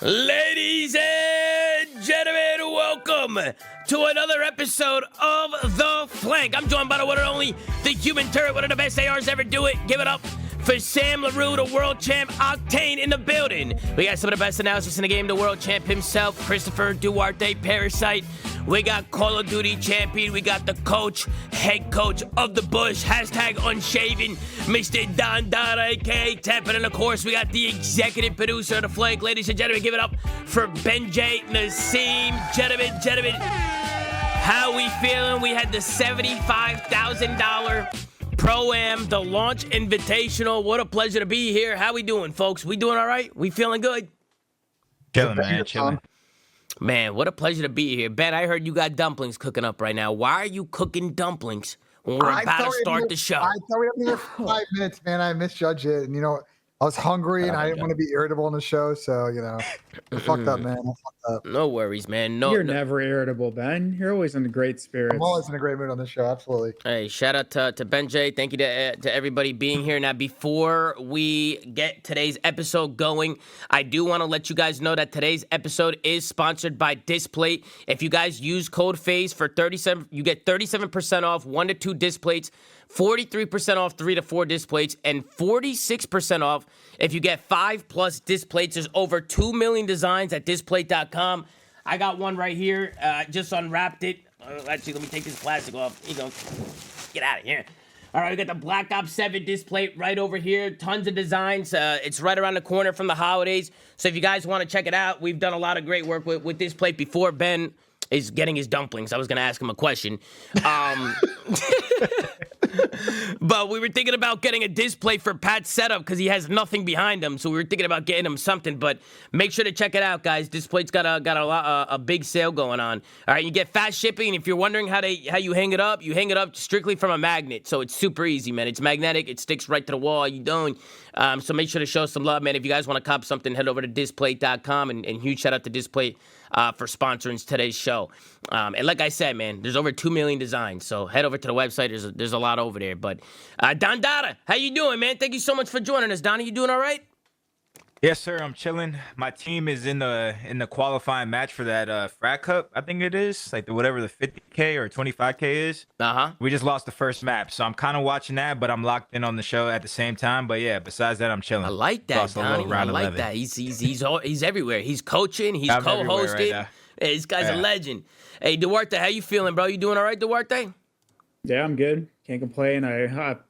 Ladies and gentlemen, welcome to another episode of The Flank. I'm joined by the one and only, the human turret, one of the best ARs ever do it. Give it up for Sam LaRue, the world champ, Octane in the building. We got some of the best announcers in the game, the world champ himself, Christopher Duarte, Parasite. We got Call of Duty champion. We got the coach, head coach of the Bush, hashtag unshaven, Mr. Don Dada, a.k.a. Tappin'. And of course, we got the executive producer of the Flank. Ladies and gentlemen, give it up for Benjay Nassim. Gentlemen, how we feeling? We had the $75,000 Pro-Am, the launch invitational. What a pleasure to be here. How we doing, folks? We doing all right? We feeling good? Chilling, man, chilling. Man, what a pleasure to be here. Ben, I heard you got dumplings cooking up right now. Why are you cooking dumplings when we're about to start the show? I thought we'd be here for 5 minutes, man. I misjudged it. And, I was hungry and I didn't want to be irritable in the show. So, I fucked up, man. I fucked up. No worries, man. You're never irritable, Ben. You're always in great spirits. I'm always in a great mood on this show. Absolutely. Hey, shout out to Benjay. Thank you to everybody being here. Now, before we get today's episode going, I do want to let you guys know that today's episode is sponsored by Displate. If you guys use code FaZe for 37, you get 37% off 1 to 2 displays, 43% off 3 to 4 displays, and 46% off if you get 5+ displays. There's over 2 million designs at displate.com. I got one right here. Just unwrapped it. Actually, let me take this plastic off. Here you go. Get out of here. All right, we got the Black Ops 7 display right over here. Tons of designs. It's right around the corner from the holidays. So if you guys want to check it out, we've done a lot of great work with this plate before. Ben is getting his dumplings. I was going to ask him a question. But we were thinking about getting a display for Pat's setup because he has nothing behind him. So we were thinking about getting him something. But make sure to check it out, guys. Displate's got a big sale going on. All right, you get fast shipping. If you're wondering how you hang it up strictly from a magnet. So it's super easy, man. It's magnetic. It sticks right to the wall. You don't. So make sure to show some love, man. If you guys want to cop something, head over to displate.com. And huge shout out to Displate for sponsoring today's show. And like I said, man, there's over 2 million designs. So head over to the website. There's a lot over there. But Don Dada, how you doing, man? Thank you so much for joining us. Donnie, you doing all right? Yes, sir. I'm chilling. My team is in the qualifying match for that frat cup. I think it is whatever the 50K or 25K is. We just lost the first map, so I'm kind of watching that, but I'm locked in on the show at the same time. But yeah, besides that, I'm chilling. I like that, Donnie. I like that. He's everywhere. He's coaching. He's co-hosting. Right, hey, this guy's a legend. Hey, Duarte, how you feeling, bro? You doing all right, Duarte? Yeah, I'm good. Can't complain.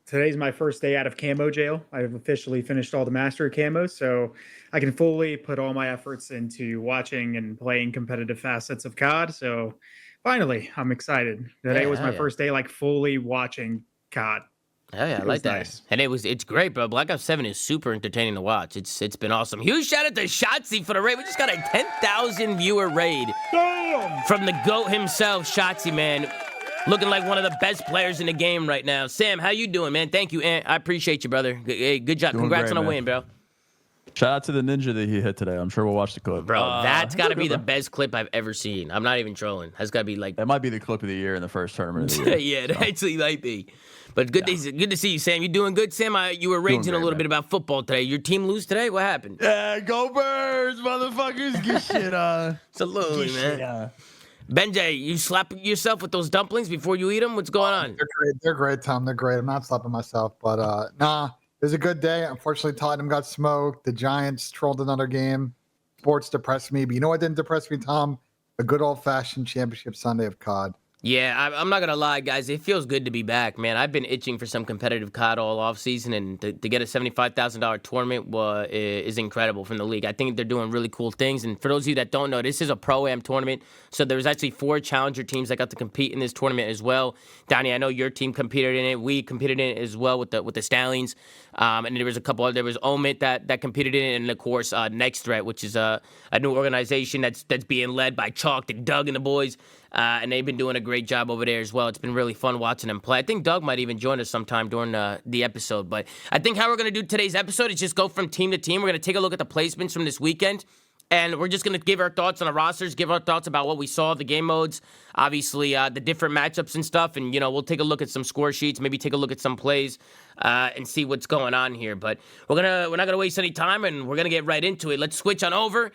Today's my first day out of camo jail. I've officially finished all the master camos, so I can fully put all my efforts into watching and playing competitive facets of COD. So finally, I'm excited. Today was my first day fully watching COD. Yeah, I like that. Nice. And it's great, bro. Black Ops 7 is super entertaining to watch. It's been awesome. Huge shout out to Shotzi for the raid. We just got a 10,000 viewer raid. Damn! From the GOAT himself, Shotzi, man. Looking like one of the best players in the game right now. Sam, how you doing, man? Thank you, Ant. I appreciate you, brother. Hey, good job. Congrats on the win, bro. Shout out to the ninja that he hit today. I'm sure we'll watch the clip. Bro, that's got to be the best clip I've ever seen. I'm not even trolling. That's got to be That might be the clip of the year in the first tournament of the year. Yeah, it actually might be. But good to see you, Sam. You doing good, Sam? You were raging a little bit about football today. Your team lose today? What happened? Yeah, go Birds, motherfuckers. Get shit on. Absolutely, man. Benjay, you slap yourself with those dumplings before you eat them? What's going on? They're great, Tom. They're great. I'm not slapping myself, but it was a good day. Unfortunately, Tottenham got smoked. The Giants trolled another game. Sports depressed me, but you know what didn't depress me, Tom? A good old-fashioned championship Sunday of COD. Yeah, I'm not going to lie, guys. It feels good to be back, man. I've been itching for some competitive COD all offseason, and to get a $75,000 tournament is incredible from the league. I think they're doing really cool things. And for those of you that don't know, this is a Pro-Am tournament, so there's actually 4 challenger teams that got to compete in this tournament as well. Donnie, I know your team competed in it. We competed in it as well with the Stallions. And there was a couple there was Omit that competed in it, and of course Next Threat, which is a new organization that's being led by Chalk and Doug and the boys. And they've been doing a great job over there as well. It's been really fun watching them play. I think Doug might even join us sometime during the episode. But I think how we're going to do today's episode is just go from team to team. We're going to take a look at the placements from this weekend. And we're just going to give our thoughts on the rosters, give our thoughts about what we saw, the game modes, obviously the different matchups and stuff. And, we'll take a look at some score sheets, maybe take a look at some plays and see what's going on here. But we're not going to waste any time, and we're going to get right into it. Let's switch on over.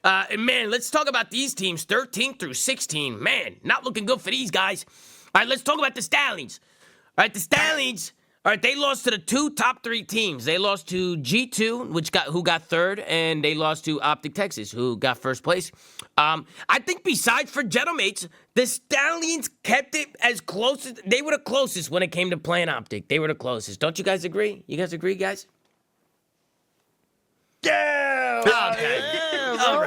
And, man, let's talk about these teams, 13 through 16. Man, not looking good for these guys. All right, let's talk about the Stallions. All right, the Stallions... All right, they lost to the two top three teams. They lost to G2, who got third, and they lost to Optic Texas, who got first place. I think besides for Genomates, the Stallions kept it as close as they were the closest when it came to playing Optic. They were the closest. Don't you guys agree? You guys agree, guys? Yeah. Okay. All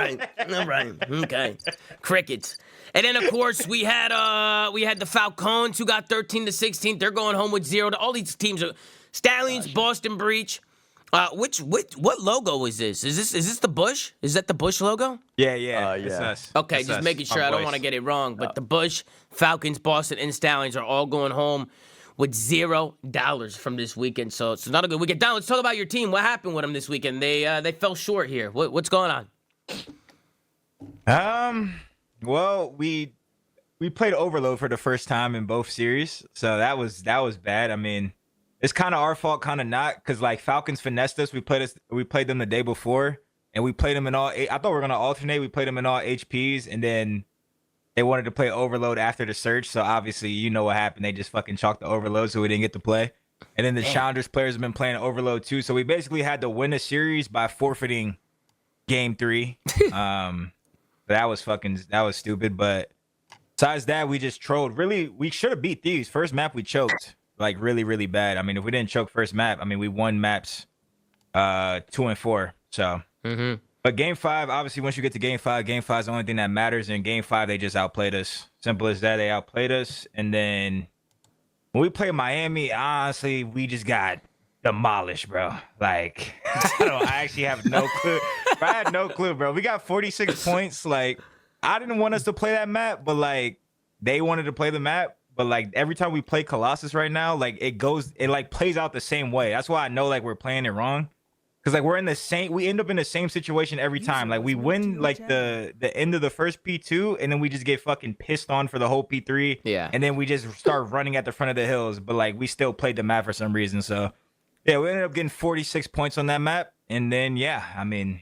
right. Okay. Crickets. And then, of course, we had the Falcons, who got 13 to 16. They're going home with 0. All these teams are Stallions, Boston Breach. What logo is this? Is this the Bush? Is that the Bush logo? Yeah. It's us. Okay, it's just us. making sure. I don't want to get it wrong. But the Bush, Falcons, Boston, and Stallions are all going home with $0 from this weekend. So it's not a good weekend. Don, let's talk about your team. What happened with them this weekend? They fell short here. What's going on? Well, we played Overload for the first time in both series, so that was bad. I mean, it's kind of our fault, kind of not, because like Falcons finessed us. We played them the day before, and we played them in all. I thought we were gonna alternate. We played them in all HPs, and then they wanted to play Overload after the Surge. So obviously, you know what happened. They just fucking chalked the Overload, so we didn't get to play. And then the Challengers players have been playing Overload too, so we basically had to win the series by forfeiting Game 3. That was stupid. But besides that, we just trolled. Really, we should have beat Thieves. First map, we choked like really, really bad. I mean, if we didn't choke first map, I mean, we won maps 2 and 4. So, But Game 5, obviously, once you get to Game 5 is the only thing that matters. In Game 5, they just outplayed us. Simple as that. They outplayed us. And then when we played Miami, honestly, we just got demolished, bro. Like, I actually have no clue. I had no clue, bro. We got 46 points. Like, I didn't want us to play that map, but like, they wanted to play the map. But like, every time we play Colossus right now, like, it like plays out the same way. That's why I know like we're playing it wrong. Cause like we end up in the same situation every time. Like we win like the end of the first P2, and then we just get fucking pissed on for the whole P3. Yeah. And then we just start running at the front of the hills. But like, we still played the map for some reason. So yeah, we ended up getting 46 points on that map. And then, yeah, I mean,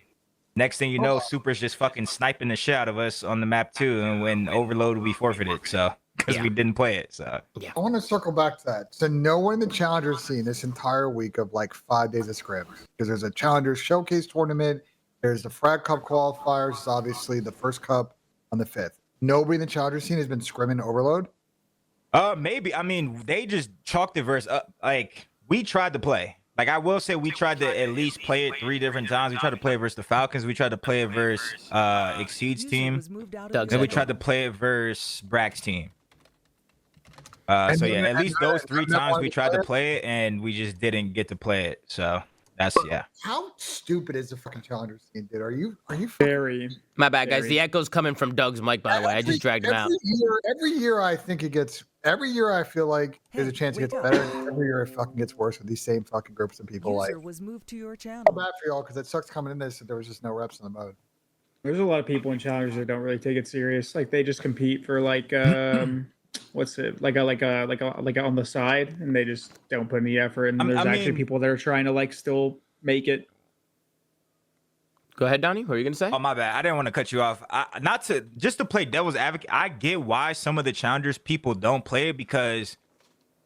next thing you know, Super's just fucking sniping the shit out of us on the map too. And when Overload, we forfeited. So, because we didn't play it. So, I want to circle back to that. So, no one in the Challengers scene this entire week of like 5 days of scrims, because there's a Challengers Showcase tournament. There's the Frag Cup qualifiers. It's obviously the first cup on the 5th. Nobody in the Challengers scene has been scrimming Overload. Maybe. I mean, they just chalked it versus like, we tried to play. Like, I will say we tried to at least play it 3 different times. We tried to play it versus the Falcons. We tried to play it versus Exceed's team. Then we tried to play it versus Brack's team. So, yeah, at least those 3 times we tried to play it, and we just didn't get to play it. So, that's, yeah. How stupid is the fucking Challengers scene, dude? Are you very? My bad, guys. The echo's coming from Doug's mic, by the way. I just dragged him out. Every year, I think it gets. Every year, I feel like there's a chance it gets better. Every year, it fucking gets worse with these same fucking groups of people. Like, was moved to your channel. bad for y'all because it sucks coming in this that there was just no reps in the mode. There's a lot of people in Challengers that don't really take it serious. Like they just compete for like what's it like on the side, and they just don't put any effort. And there's actually people that are trying to like still make it. Go ahead, Donnie. What are you gonna say? Oh, my bad. I didn't want to cut you off. Just to play devil's advocate. I get why some of the Challengers people don't play it, because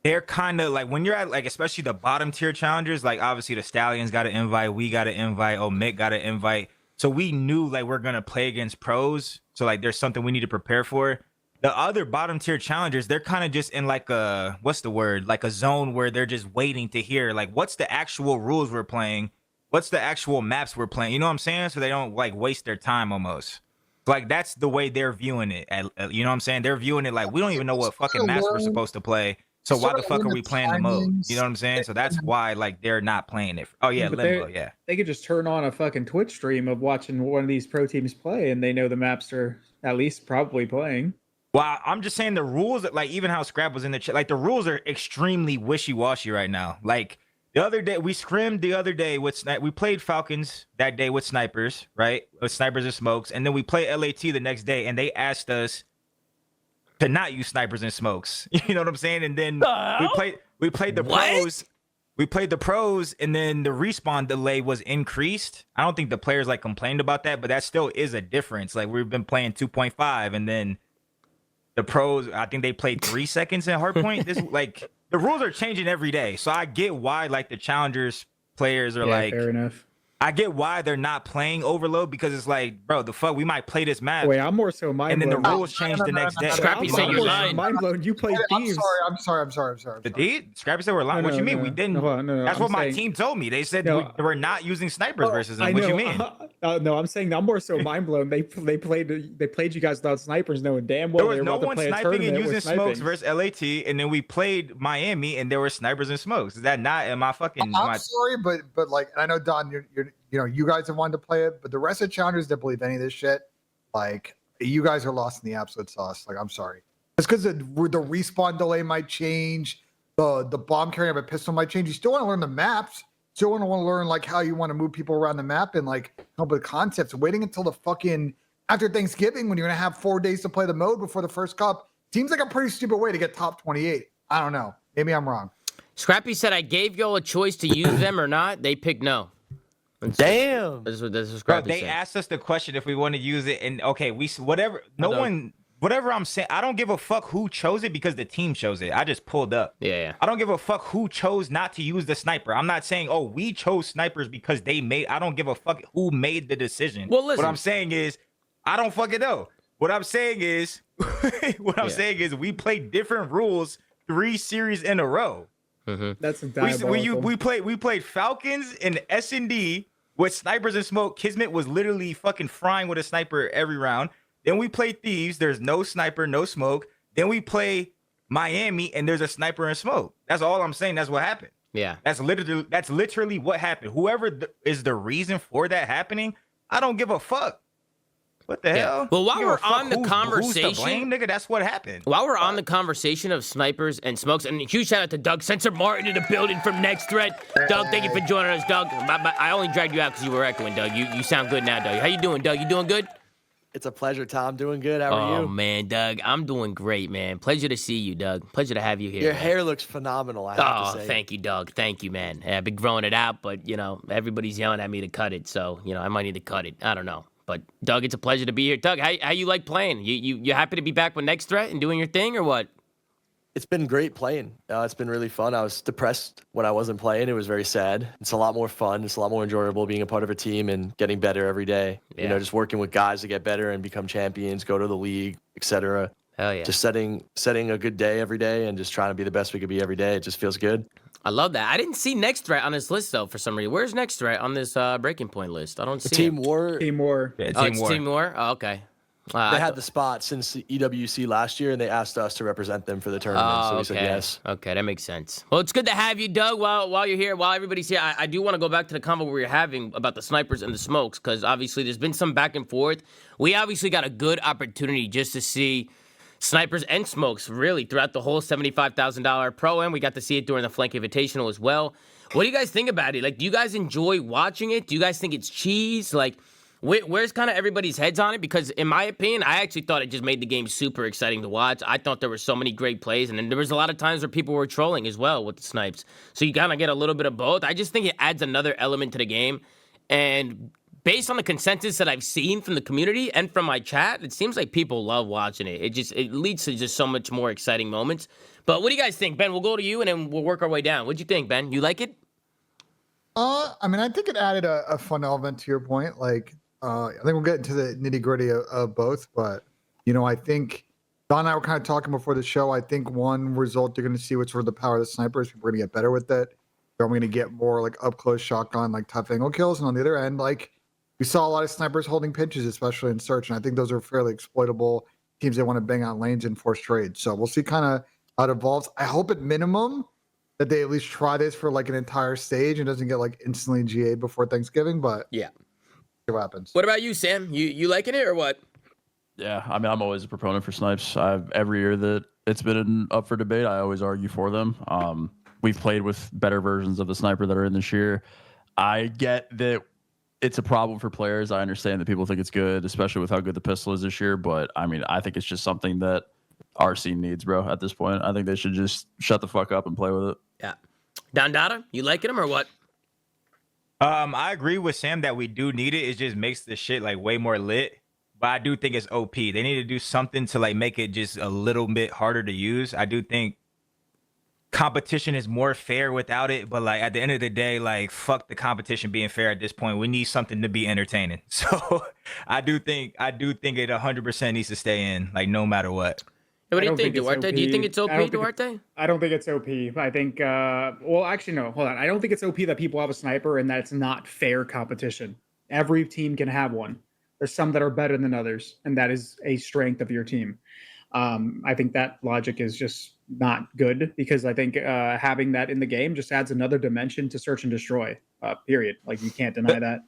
they're kind of like, when you're at like, especially the bottom tier Challengers, like obviously the Stallions got an invite, we got an invite, Mick got an invite. So we knew like we're gonna play against pros. So like there's something we need to prepare for. The other bottom tier Challengers, they're kind of just in like a, what's the word? Like a zone where they're just waiting to hear like, what's the actual rules we're playing? What's the actual maps we're playing? You know what I'm saying? So they don't like waste their time almost. Like that's the way they're viewing it. You know what I'm saying? They're viewing it like, we don't even know what fucking maps we're supposed to play. So why the fuck are we playing the mode? You know what I'm saying? So that's why like they're not playing it. Oh yeah, Limbo, yeah. They could just turn on a fucking Twitch stream of watching one of these pro teams play, and they know the maps are at least probably playing. Well, I'm just saying the rules, like even how Scrap was in the chat, like the rules are extremely wishy-washy right now. Like The other day, we scrimmed the other day with we played Falcons that day with snipers, right? With snipers and smokes. And then we played LAT the next day, and they asked us to not use snipers and smokes. You know what I'm saying? And then we played the pros. We played the pros, and then the respawn delay was increased. I don't think the players like complained about that, but that still is a difference. Like we've been playing 2.5, and then the pros, I think they played 3 seconds in hardpoint. This like the rules are changing every day, so I get why like the challengers players are like. Fair enough. I get why they're not playing Overload because it's like, bro, the fuck, we might play this map. Wait, I'm more so mind blown. And then the rules change the next day. Scrappy said you're lying. Mind blown. You played Thieves. I'm sorry. The D? Scrappy said we're lying. What you mean? We didn't. No, That's what my team told me. They said we're not using snipers versus them. What you mean? No, I'm saying I'm more so mind blown. They played you guys without snipers, knowing damn well there was no one sniping and using smokes versus. versus LAT, and then we played Miami and there were snipers and smokes. Is that not in my fucking? I'm sorry, but like, I know Don, you guys have wanted to play it, but the rest of the challengers that believe any of this shit, like, you guys are lost in the absolute sauce. Like, I'm sorry. It's because the respawn delay might change, the bomb carrying of a pistol might change. You still want to learn the maps. Still want to learn like how you want to move people around the map and like come up with concepts. Waiting until the fucking after Thanksgiving when you're gonna have 4 days to play the mode before the first cup seems like a pretty stupid way to get top 28. I don't know. Maybe I'm wrong. Scrappy said I gave y'all a choice to use them or not. They picked no. Damn. This is Bro, Scrappy they said. asked us the question if we want to use it, and okay, whatever I'm saying, I don't give a fuck who chose it because the team chose it. I just pulled up. Yeah. I don't give a fuck who chose not to use the sniper. I'm not saying, oh, we chose snipers because they made. I don't give a fuck who made the decision. Well, listen. What I'm saying is, I don't fucking know. What I'm saying is, we played different rules 3 series in a row. Mm-hmm. That's a we played Falcons and S&D with snipers and smoke. Kismet was literally fucking frying with a sniper every round. Then we play Thieves. There's no sniper, no smoke. Then we play Miami, and there's a sniper and smoke. That's all I'm saying. That's what happened. Yeah. That's literally what happened. Whoever is the reason for that happening, I don't give a fuck. What the hell? Well, while You we're give a fuck on the who's conversation, to blame, nigga, that's what happened. While we're on the conversation of snipers and smokes, and huge shout out to Doug Sensor Martin in the building from Next Thread. Doug, thank you for joining us, Doug. I only dragged you out because you were echoing, Doug. You sound good now, Doug. How you doing, Doug? You doing good? It's a pleasure, Tom. Doing good. How are you? Oh, man, Doug. I'm doing great, man. Pleasure to see you, Doug. Pleasure to have you here. Your man. hair looks phenomenal, I have to say. Thank you, Doug. Thank you, man. I've been growing it out, but, everybody's yelling at me to cut it, so, I might need to cut it. I don't know. But, Doug, it's a pleasure to be here. Doug, how you like playing? You happy to be back with Next Threat and doing your thing, or what? It's been great playing. It's been really fun. I was depressed when I wasn't playing. It was very sad. It's a lot more fun. It's a lot more enjoyable being a part of a team and getting better every day. Yeah. Just working with guys to get better and become champions, go to the league, etc. Hell yeah. Just setting a good day every day and just trying to be the best we could be every day. It just feels good. I love that. I didn't see Next Threat on this list, though, for some reason. Where's Next Threat on this Breaking Point list? I don't see Team it. War. Team War. Yeah, It's Team War? Oh, okay. They had the spot since the EWC last year, and they asked us to represent them for the tournament, so we said yes. Okay, that makes sense. Well, it's good to have you, Doug, while you're here, while everybody's here. I do want to go back to the convo we were having about the snipers and the smokes, because obviously there's been some back and forth. We obviously got a good opportunity just to see snipers and smokes, really, throughout the whole $75,000 Pro-Am. We got to see it during the Flank Invitational as well. What do you guys think about it? Like, do you guys enjoy watching it? Do you guys think it's cheese? Like, where's kind of everybody's heads on it? Because in my opinion, I actually thought it just made the game super exciting to watch. I thought there were so many great plays, and then there was a lot of times where people were trolling as well with the snipes. So you kind of get a little bit of both. I just think it adds another element to the game. And based on the consensus that I've seen from the community and from my chat, it seems like people love watching it. It leads to just so much more exciting moments. But what do you guys think? Ben, we'll go to you, and then we'll work our way down. What'd you think, Ben? You like it? I think it added a fun element to your point. Like, I think we'll get into the nitty gritty of both, but I think Don and I were kind of talking before the show. I think one result you're going to see what's sort of the power of the snipers. People are going to get better with it. They're going to get more like up close shotgun, like tough angle kills. And on the other end, like we saw a lot of snipers holding pinches, especially in search. And I think those are fairly exploitable teams that want to bang out lanes and force trades. So we'll see kind of how it evolves. I hope at minimum that they at least try this for like an entire stage and doesn't get like instantly GA'd before Thanksgiving. But yeah. See what happens. What about you, Sam? You liking it or what? Yeah, I'm always a proponent for snipes. Every year that it's been up for debate, I always argue for them. we've played with better versions of the sniper that are in this year. I get that it's a problem for players. I understand that people think it's good, especially with how good the pistol is this year. But I mean, I think it's just something that our scene needs, bro. At this point, I think they should just shut the fuck up and play with it. Yeah. Don Dada, you liking him or what? I agree with Sam that we do need it. It just makes the shit like way more lit. But I do think it's OP. They need to do something to like make it just a little bit harder to use. I do think competition is more fair without it, but like at the end of the day, like fuck the competition being fair at this point. We need something to be entertaining. So I do think it 100% needs to stay in, like no matter what. What do you think, Duarte? Do you think it's OP, Duarte? I don't think it's OP. I think, well, actually, no, hold on. I don't think it's OP that people have a sniper and that it's not fair competition. Every team can have one. There's some that are better than others, and that is a strength of your team. I think that logic is just not good because I think having that in the game just adds another dimension to search and destroy, period. Like, you can't deny that.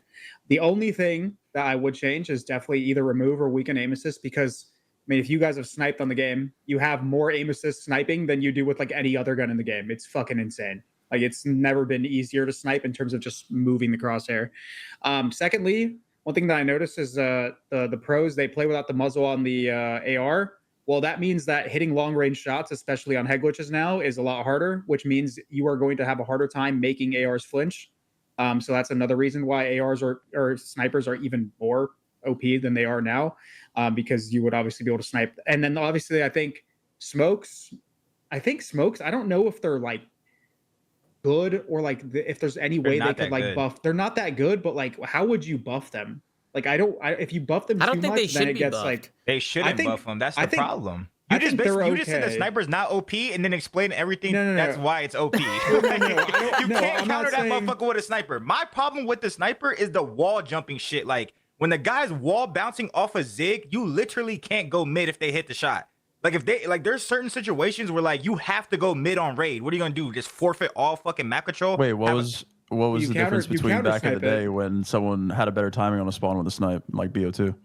The only thing that I would change is definitely either remove or weaken aim assist because, I mean, if you guys have sniped on the game, you have more aim assist sniping than you do with like any other gun in the game. It's fucking insane. Like, it's never been easier to snipe in terms of just moving the crosshair. Secondly, one thing that I noticed is the pros, they play without the muzzle on the AR. Well, that means that hitting long range shots, especially on head glitches now, is a lot harder, which means you are going to have a harder time making ARs flinch. So that's another reason why ARs or snipers are even more OP than they are now, because you would obviously be able to snipe. And then obviously I think smokes, I don't know if they're like good or like if there's any way they could like good. Buff. They're not that good, but like how would you buff them? Like if you buff them too much, then it gets like they shouldn't buff them. That's the problem. You just said the sniper's not OP and then explain everything. No. That's why it's OP. You can't counter that motherfucker with a sniper. My problem with the sniper is the wall jumping shit. Like when the guy's wall bouncing off a zig, you literally can't go mid if they hit the shot. Like if they like, there's certain situations where like you have to go mid on raid. What are you gonna do? Just forfeit all fucking map control? Wait, what was the difference between back in the day when someone had a better timing on a spawn with a snipe, like BO2?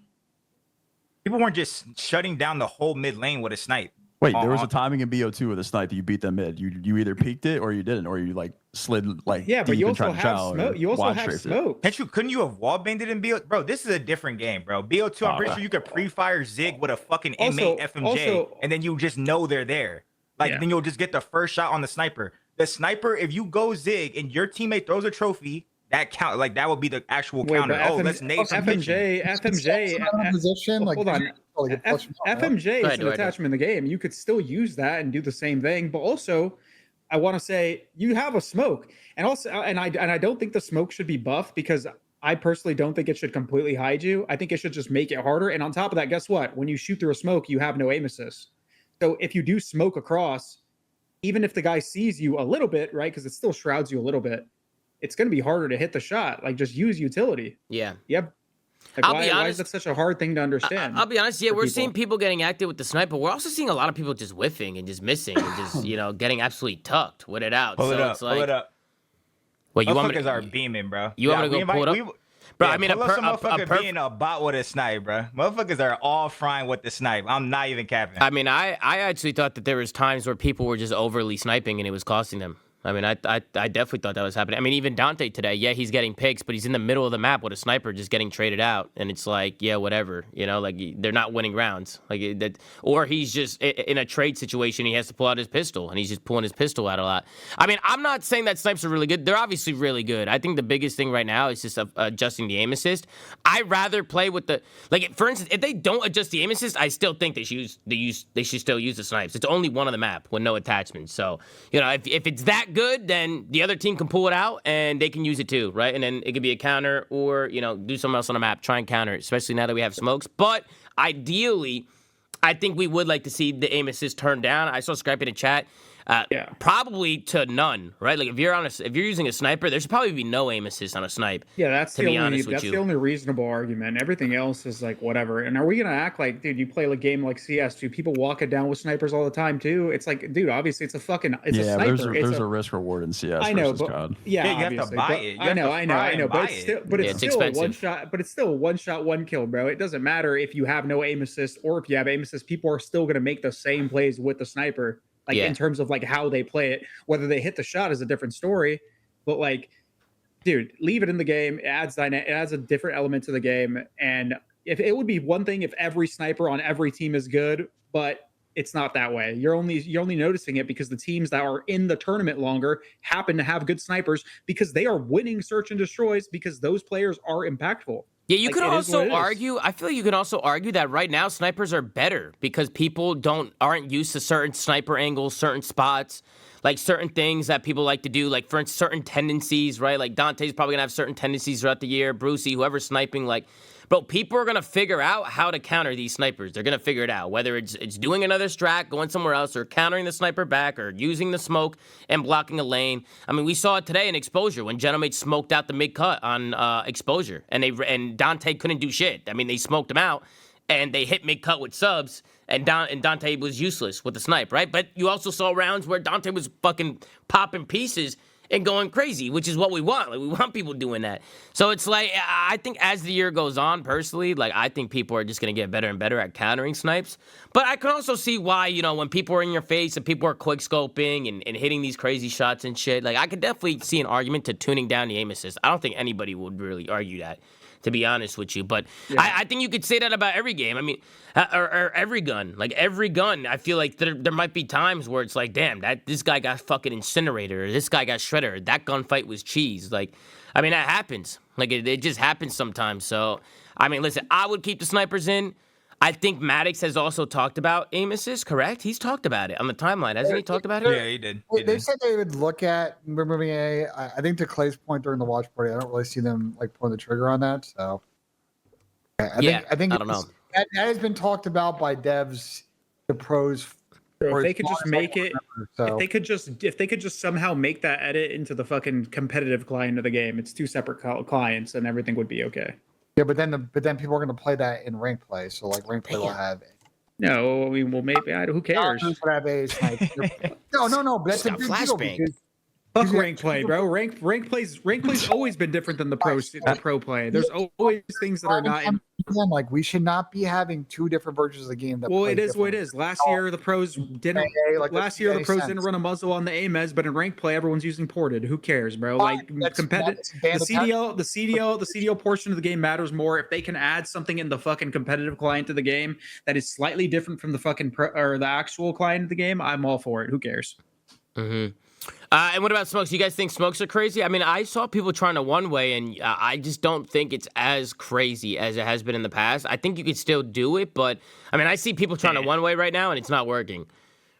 People weren't just shutting down the whole mid lane with a snipe. Wait, there was a timing in BO2 with a snipe that you beat them mid. You either peeked it or you didn't, or you like slid like but you also have smoke. You also have smoke. Couldn't you have wall banged it in BO? Bro, this is a different game, bro. BO2, I'm pretty sure you could pre-fire zig with a fucking inmate FMJ, and then you just know they're there. Like then you'll just get the first shot on the sniper. The sniper, if you go zig and your teammate throws a trophy, that count like that would be the actual counter. Let's nade some FMJ. Position. Like, hold on. FMJ is an attachment in the game. You could still use that and do the same thing. But also, I want to say you have a smoke, and also, and I don't think the smoke should be buffed because I personally don't think it should completely hide you. I think it should just make it harder. And on top of that, guess what? When you shoot through a smoke, you have no aim assist. So if you do smoke across, even if the guy sees you a little bit, right? Because it still shrouds you a little bit. It's going to be harder to hit the shot. Like, just use utility. Yeah. Yep. Like, why is that such a hard thing to understand? I'll be honest. Yeah, we're seeing people getting active with the sniper. We're also seeing a lot of people just whiffing and just missing and just, getting absolutely tucked with it out. Pull it up. Well, you want me to are beaming, bro. You want me to go pull it up? Bro, I mean, some motherfucker being a bot with a snipe, bro. Motherfuckers are all frying with the snipe. I'm not even capping. I mean, I actually thought that there was times where people were just overly sniping and it was costing them. I mean, I definitely thought that was happening. I mean, even Dante today, he's getting picks, but he's in the middle of the map with a sniper just getting traded out. And it's like, whatever, like they're not winning rounds. Like that, or he's just in a trade situation, he has to pull out his pistol and he's just pulling his pistol out a lot. I mean, I'm not saying that snipes are really good. They're obviously really good. I think the biggest thing right now is just adjusting the aim assist. I'd rather play with for instance, if they don't adjust the aim assist, I still think they should still use the snipes. It's only one on the map with no attachments. So, if it's that good, then the other team can pull it out and they can use it too, right? And then it could be a counter or, do something else on the map, try and counter it, especially now that we have smokes. But ideally, I think we would like to see the aim assist turned down. I saw Scrappy in the chat. Probably to none, right? Like if you're using a sniper, there should probably be no aim assist on a snipe. Yeah, that's the only reasonable argument. Everything else is like whatever. And are we gonna act like, dude, you play a game like CS, do people walk it down with snipers all the time too? It's like, dude, obviously it's a sniper. There's a risk reward in CS. I know, versus but COD. You have to buy it. I know. But it's still a one shot. But it's still a one shot, one kill, bro. It doesn't matter if you have no aim assist or if you have aim assist. People are still gonna make the same plays with the sniper. like in terms of like how they play it. Whether they hit the shot is a different story, but like, dude, leave it in the game. It adds a different element to the game. And if it would be one thing if every sniper on every team is good, but it's not that way. You're only noticing it because the teams that are in the tournament longer happen to have good snipers because they are winning search and destroys because those players are impactful. Yeah, you could also argue. I feel like you could also argue that right now snipers are better because people aren't used to certain sniper angles, certain spots, like certain things that people like to do, like for instance, certain tendencies, right? Like Dante's probably gonna have certain tendencies throughout the year. Brucey, whoever's sniping, like, bro, people are gonna figure out how to counter these snipers. They're gonna figure it out, whether it's doing another strat, going somewhere else, or countering the sniper back, or using the smoke and blocking a lane. I mean, we saw it today in Exposure when Genomate smoked out the mid cut on Exposure, and Dante couldn't do shit. I mean, they smoked him out, and they hit mid cut with subs, and Dante was useless with the snipe, right? But you also saw rounds where Dante was fucking popping pieces and going crazy, which is what we want. Like, we want people doing that. So it's like, I think as the year goes on, personally, like, I think people are just going to get better and better at countering snipes. But I can also see why, you know, when people are in your face and people are quick scoping and hitting these crazy shots and shit, like, I could definitely see an argument to tuning down the aim assist. I don't think anybody would really argue that, to be honest with you. But yeah. I think you could say that about every game. I mean, or every gun. Like, every gun, I feel like there might be times where it's like, damn, this guy got fucking incinerator, or this guy got shredder, or that gunfight was cheese. Like, I mean, that happens. Like, it just happens sometimes. So, I mean, listen, I would keep the snipers in. I think Maddox has also talked about aim assist, correct? He's talked about it on the timeline, hasn't he talked about it? Yeah, he did. They said they would look at removing A. I think to Clay's point during the watch party, I don't really see them like pulling the trigger on that. So I think I don't know. That has been talked about by devs, the pros. If they could just make it, if they could just somehow make that edit into the fucking competitive client of the game, it's two separate clients, and everything would be okay. Yeah, but then people are going to play that in rank play. So like rank play will have. No, I mean, well, maybe who cares? No, but that's a big deal because fuck rank play, bro. Rank play's always been different than the pro play. There's always things that are not. Like we should not be having two different versions of the game. Well, it is what it is. Last year the pros didn't. Didn't run a muzzle on the AMES, but in rank play everyone's using ported. Who cares, bro? Like competitive. The CDO portion of the game matters more. If they can add something in the fucking competitive client of the game that is slightly different from the fucking or the actual client of the game, I'm all for it. Who cares? Mm-hmm. And what about smokes? You guys think smokes are crazy? I mean, I saw people trying to one way, and I just don't think it's as crazy as it has been in the past. I think you could still do it, but I mean, I see people trying to one way right now, and it's not working.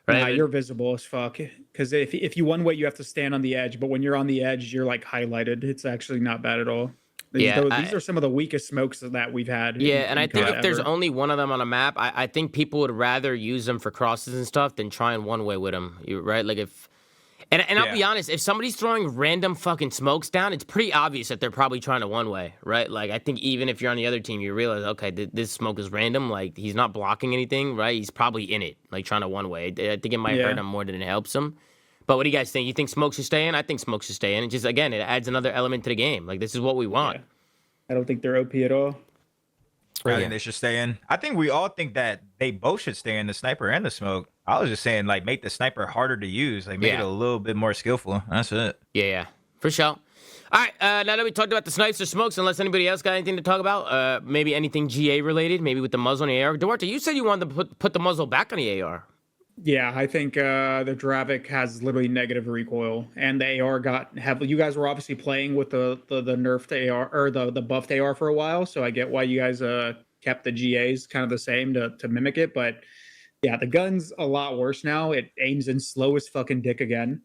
Right? Nah, you're visible as fuck. Because if you one way, you have to stand on the edge, but when you're on the edge, you're like highlighted. It's actually not bad at all. These are some of the weakest smokes that we've had. Yeah, and I think if there's only one of them on a map, I think people would rather use them for crosses and stuff than try and one way with them. Right? Like if. And I'll be honest, if somebody's throwing random fucking smokes down, it's pretty obvious that they're probably trying to one-way, right? Like, I think even if you're on the other team, you realize, okay, this smoke is random. Like, he's not blocking anything, right? He's probably in it, like, trying to one-way. I think it might hurt him more than it helps him. But what do you guys think? You think smoke should stay in? I think smoke should stay in. It just, again, it adds another element to the game. Like, this is what we want. Yeah. I don't think they're OP at all. I think they should stay in. I think we all think that they both should stay in, the sniper and the smoke. I was just saying, like, make the sniper harder to use. Like, make it a little bit more skillful. That's it. Yeah, for sure. All right, now that we talked about the snipes or smokes, unless anybody else got anything to talk about, maybe anything GA related, maybe with the muzzle on the AR. Duarte, you said you wanted to put the muzzle back on the AR. Yeah, I think the Dravik has literally negative recoil, and the AR got heavily. You guys were obviously playing with the nerfed AR or the buffed AR for a while, so I get why you guys kept the GAs kind of the same to mimic it. But yeah, the gun's a lot worse now. It aims in slow as fucking dick again.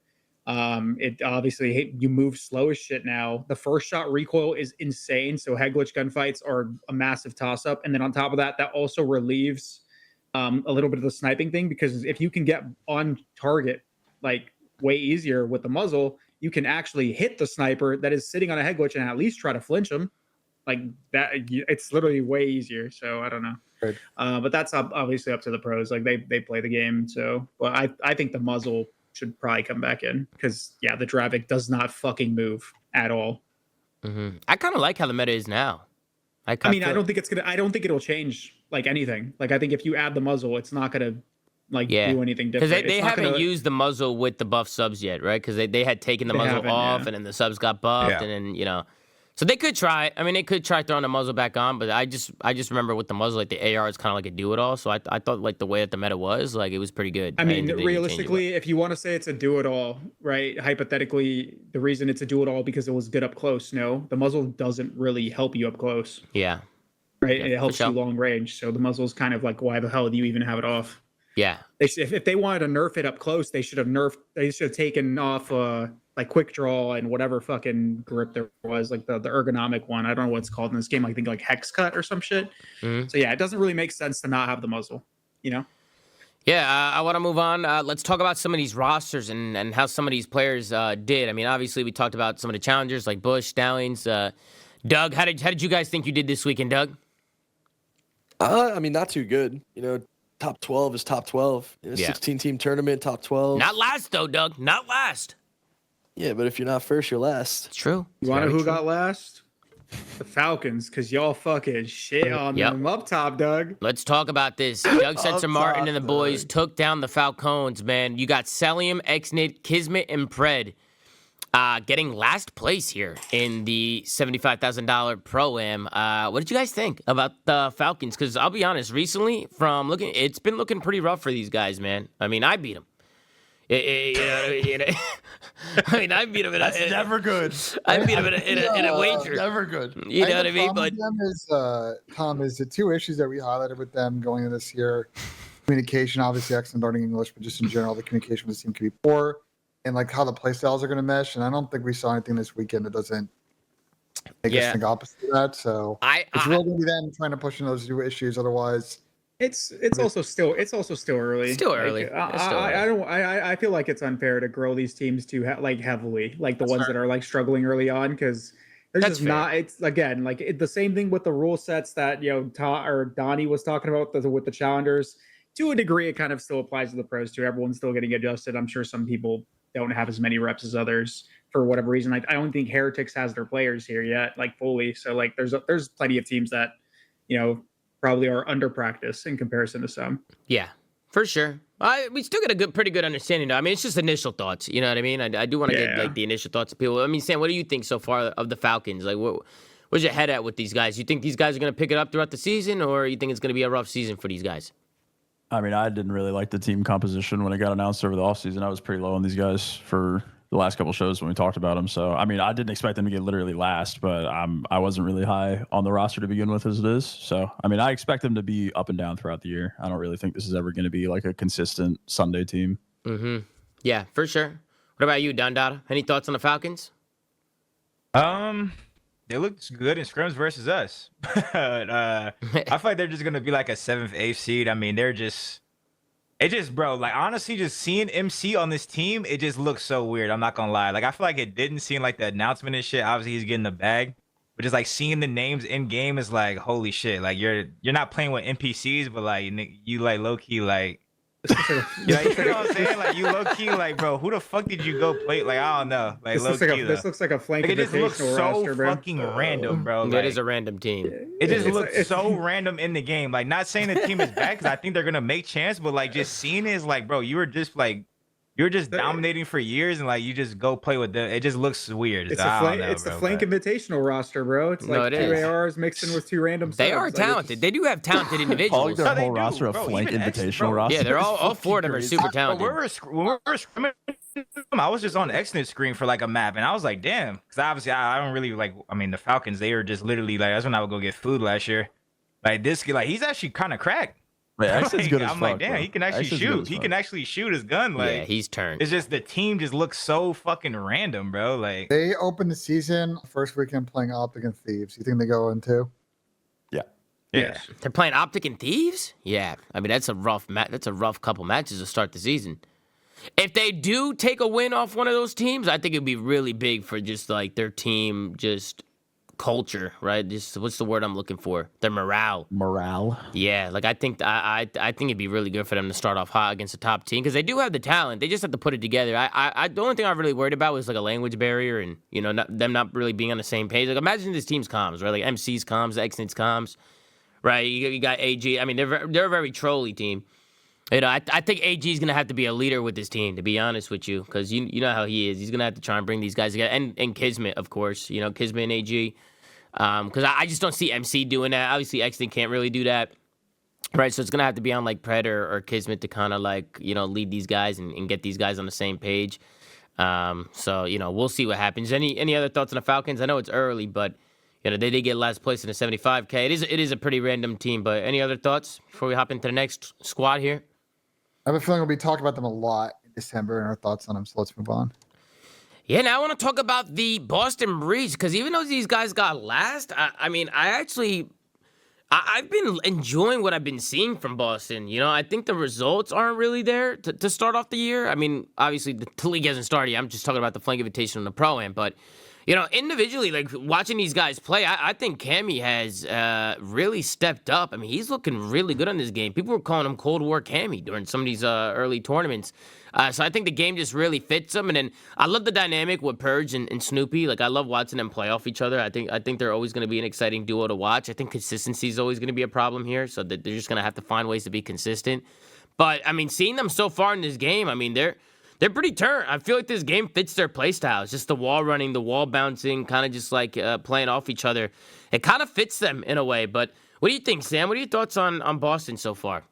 It obviously you move slow as shit now. The first shot recoil is insane, so head glitch gunfights are a massive toss up, and then on top of that, that also relieves a little bit of the sniping thing, because if you can get on target like way easier with the muzzle, you can actually hit the sniper that is sitting on a head glitch and at least try to flinch him like that. It's literally way easier. So I don't know. Right. But that's obviously up to the pros. Like they play the game. So, but I think the muzzle should probably come back in, because the Dravik does not fucking move at all. Mm-hmm. I kind of like how the meta is now. I don't think it'll change like anything. Like I think if you add the muzzle, it's not gonna like Yeah. do anything Because different. they haven't used the muzzle with the buff subs yet, right? Because they had taken the They muzzle haven't, off, yeah. and then the subs got buffed, and then, you know. So they could try. I mean, they could try throwing the muzzle back on, but I just remember with the muzzle, like the AR is kind of like a do-it-all. So I thought like the way that the meta was, like it was pretty good. I mean, didn't realistically, if you want to say it's a do-it-all, right? Hypothetically, the reason it's a do-it-all because it was good up close. No, the muzzle doesn't really help you up close. Yeah. Right. Yeah, it helps for sure. you long range. So the muzzle is kind of like, why the hell do you even have it off? Yeah. If they wanted to nerf it up close, they should have taken off like quick draw and whatever fucking grip there was, like the ergonomic one. I don't know what it's called in this game. I think like hex cut or some shit. Mm-hmm. So yeah, it doesn't really make sense to not have the muzzle, you know? Yeah, I want to move on. Let's talk about some of these rosters and how some of these players did. I mean, obviously, we talked about some of the challengers like Bush, Stallions. Doug, how did you guys think you did this weekend, Doug? I mean, not too good. You know, top 12 is top 12. You know, Yeah. 16-team tournament, top 12. Not last, though, Doug. Not last. Yeah, but if you're not first, you're last. It's true. You want to know who got last? The Falcons, because y'all fucking shit on them up top, Doug. Let's talk about this. Doug Spencer Martin top, and the boys took down the Falcons, man. You got Celium, Exnid, Kismet, and Pred getting last place here in the $75,000 Pro-Am. What did you guys think about the Falcons? Because I'll be honest, recently, it's been looking pretty rough for these guys, man. I mean, I beat them. I mean, I beat him in That's never good. I beat him in a wager. Never good. You know what I mean? But Tom, is the two issues that we highlighted with them going into this year: communication, obviously excellent learning English, but just in general, the communication with the team can be poor, and like how the play styles are going to mesh. And I don't think we saw anything this weekend that doesn't make us think opposite of that. So it's really going to be them trying to push in those two issues. Otherwise, it's also still early. Still early. Like, I feel like it's unfair to grow these teams too heavily, like the ones that are like struggling early on, because there's just not. It's again like the same thing with the rule sets that Donnie was talking about with the challengers. To a degree, it kind of still applies to the pros too. Everyone's still getting adjusted. I'm sure some people don't have as many reps as others for whatever reason. I don't think Heretics has their players here yet, like fully. So like there's plenty of teams that probably are under practice in comparison to some. Yeah, for sure. We still get a pretty good understanding, though. I mean, it's just initial thoughts. You know what I mean? I do want to get like the initial thoughts of people. I mean, Sam, what do you think so far of the Falcons? Like, where's your head at with these guys? You think these guys are going to pick it up throughout the season, or you think it's going to be a rough season for these guys? I mean, I didn't really like the team composition when it got announced over the offseason. I was pretty low on these guys for the last couple of shows when we talked about them. So, I mean, I didn't expect them to get literally last, but I wasn't really high on the roster to begin with as it is. So, I mean, I expect them to be up and down throughout the year. I don't really think this is ever going to be like a consistent Sunday team. Mm-hmm. Yeah, for sure. What about you, Dundada? Any thoughts on the Falcons? They looked good in scrims versus us. But I feel like they're just gonna be like a 7th, 8th seed. I mean, bro, like honestly, just seeing MC on this team, it just looks so weird. I'm not gonna lie. Like I feel like it didn't seem like the announcement and shit. Obviously, he's getting the bag, but just like seeing the names in game is like, holy shit. Like you're not playing with NPCs, but like you like low key like. you know what I'm saying? Like you low key, like, bro, who the fuck did you go play? Like I don't know. Like this looks like a flank. Like, it just looks so roster, bro. fucking random, bro. Like, it is a random team. It just looks so random in the game. Like not saying the team is bad because I think they're gonna make chance, but like just seeing it is like, bro, you were just dominating for years and like you just go play with them. It just looks weird. It's the flank invitational roster, bro. It's like two ARs mixed in with two random subs. They are talented. They do have talented individuals. Their whole roster, a flank invitational roster. Yeah, they're all four of them are super talented. When we were scrimming, I was just on Xnet screen for like a map, and I was like, damn, because obviously I don't really like. I mean, the Falcons, they are just literally like that's when I would go get food last year. Like this, like he's actually kind of cracked. Man, X's good as I'm fuck, like, damn, bro. he can actually shoot. He can actually shoot his gun. Like, yeah, he's turned. It's just the team just looks so fucking random, bro. Like they opened the season first weekend playing Optic and Thieves. You think they go in too? Yeah. They're playing Optic and Thieves? Yeah. I mean, that's a rough couple matches to start the season. If they do take a win off one of those teams, I think it'd be really big for just like their team just culture, right? Just what's the word I'm looking for? Their morale. Yeah, like I think it'd be really good for them to start off hot against a top team because they do have the talent. They just have to put it together. The only thing I'm really worried about was like a language barrier and them not really being on the same page. Like imagine this team's comms, right? Like MC's comms, Xnit's comms, right? You got AG. I mean, they're a very trolly team. I think AG is gonna have to be a leader with this team, to be honest with you, because you know how he is. He's gonna have to try and bring these guys together, and Kismet, of course. Kismet and AG, because I just don't see MC doing that. Obviously, Exton can't really do that, right? So it's gonna have to be on like Pred or Kismet to kind of like lead these guys and get these guys on the same page. So we'll see what happens. Any other thoughts on the Falcons? I know it's early, but they did get last place in the 75K. It is a pretty random team, but any other thoughts before we hop into the next squad here? I have a feeling we'll be talking about them a lot in December and our thoughts on them, so let's move on. Yeah, now I want to talk about the Boston Breeze, because even though these guys got last, I've been enjoying what I've been seeing from Boston. I think the results aren't really there to start off the year. I mean, obviously, the league hasn't started yet. I'm just talking about the Flank Invitational and the Pro-Am, but individually, like watching these guys play, I think Cammy has really stepped up. I mean, he's looking really good on this game. People were calling him Cold War Cammy during some of these early tournaments. So I think the game just really fits him. And then I love the dynamic with Purge and Snoopy. Like, I love watching them play off each other. I think they're always going to be an exciting duo to watch. I think consistency is always going to be a problem here, so that they're just going to have to find ways to be consistent. But, I mean, seeing them so far in this game, I mean, they're pretty turned. I feel like this game fits their play style. It's just the wall running, the wall bouncing, kind of just like playing off each other. It kind of fits them in a way. But what do you think, Sam? What are your thoughts on Boston so far?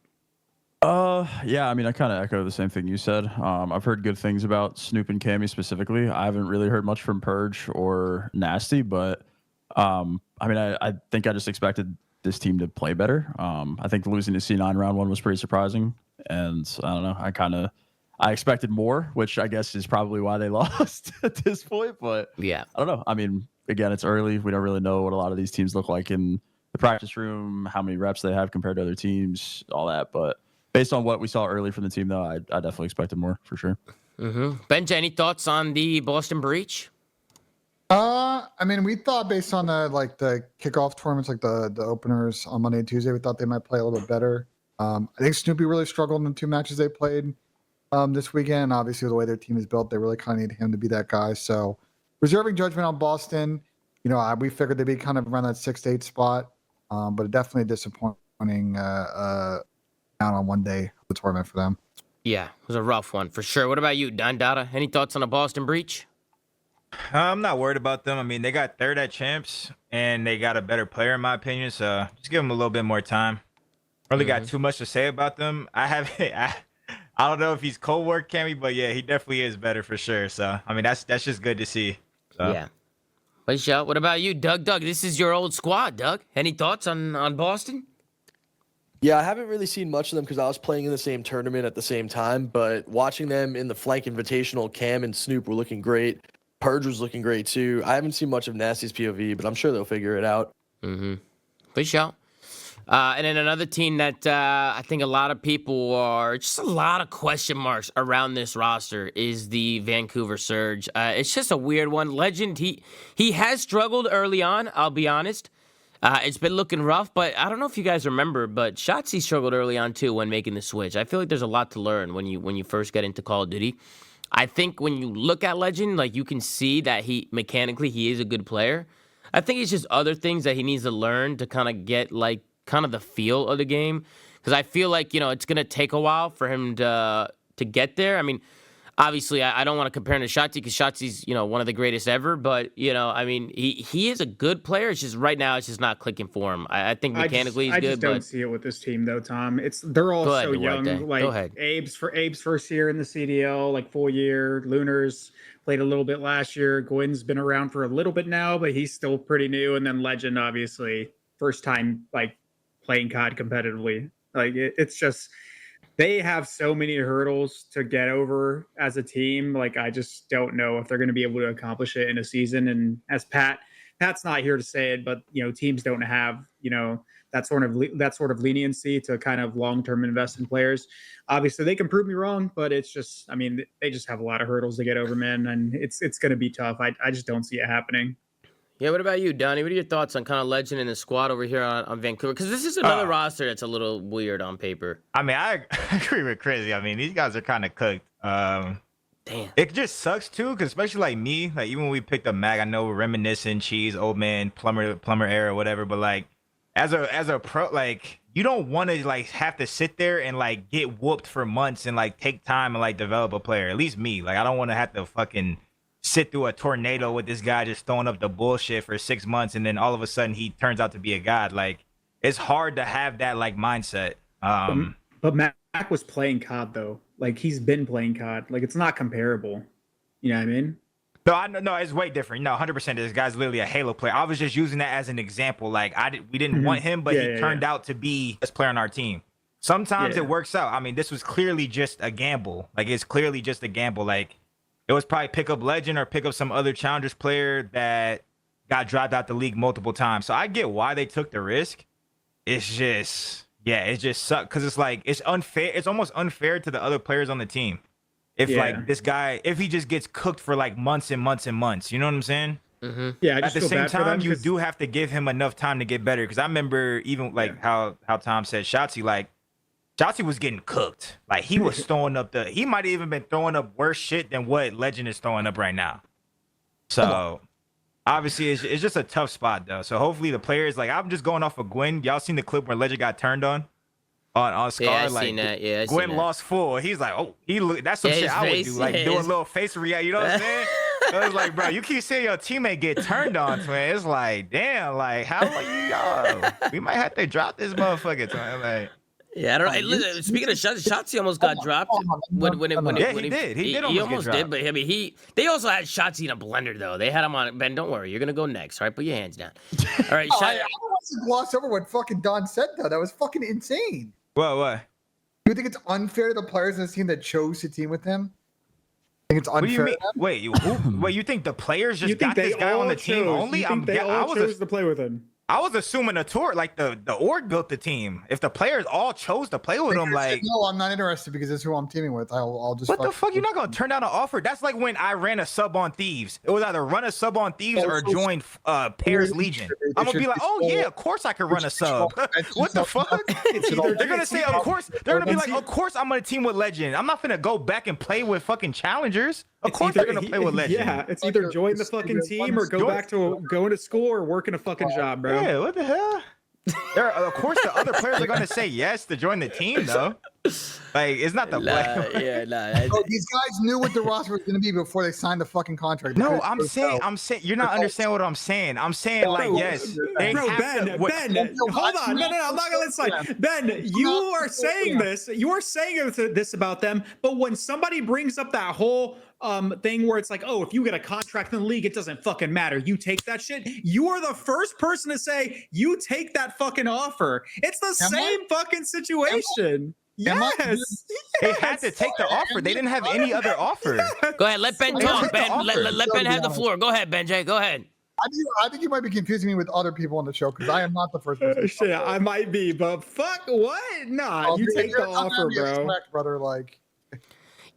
Yeah, I mean, I kind of echo the same thing you said. I've heard good things about Snoop and Cammy specifically. I haven't really heard much from Purge or Nasty, but I mean, I think I just expected this team to play better. I think losing to C9 round one was pretty surprising, and I don't know. I expected more, which I guess is probably why they lost at this point. But yeah, I don't know. I mean, again, it's early. We don't really know what a lot of these teams look like in the practice room, how many reps they have compared to other teams, all that. But based on what we saw early from the team, though, I definitely expected more for sure. Benja, any thoughts on the Boston Breach? I mean, we thought based on the kickoff tournaments, like the openers on Monday and Tuesday, we thought they might play a little bit better. I think Snoopy really struggled in the two matches they played this weekend. Obviously, the way their team is built, they really kind of need him to be that guy. So, reserving judgment on Boston. We figured they'd be kind of around that 6 to 8 spot, but definitely disappointing down on one day of the tournament for them. Yeah, it was a rough one for sure. What about you, Don Dada? Any thoughts on the Boston Breach? I'm not worried about them. I mean, they got third at champs, and they got a better player, in my opinion. So just give them a little bit more time. Really got too much to say about them. I don't know if he's cold work Cammy, but yeah, he definitely is better for sure. So I mean, that's just good to see. So. Yeah. What about you, Doug? Doug, this is your old squad, Doug. Any thoughts on Boston? Yeah, I haven't really seen much of them because I was playing in the same tournament at the same time. But watching them in the Flank Invitational, Cam and Snoop were looking great. Purge was looking great too. I haven't seen much of Nasty's POV, but I'm sure they'll figure it out. For sure. And then another team that I think a lot of people are just a lot of question marks around this roster is the Vancouver Surge. It's just a weird one. Legend, he has struggled early on, I'll be honest. It's been looking rough, but I don't know if you guys remember, but Shotzzy struggled early on too when making the switch. I feel like there's a lot to learn when you first get into Call of Duty. I think when you look at Legend, like, you can see that he is a good player. I think it's just other things that he needs to learn to kind of get kind of the feel of the game, because I feel like it's gonna take a while for him to get there. I mean, obviously, I don't want to compare him to Shotzzy because Shotzi's one of the greatest ever, but I mean, he is a good player. It's just right now it's just not clicking for him. I think mechanically he's good. I just don't see it with this team though, Tom. They're all so young. Like Abe's first year in the CDL, like full year. Lunars played a little bit last year. Gwynn's been around for a little bit now, but he's still pretty new. And then Legend, obviously, first time playing COD competitively. It's just, they have so many hurdles to get over as a team. I just don't know if they're going to be able to accomplish it in a season. And as Pat's not here to say it, but teams don't have that sort of leniency to kind of long-term invest in players. Obviously, they can prove me wrong, but it's just, I mean, they just have a lot of hurdles to get over, man, and it's going to be tough. I just don't see it happening. Yeah, what about you, Donnie? What are your thoughts on kind of Legend and the squad over here on Vancouver? Because this is another roster that's a little weird on paper. I mean, I agree with Crazy. I mean, these guys are kind of cooked. Damn. It just sucks too, because especially like me, even when we picked up Mag, I know we're reminiscing, Cheese, Old Man, Plumber era, whatever. But as a pro, you don't want to like have to sit there and like get whooped for months and like take time and like develop a player. At least me, like I don't want to have to fucking sit through a tornado with this guy just throwing up the bullshit for 6 months and then all of a sudden he turns out to be a god. Like it's hard to have that like mindset. But Mac was playing COD though. Like he's been playing COD. Like it's not comparable. You know what I mean? No, it's way different. No, 100%. This guy's literally a Halo player. I was just using that as an example. Like we didn't want him, but he turned out to be the best player on our team. Sometimes it works out. I mean, this was clearly just a gamble. Like it's clearly just a gamble. Like it was probably pick up Legend or pick up some other Challengers player that got dropped out the league multiple times. So I get why they took the risk. It's just, it just sucked because it's like it's unfair. It's almost unfair to the other players on the team. If like this guy, if he just gets cooked for like months and months and months, you know what I'm saying? Mm-hmm. Yeah. At the same time, you do have to give him enough time to get better. Because I remember even like how Tom said, Shotzi was getting cooked. Like he was throwing up he might have even been throwing up worse shit than what Legend is throwing up right now. So obviously it's just a tough spot though. So hopefully the players, like I'm just going off of Gwen. Y'all seen the clip where Legend got turned on Scar? Yeah, I like seen that. Yeah, Gwen lost full. He's like, oh, that's some shit I would do. Like do a little face react. You know what I'm saying? So it's like, bro, you keep seeing your teammate get turned on, twin. It's like, damn, like how are you? We might have to drop this motherfucker, twin. Like. Yeah, I don't know. Hey, listen, speaking of shots, Shotzi almost got dropped. He did. He almost did, but I mean, they also had Shotzi in a blender though. They had him on. Ben, don't worry, you're gonna go next. All right, put your hands down. All right, I don't want to gloss over what fucking Don said though. That was fucking insane. What? You think it's unfair to the players in this team that chose to team with him? I think it's unfair. What do you mean? Wait, you think the players just got this guy on the team only? I chose to play with him. I was assuming the tour, like the org built the team. If the players all chose to play with him, like no, I'm not interested because it's who I'm teaming with. I'll just. What the fuck? You're not gonna turn down an offer? That's like when I ran a sub on Thieves. It was either run a sub on Thieves or join Paris Legion. I'm gonna be like, oh yeah, of course I can run a sub. What the fuck? They're gonna say, of course. They're gonna be like, of course I'm gonna team with Legend. I'm not gonna go back and play with fucking challengers. Of course they're gonna play with Legend. Yeah, it's either join the fucking team or go back to going to school or working a fucking job, bro. Yeah, what the hell? Of course, the other players are gonna say yes to join the team, though. Like, it's not the play. These guys knew what the roster was gonna be before they signed the fucking contract. No, I'm saying, you're not understanding what I'm saying. I'm saying, like, yes, they have Ben, hold on, no, I'm not gonna let it slide. Ben, you are saying this. You are saying this about them, but when somebody brings up that whole thing where it's like, oh, if you get a contract in the league, it doesn't fucking matter. You take that shit. You are the first person to say you take that fucking offer. It's the same fucking situation. Yes. They had to take the offer. They didn't have any other offer. Go ahead, let Ben talk. Ben, let Ben have the floor. Go ahead, Benjay. Go ahead. I think you might be confusing me with other people on the show because I am not the first person. Shit, I might be, but fuck what? Nah, you take the offer, bro. Brother, like.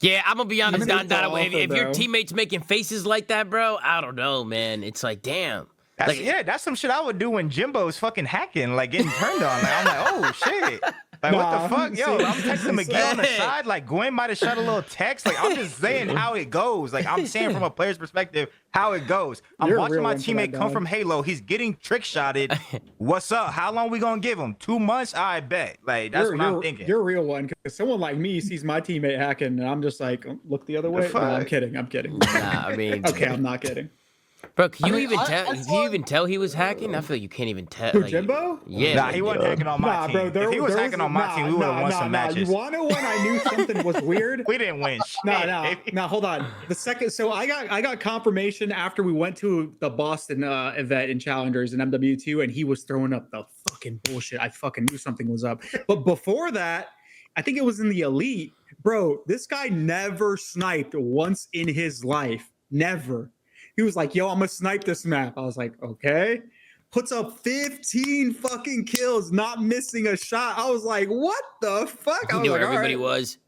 Yeah, I'm gonna be honest, Don. If your teammates making faces like that, bro, I don't know, man. It's like, damn. That's some shit I would do when Jimbo's fucking hacking, like getting turned on. Like, I'm like, oh shit. Like, what the fuck? Yo, I'm texting Miguel on the side. Like, Gwen might have shot a little text. Like, I'm just saying how it goes. Like, I'm saying from a player's perspective how it goes. I'm watching my teammate come from Halo. He's getting trick shotted. What's up? How long we gonna give him? 2 months? I bet. Like, that's what I'm thinking. You're a real one. Because someone like me sees my teammate hacking, and I'm just like, look the other way. No, I'm kidding. Nah, I mean, okay, I'm not kidding. Bro, can you even tell he was hacking? I feel like you can't even tell. Who, Jimbo? Yeah. Nah, he wasn't hacking on my team. Bro, if he was hacking on my team, we would have won some matches. You want to know when I knew something was weird? We didn't win shit. No, hold on. So I got confirmation after we went to the Boston event in Challengers in MW2, and he was throwing up the fucking bullshit. I fucking knew something was up. But before that, I think it was in the Elite. Bro, this guy never sniped once in his life. Never. He was like, yo, I'm going to snipe this map. I was like, okay. Puts up 15 fucking kills, not missing a shot. I was like, what the fuck? I knew where everybody was.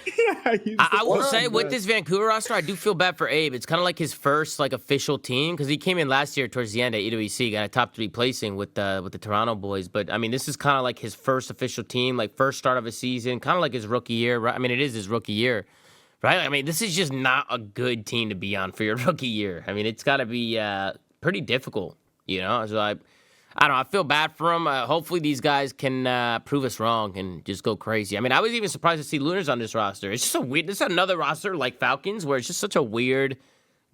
Yeah, I will say, with this Vancouver roster, I do feel bad for Abe. It's kind of like his first official team because he came in last year towards the end at EWC, got a top 3 placing with the Toronto boys. But I mean, this is kind of like his first official team, like first start of a season, kind of like his rookie year. Right? I mean, it is his rookie year. Right? I mean, this is just not a good team to be on for your rookie year. I mean, it's got to be pretty difficult, you know? So I don't know. I feel bad for them. Hopefully these guys can prove us wrong and just go crazy. I mean, I was even surprised to see Lunars on this roster. It's just so weird. This is another roster like Falcons where it's just such a weird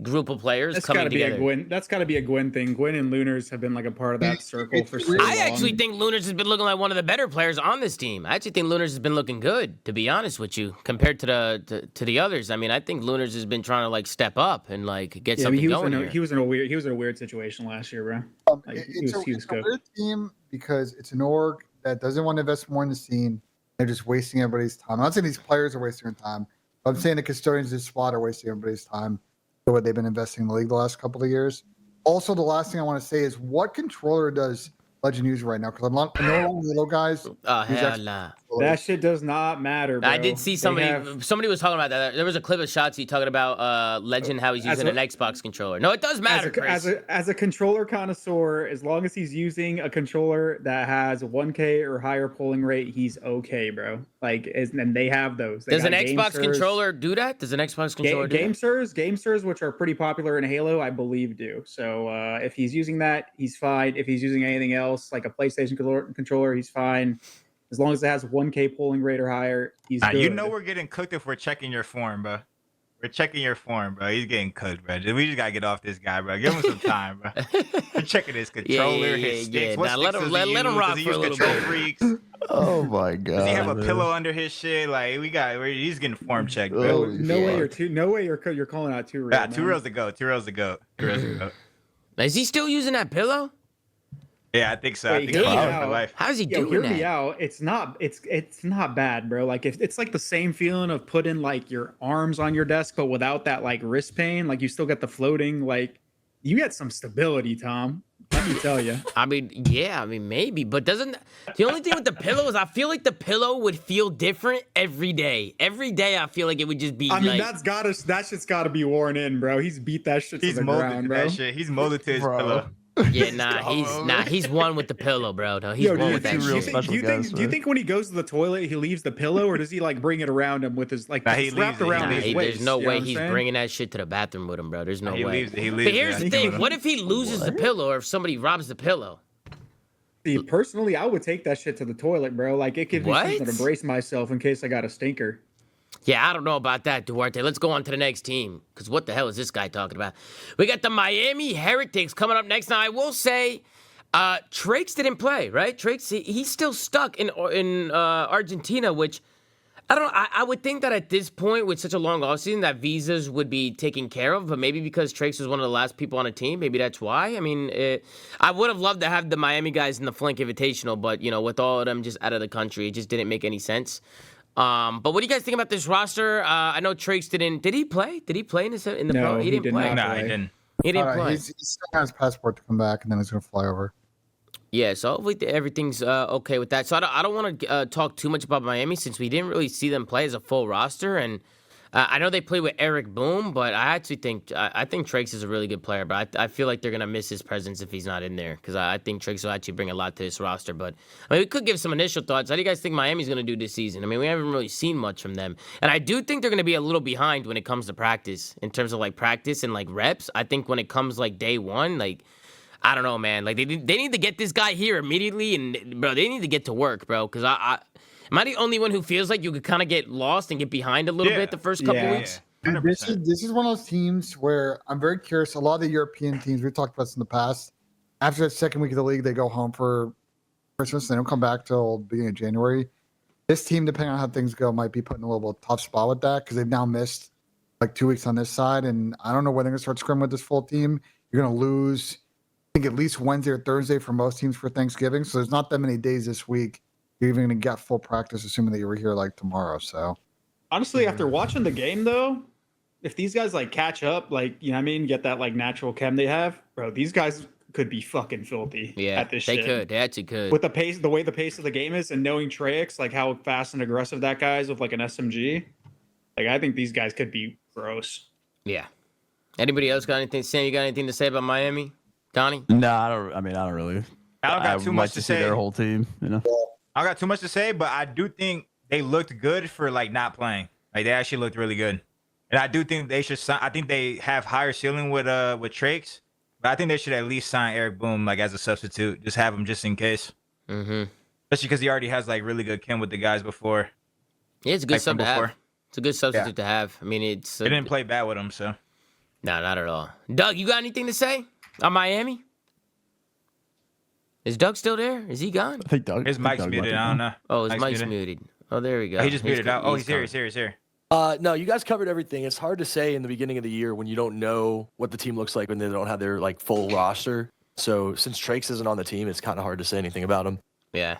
group of players coming together. That's got to be a Gwyn thing. Gwyn and Lunars have been like a part of that circle for so long. I actually think Lunars has been looking like one of the better players on this team. I actually think Lunars has been looking good, to be honest with you, compared to the others. I mean, I think Lunars has been trying to like step up and like get something going here. He was in a weird situation last year, bro. It's a weird team because it's an org that doesn't want to invest more in the scene. They're just wasting everybody's time. I'm not saying these players are wasting their time. I'm saying the custodians of this squad are wasting everybody's time. What they've been investing in the league the last couple of years. Also, the last thing I want to say is what controller does Legend use right now? Because I'm not no little guys. Oh, hell nah. That shit does not matter, bro. I did see somebody was talking about that. There was a clip of Shotzi talking about Legend, how he's using an Xbox controller. No, it does matter, as a controller connoisseur, as long as he's using a controller that has a 1K or higher polling rate, he's okay, bro. Like, and they have those. Does an Xbox controller do that? Does an Xbox controller do that? Game Sirs, which are pretty popular in Halo, I believe do. So if he's using that, he's fine. If he's using anything else, like a PlayStation controller, he's fine. As long as it has 1K polling rate or higher, he's good. You know we're getting cooked if we're checking your form, bro. We're checking your form, bro. He's getting cooked, bro. We just gotta get off this guy, bro. Give him some time, bro. We're checking his controller, his sticks. What sticks let him rock for a little bit. Freaks? Oh my god. Does he have a pillow under his shit? Like he's getting form checked, bro. No way you're calling out 2 real. Yeah, 2 reals to go. 2 reals to go. 2 reals to go. Is he still using that pillow? Yeah, I think so. Wait, how's he doing hear that? Me out. It's not bad, bro. Like if it's like the same feeling of putting like your arms on your desk, but without that like wrist pain. Like you still get the floating. Like you get some stability, Tom. Let me tell you. I mean, yeah. I mean, maybe, but doesn't the only thing with the pillow is I feel like the pillow would feel different every day. Every day, I feel like it would just be. I mean, that shit's gotta be worn in, bro. He's beat that shit to the ground, bro. That shit. He's molded to his pillow. Yeah, he's one with the pillow, bro. No, he's one with that shit. Do you think when he goes to the toilet he leaves the pillow, or does he like bring it around him with his like wrapped around his waist? There's no way he's bringing that shit to the bathroom with him, bro. There's no way. He leaves but here's the thing: what if he loses the pillow, or if somebody robs the pillow? See, personally, I would take that shit to the toilet, bro. Like it gives me something to brace myself in case I got a stinker. Yeah, I don't know about that, Duarte. Let's go on to the next team. Because what the hell is this guy talking about? We got the Miami Heretics coming up next. Now, I will say, Trakes didn't play, right? Trakes, he's still stuck in Argentina, which, I don't know. I would think that at this point, with such a long offseason, that visas would be taken care of. But maybe because Trakes was one of the last people on the team, maybe that's why. I mean, I would have loved to have the Miami guys in the Flink Invitational, but, you know, with all of them just out of the country, it just didn't make any sense. But what do you guys think about this roster? I know Trakes didn't. Did he play? Did he play in the no, pro? He didn't play. No, he didn't. He didn't play. He still has his passport to come back, and then he's gonna fly over. Yeah, so hopefully everything's okay with that. So I don't want to talk too much about Miami since we didn't really see them play as a full roster, and I know they play with Eric Boom, but I actually think I think Trakes is a really good player, but I feel like they're gonna miss his presence if he's not in there because I think Trakes will actually bring a lot to this roster. But I mean, we could give some initial thoughts. How do you guys think Miami's gonna do this season? I mean, we haven't really seen much from them, and I do think they're gonna be a little behind when it comes to practice in terms of like practice and like reps. I think when it comes like day one, like. I don't know, man. Like they need to get this guy here immediately, and bro, they need to get to work, bro. Because am I the only one who feels like you could kind of get lost and get behind a little bit the first couple weeks? Yeah. This is one of those teams where I'm very curious. A lot of the European teams we've talked about this in the past. After the second week of the league, they go home for Christmas. They don't come back till the beginning of January. This team, depending on how things go, might be put in a little tough spot with that because they've now missed like 2 weeks on this side, and I don't know when they're gonna start scrimming with this full team. You're gonna lose. I think at least Wednesday or Thursday for most teams for Thanksgiving. So there's not that many days this week. You're even going to get full practice, assuming that you were here like tomorrow. So honestly, after watching the game though, if these guys like catch up, like, you know what I mean, get that like natural chem they have, bro, these guys could be fucking filthy at this shit. They actually could. With the way the pace of the game is and knowing Treyx, like how fast and aggressive that guy is with like an SMG, like I think these guys could be gross. Yeah. Anybody else got anything? Sam, you got anything to say about Miami? Donnie? No, I don't really. I don't got too much to say. See their whole team, you know. I don't got too much to say, but I do think they looked good for like not playing. Like they actually looked really good, and I do think they should. I think they have higher ceiling with Trakes, But I think they should at least sign Eric Boom like as a substitute. Just have him just in case. Mm-hmm. Especially because he already has like really good chem with the guys before. Yeah, it's a good Like, sub to have. It's a good substitute to have. I mean, They didn't play bad with him, so. No, not at all. Doug, you got anything to say on Miami? Is Doug still there? Is he gone? I think Doug. His mic's muted. I don't know. Oh, his mic's muted. Oh, there we go. Oh, he just muted out. Oh, he's gone. here. He's here. No, you guys covered everything. It's hard to say in the beginning of the year when you don't know what the team looks like when they don't have their like full roster. So since Trakes isn't on the team, it's kind of hard to say anything about him. Yeah.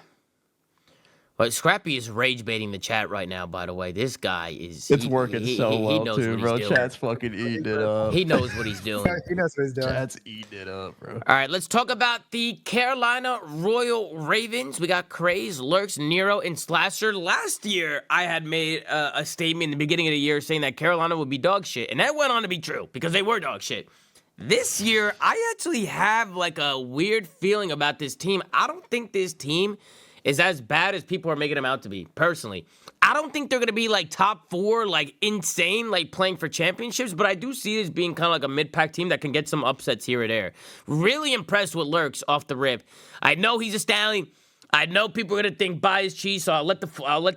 But Scrappy is rage baiting the chat right now, by the way. This guy is... It's working so well, knows too, what bro. he's doing. Chat's fucking eating it up. He knows what he's doing. He knows what he's doing. Chat's eating it up, bro. All right, let's talk about the Carolina Royal Ravens. We got Craze, Lurks, Nero, and Slasher. Last year, I had made a statement in the beginning of the year saying that Carolina would be dog shit, and that went on to be true because they were dog shit. This year, I actually have like a weird feeling about this team. I don't think this team is as bad as people are making them out to be, personally. I don't think they're going to be like top 4, like insane, like playing for championships, but I do see it as being kind of like a mid-pack team that can get some upsets here or there. Really impressed with Lurks off the rip. I know he's a stallion. I know people are going to think buy his cheese, so I'll let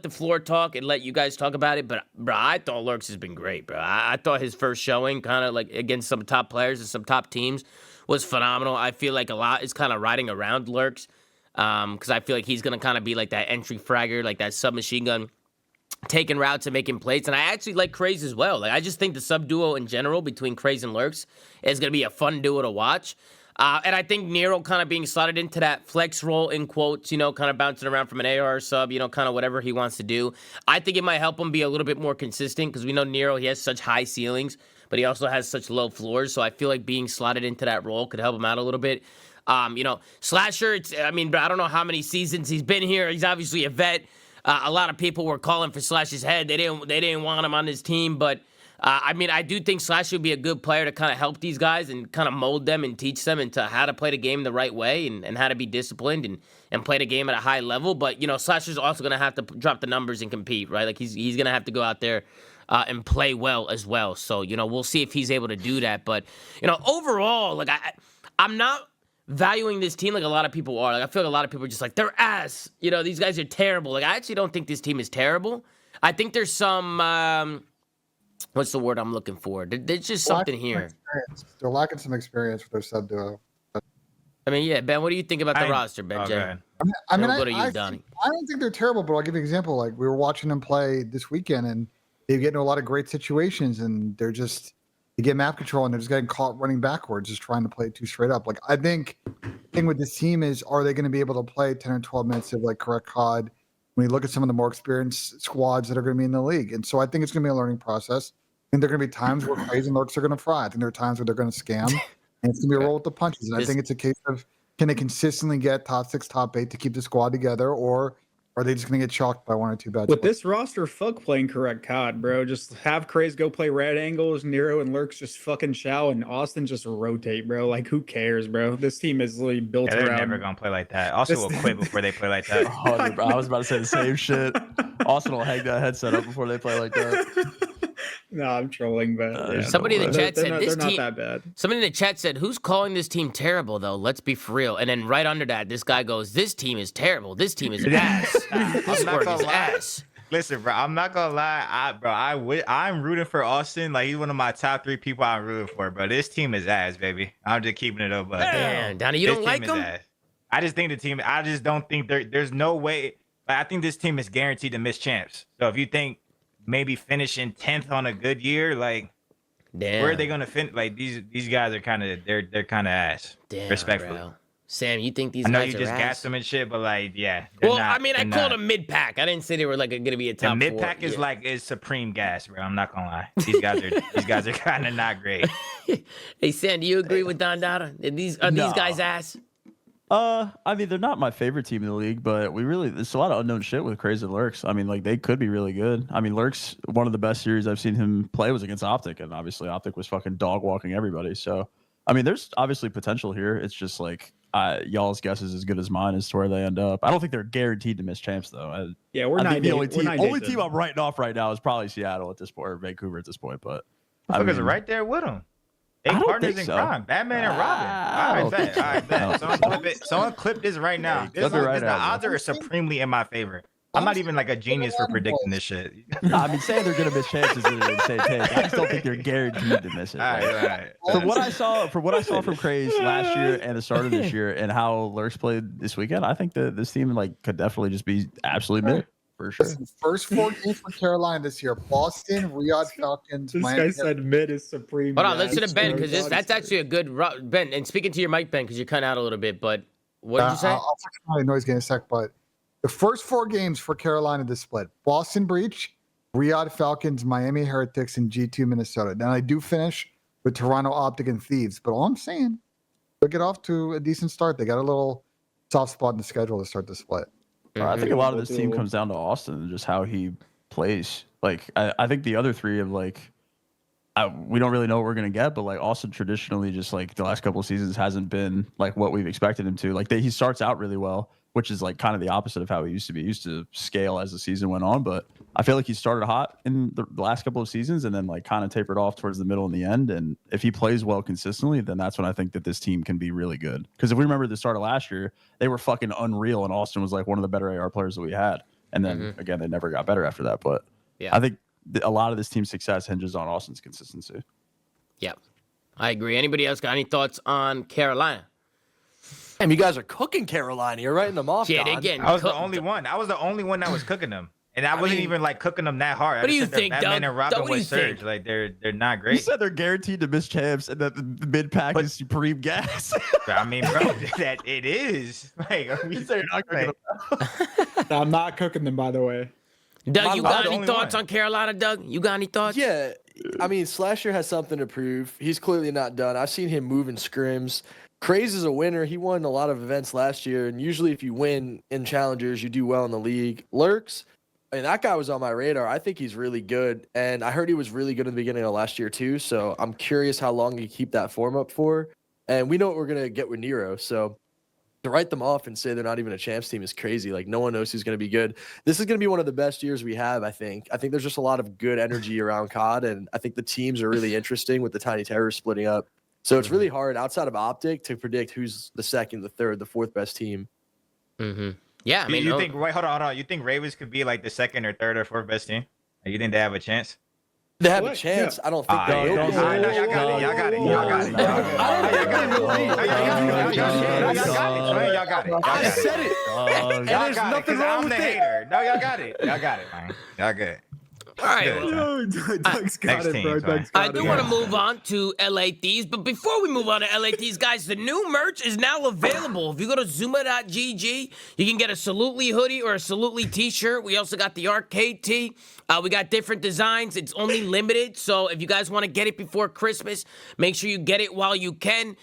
the floor talk and let you guys talk about it, but bro, I thought Lurks has been great, bro. I thought his first showing kind of like against some top players and some top teams was phenomenal. I feel like a lot is kind of riding around Lurks. Because I feel like he's going to kind of be like that entry fragger, like that submachine gun, taking routes and making plays. And I actually like Craze as well. Like I just think the sub duo in general between Craze and Lurks is going to be a fun duo to watch. And I think Nero kind of being slotted into that flex role in quotes, you know, kind of bouncing around from an AR sub, you know, kind of whatever he wants to do. I think it might help him be a little bit more consistent because we know Nero, he has such high ceilings, but he also has such low floors. So I feel like being slotted into that role could help him out a little bit. You know, Slasher, I don't know how many seasons he's been here. He's obviously a vet. A lot of people were calling for Slash's head. They didn't want him on his team, but I do think Slasher would be a good player to kind of help these guys and kind of mold them and teach them into how to play the game the right way and how to be disciplined and play the game at a high level. But, you know, Slasher's also going to have to drop the numbers and compete, right? Like he's going to have to go out there and play well as well. So, you know, we'll see if he's able to do that. But, you know, overall, like I'm not valuing this team like a lot of people are. Like I feel like a lot of people are just like, they're ass. You know, these guys are terrible. Like I actually don't think this team is terrible. I think there's some, what's the word I'm looking for? There's just something here. They're lacking some experience with their sub duo. I mean, yeah, Ben, what do you think about the roster, Ben? I mean, go to you, Donnie. I don't think they're terrible, but I'll give you an example. Like we were watching them play this weekend, and they get into a lot of great situations, and they get map control, and they're just getting caught running backwards, just trying to play too straight up. Like I think the thing with this team is, are they going to be able to play 10 or 12 minutes of like correct COD when you look at some of the more experienced squads that are going to be in the league? And so I think it's going to be a learning process. And there are going to be times where Craze and Lurks are going to fry. I think there are times where they're going to scam, and it's going to be a roll with the punches. And I think it's a case of, can they consistently get top 6, top 8 to keep the squad together, or are they just going to get shocked by 1 or 2 bad With plays? this roster, fuck playing correct COD, bro. Just have Craze go play red angles, Nero and Lurks just fucking chow, and Austin just rotate, bro. Like, who cares, bro? This team is literally built They're around... never going to play like that. Austin will quit before they play like that. I was about to say the same shit. Austin will hang that headset up before they play like that. No, I'm trolling, but somebody in the chat said they're not that bad. Somebody in the chat said, "Who's calling this team terrible, though? Let's be for real." And then right under that, this guy goes, "This team is terrible. This team is ass. This word is ass." Listen, bro, I'm not gonna lie, I'm rooting for Austin. Like he's one of my top 3 people I'm rooting for, bro. This team is ass, baby. I'm just keeping it up, but damn, Donnie, you don't like them? I just think the team. I just don't think there's no way. Like, I think this team is guaranteed to miss champs. So if you think maybe finishing 10th on a good year, like, damn, where are they gonna finish? Like these guys are kind of they're kind of ass. Damn, respectfully. Bro. Sam, you think these I know guys you are just ass? gassed them and shit, but like, yeah. Well, I mean, I called them mid-pack. I didn't say they were like going to be a top 4. Mid-pack is like supreme gas, bro. I'm not gonna lie. These guys are kind of not great. Hey, Sam, do you agree with Don Dada? Are these guys ass? I mean, they're not my favorite team in the league, but there's a lot of unknown shit with Crazy Lurks. I mean, like, they could be really good. I mean, Lurks, one of the best series I've seen him play was against Optic, and obviously Optic was fucking dog walking everybody. So, I mean, there's obviously potential here. It's just like, y'all's guess is as good as mine as to where they end up. I don't think they're guaranteed to miss champs, though. We're the only team I'm writing off right now is probably Seattle at this point, or Vancouver at this point. But Motherfuckers are right there with them. They I don't partners think in so. crime. Batman and Robin. I All don't right, think bet. All right, bet. Someone clip this right now. clip it right The now, odds are supremely in my favor. I'm not even like a genius for predicting this shit. I mean, saying they're gonna miss chances is an insane take. I just don't think they're guaranteed to miss it. All right, all right. From what I saw from Craze last year and the start of this year, and how Lurks played this weekend, I think that this team could definitely just be absolutely mid for sure. Listen, first 4 games for Carolina this year: Boston, Riyadh Falcons. This Miami guy said mid is supreme. Hold on, guys. listen to Ben, So because that's actually a good Ben. And speaking to your mic, Ben, because you're cutting out a little bit. But what did you say? I'll fix my noise gain in a sec, but the first 4 games for Carolina this split: Boston Breach, Riyadh Falcons, Miami Heretics, and G2 Minnesota. Then I do finish with Toronto Optic and Thieves. But all I'm saying, they'll get off to a decent start. They got a little soft spot in the schedule to start the split. I think a lot of this team comes down to Austin and just how he plays. I think the other 3 of we don't really know what we're gonna get, but Austin traditionally just the last couple of seasons hasn't been what we've expected him to. He starts out really well, which is kind of the opposite of how he used to be. He used to scale as the season went on, but I feel like he started hot in the last couple of seasons and then kind of tapered off towards the middle and the end. And if he plays well consistently, then that's when I think that this team can be really good. Because if we remember the start of last year, they were fucking unreal, and Austin was one of the better AR players that we had. And then again, they never got better after that. But Yeah. I think a lot of this team's success hinges on Austin's consistency. Yeah, I agree. Anybody else got any thoughts on Carolina? Damn, you guys are cooking Carolina. You're writing them off. Yeah, Don. again. I was the only one. I was the only one that was cooking them. And I wasn't even cooking them that hard. What do you I just said that think, Batman Doug? and Robin Doug, what do you with Surge. think? They're not You great. said they're guaranteed to miss champs and that the mid pack is supreme gas. I mean, bro, that it is. You say you're not cooking them. I'm not cooking them, by the way. Doug, you I'm got the any only thoughts one. on Carolina, Doug? You got any thoughts? Yeah, I mean, Slasher has something to prove. He's clearly not done. I've seen him move in scrims. Craze is a winner. He won a lot of events last year, and usually if you win in challengers, you do well in the league. Lurks, I mean, that guy was on my radar. I think he's really good, and I heard he was really good in the beginning of last year too, so I'm curious how long he keep that form up for. And we know what we're going to get with Nero, so to write them off and say they're not even a champs team is crazy. No one knows who's going to be good. This is going to be one of the best years we have, I think. I think there's just a lot of good energy around COD, and I think the teams are really interesting with the Tiny Terrors splitting up. So it's really hard outside of Optic to predict who's the second, the third, the fourth best team. Yeah, I mean, you think? Wait, hold on. You think Ravens could be the second or third or fourth best team? You think they have a chance? They have a What? chance. Yeah. I don't think All they right, will. all right, no, y'all got it. Y'all got it. Y'all got it. Y'all got it. I don't think they will be. Y'all got it. I said it. And there's nothing wrong I'm with the it. hater. No, y'all got it. Y'all got it, man. Y'all good. all right. Good. Well, Doug's got Next it, team, bro. sorry. Doug's got I do it. want to move on to LA Thieves, but before we move on to LA Thieves, guys, the new merch is now available. If you go to ZOOMAFIA.gg, you can get a Salutely hoodie or a Salutely t-shirt. We also got the arcade tee. We got different designs. It's only limited, so if you guys want to get it before Christmas, make sure you get it while you can.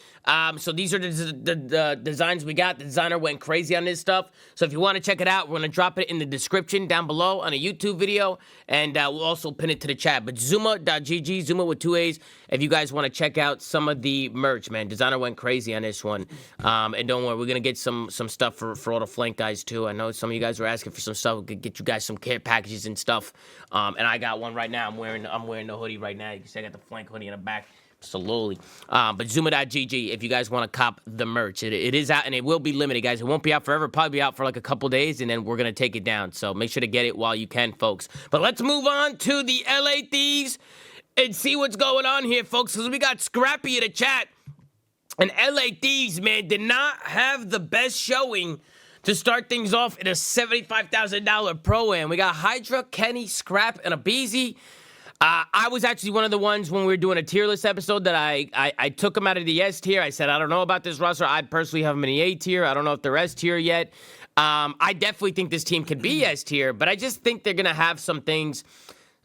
So these are the designs we got. The designer went crazy on this stuff. So if you want to check it out, we're going to drop it in the description down below on a YouTube video, and we'll also pin it to the chat. But ZOOMA.gg, ZOOMA with 2 A's, if you guys want to check out some of the merch, man. Designer went crazy on this one. And don't worry, we're going to get some stuff for all the flank guys, too. I know some of you guys were asking for some stuff. We could get you guys some care packages and stuff. And I got one right now. I'm wearing the hoodie right now. You can see I got the flank hoodie in the back. Absolutely. But Zooma.gg if you guys want to cop the merch. It is out, and it will be limited, guys. It won't be out forever. It'll probably be out for a couple days, and then we're going to take it down. So make sure to get it while you can, folks. But let's move on to the LA Thieves and see what's going on here, folks, because we got Scrappy in the chat. And LA Thieves, man, did not have the best showing to start things off in a $75,000 pro-am. We got Hydra, Kenny, Scrap, and Abizi. I was actually one of the ones when we were doing a tier list episode that I took him out of the S tier. I said, I don't know about this roster. I personally have him in the A tier. I don't know if they're S tier yet. I definitely think this team could be S tier, but I just think they're going to have some things.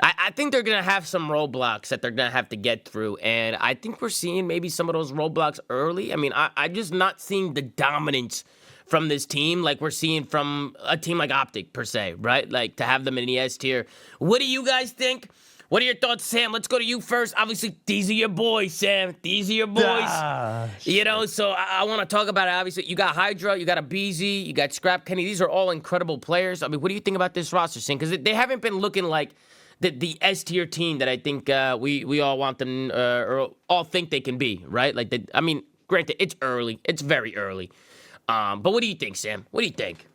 I think they're going to have some roadblocks that they're going to have to get through, and I think we're seeing maybe some of those roadblocks early. I mean, I'm just not seeing the dominance from this team like we're seeing from a team like Optic, per se, right? To have them in the S tier. What do you guys think? What are your thoughts, Sam? Let's go to you first. Obviously, these are your boys, Sam. These are your boys. So I want to talk about it. Obviously, you got Hydra, you got Abizi, you got Scrap Kenny. These are all incredible players. I mean, what do you think about this roster, Sam? Because they haven't been looking like the S tier team that I think we all want them or all think they can be, right? Like, I mean, granted, it's early. It's very early. But what do you think, Sam? What do you think?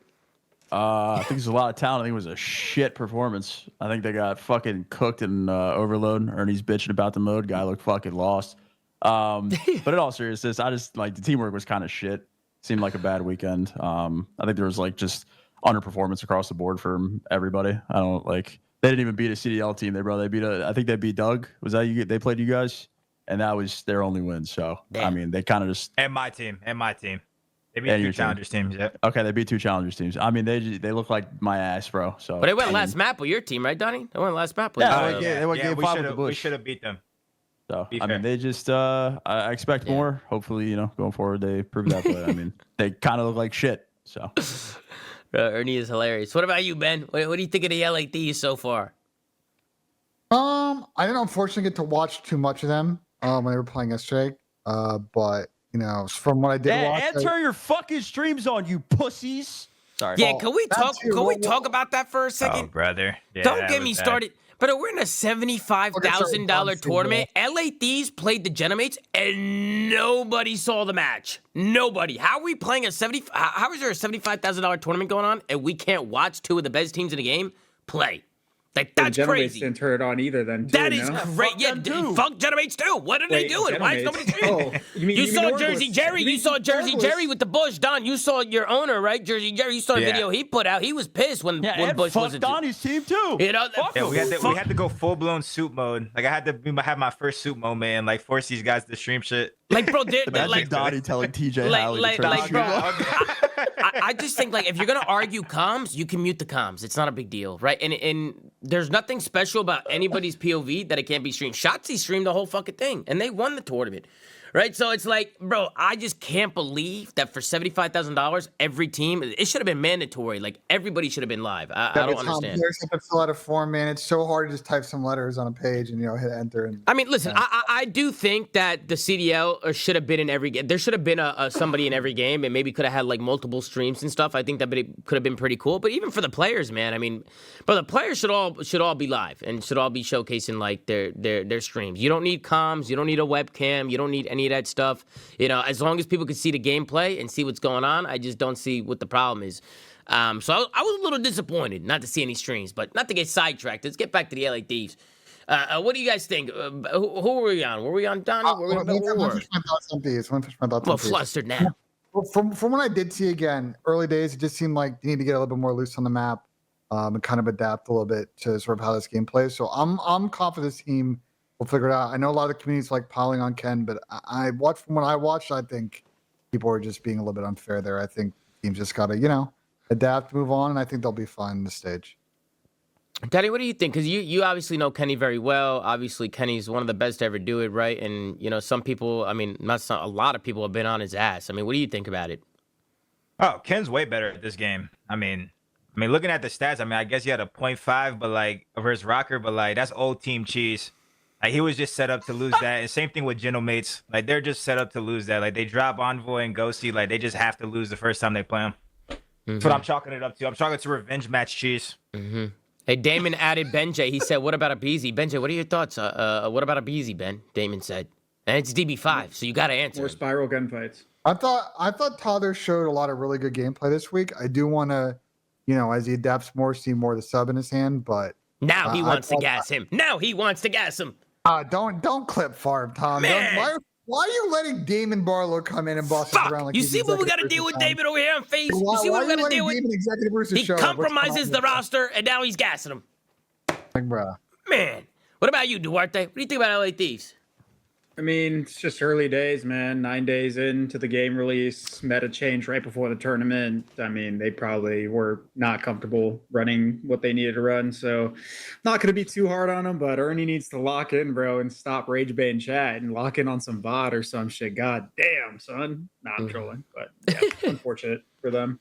I think there's a lot of talent. I think it was a shit performance. I think they got fucking cooked in Overload. Ernie's bitching about the mode. Guy looked fucking lost. But in all seriousness, I just like the teamwork was kind of shit. Seemed like a bad weekend. I think there was like just underperformance across the board from everybody. I don't like they didn't even beat a CDL team. I think they beat Doug. Was that you? They played you guys, and that was their only win. So damn. I mean, they kind of just and my team. They beat two challengers teams. Yeah. Okay, they beat two challengers teams. I mean, they look like my ass, bro. So, but they went last map with your team, right, Donnie? They went last map with they went game 5 with the Bush. We should have beat them. So I mean, they just I expect more. Hopefully, going forward they prove that. But I mean, they kind of look like shit. So Ernie is hilarious. What about you, Ben? What do you think of the LA Thieves so far? I didn't unfortunately get to watch too much of them when they were playing yesterday. But from what I did watch, and turn your fucking streams on, you pussies. Sorry. Yeah, can we talk? Can we talk about that for a second? Oh, brother. Yeah, don't get me started. But we're in a $75,000 tournament. LA Thieves played the Genomates, and nobody saw the match. Nobody. How are we playing How is there a $75,000 tournament going on, and we can't watch two of the best teams in the game play? Like, that's crazy. Didn't turn it on either then, too, that is great. Yeah, fuck Genomates too. What are they doing? Why is nobody streaming? You saw Jersey Jerry. You saw Jersey Jerry with the Bush. Don, you saw your owner, right? Jersey Jerry. You saw the video he put out. He was pissed when Bush wasn't. Donnie's team too. We had to go full blown soup mode. Like, I had to have my first soup moment and like force these guys to stream shit. Like, bro, like Donnie telling TJ Howley to turn bro, I just think, like, if you're gonna argue comms, you can mute the comms. It's not a big deal, right? And there's nothing special about anybody's POV that it can't be streamed. Shotzzy streamed the whole fucking thing, and they won the tournament, right? So it's like, bro, I just can't believe that for $75,000, every team, it should have been mandatory. Like, everybody should have been live. I don't understand. There's a fill out a form, man. It's so hard to just type some letters on a page and hit enter. And I mean, listen, I do think that the CDL should have been in every game. There should have been somebody in every game, and maybe could have had like multiple streams and stuff. I think that could have been pretty cool. But even for the players, man, I mean, but the players should all be live and should all be showcasing like their streams. You don't need comms, you don't need a webcam, you don't need any of that stuff. As long as people can see the gameplay and see what's going on, I just don't see what the problem is. So I was a little disappointed not to see any streams, but not to get sidetracked. Let's get back to the LA Thieves. What do you guys think? Who were we on? Were we on Donnie? Let me finish my thoughts on Thieves. Well, flustered now. Well, from what I did see again, early days, it just seemed like you need to get a little bit more loose on the map and kind of adapt a little bit to sort of how this game plays. So I'm confident this team will figure it out. I know a lot of the communities like piling on Ken, but from what I watched, I think people are just being a little bit unfair there. I think teams just got to, adapt, move on, and I think they'll be fine in the stage. Daddy, what do you think? Because you obviously know Kenny very well. Obviously, Kenny's one of the best to ever do it, right? And, some people, I mean, a lot of people have been on his ass. I mean, what do you think about it? Oh, Ken's way better at this game. I mean, looking at the stats, I guess he had a 0.5, but like versus Rocker, but like that's old team cheese. Like, he was just set up to lose that. And same thing with Genomates. Like, they're just set up to lose that. Like, they drop Envoy and Ghosty. Like, they just have to lose the first time they play them. That's what I'm chalking it up to. I'm chalking it to revenge match cheese. Mm-hmm. Hey, Damon added Benjay. He said, what about a Beezy? Benjay, what are your thoughts? What about a Beezy, Ben? Damon said. And it's DB5, so you got to answer. More spiral gunfights. I thought Tyler showed a lot of really good gameplay this week. I do want to, as he adapts more, see more of the sub in his hand, but... Now he wants to gas him. Don't clip farm, Tom. Why are you letting Damon Barlow come in and boss us around like you see what we got to deal with David over here on FaZe? You see what we got to deal with? He compromises the roster, and now he's gassing him. Like, bruh. Man, what about you, Duarte? What do you think about LA Thieves? It's just early days, man. 9 days into the game release, meta change right before the tournament. They probably were not comfortable running what they needed to run. So not going to be too hard on them, but Ernie needs to lock in, bro, and stop rage bait chat and lock in on some bot or some shit. God damn, son. Not trolling, but yeah, unfortunate for them.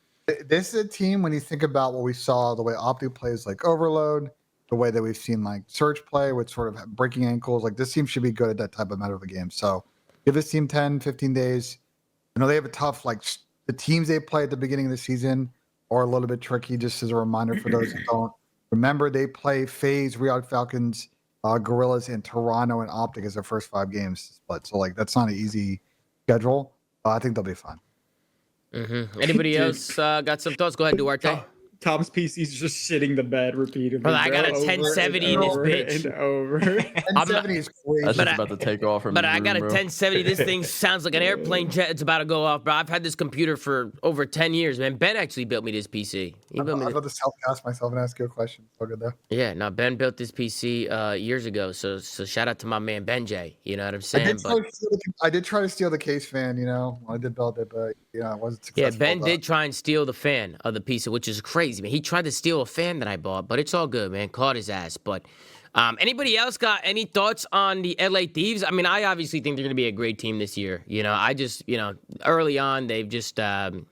This is a team, when you think about what we saw, the way Optic plays like Overload, the way that we've seen like Surge play with sort of breaking ankles, like this team should be good at that type of meta of a game. So give this team 10, 15 days. They have a tough, like the teams they play at the beginning of the season are a little bit tricky, just as a reminder for those who don't Remember, they play FaZe, Real Falcons, Guerrillas, and Toronto and Optic as their first 5 games split. So like that's not an easy schedule. I think they'll be fine. Anybody else got some thoughts? Go ahead, Duarte. Tom's PC's just shitting the bed repeatedly. Bro, I got a 1070 in this bitch. And over. 1070 is crazy. That's just about to take off from But the I got a room, 1070. This thing sounds like an airplane jet. It's about to go off, bro. I've had this computer for over 10 years, man. Ben actually built me this PC. I'm about to self-cast myself and ask you a question. So good though. Yeah, no, Ben built this PC years ago. So shout out to my man Ben J. You know what I'm saying? I did try to steal the case fan, I did build it, but I wasn't successful. Yeah, Ben did try and steal the fan of the PC, which is crazy, man. He tried to steal a fan that I bought, but it's all good, man. Caught his ass. But anybody else got any thoughts on the LA Thieves? I mean, I obviously think they're going to be a great team this year. I just, early on, they've just, they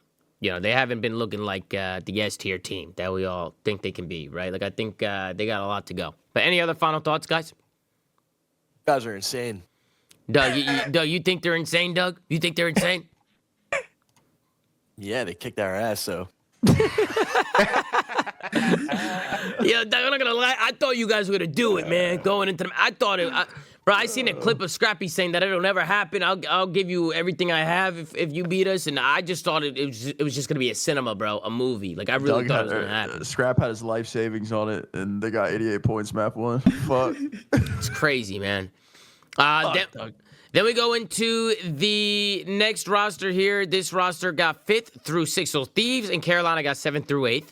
haven't been looking like the S-tier team that we all think they can be, right? Like, I think they got a lot to go. But any other final thoughts, guys? You guys are insane. Doug, Doug, you think they're insane, Doug? You think they're insane? Yeah, they kicked our ass, so. Yeah, Doug, I'm not gonna lie. I thought you guys were gonna do it, man. Going into I thought it. Bro, I seen a clip of Scrappy saying that it'll never happen. I'll give you everything I have if you beat us, and I just thought it was just gonna be a cinema, bro, a movie. Like I really thought it was gonna happen. Scrap had his life savings on it, and they got 88 points. Map 1. Fuck. It's crazy, man. Then we go into the next roster here. This roster got 5th through 6th. So Thieves and Carolina got 7th through 8th.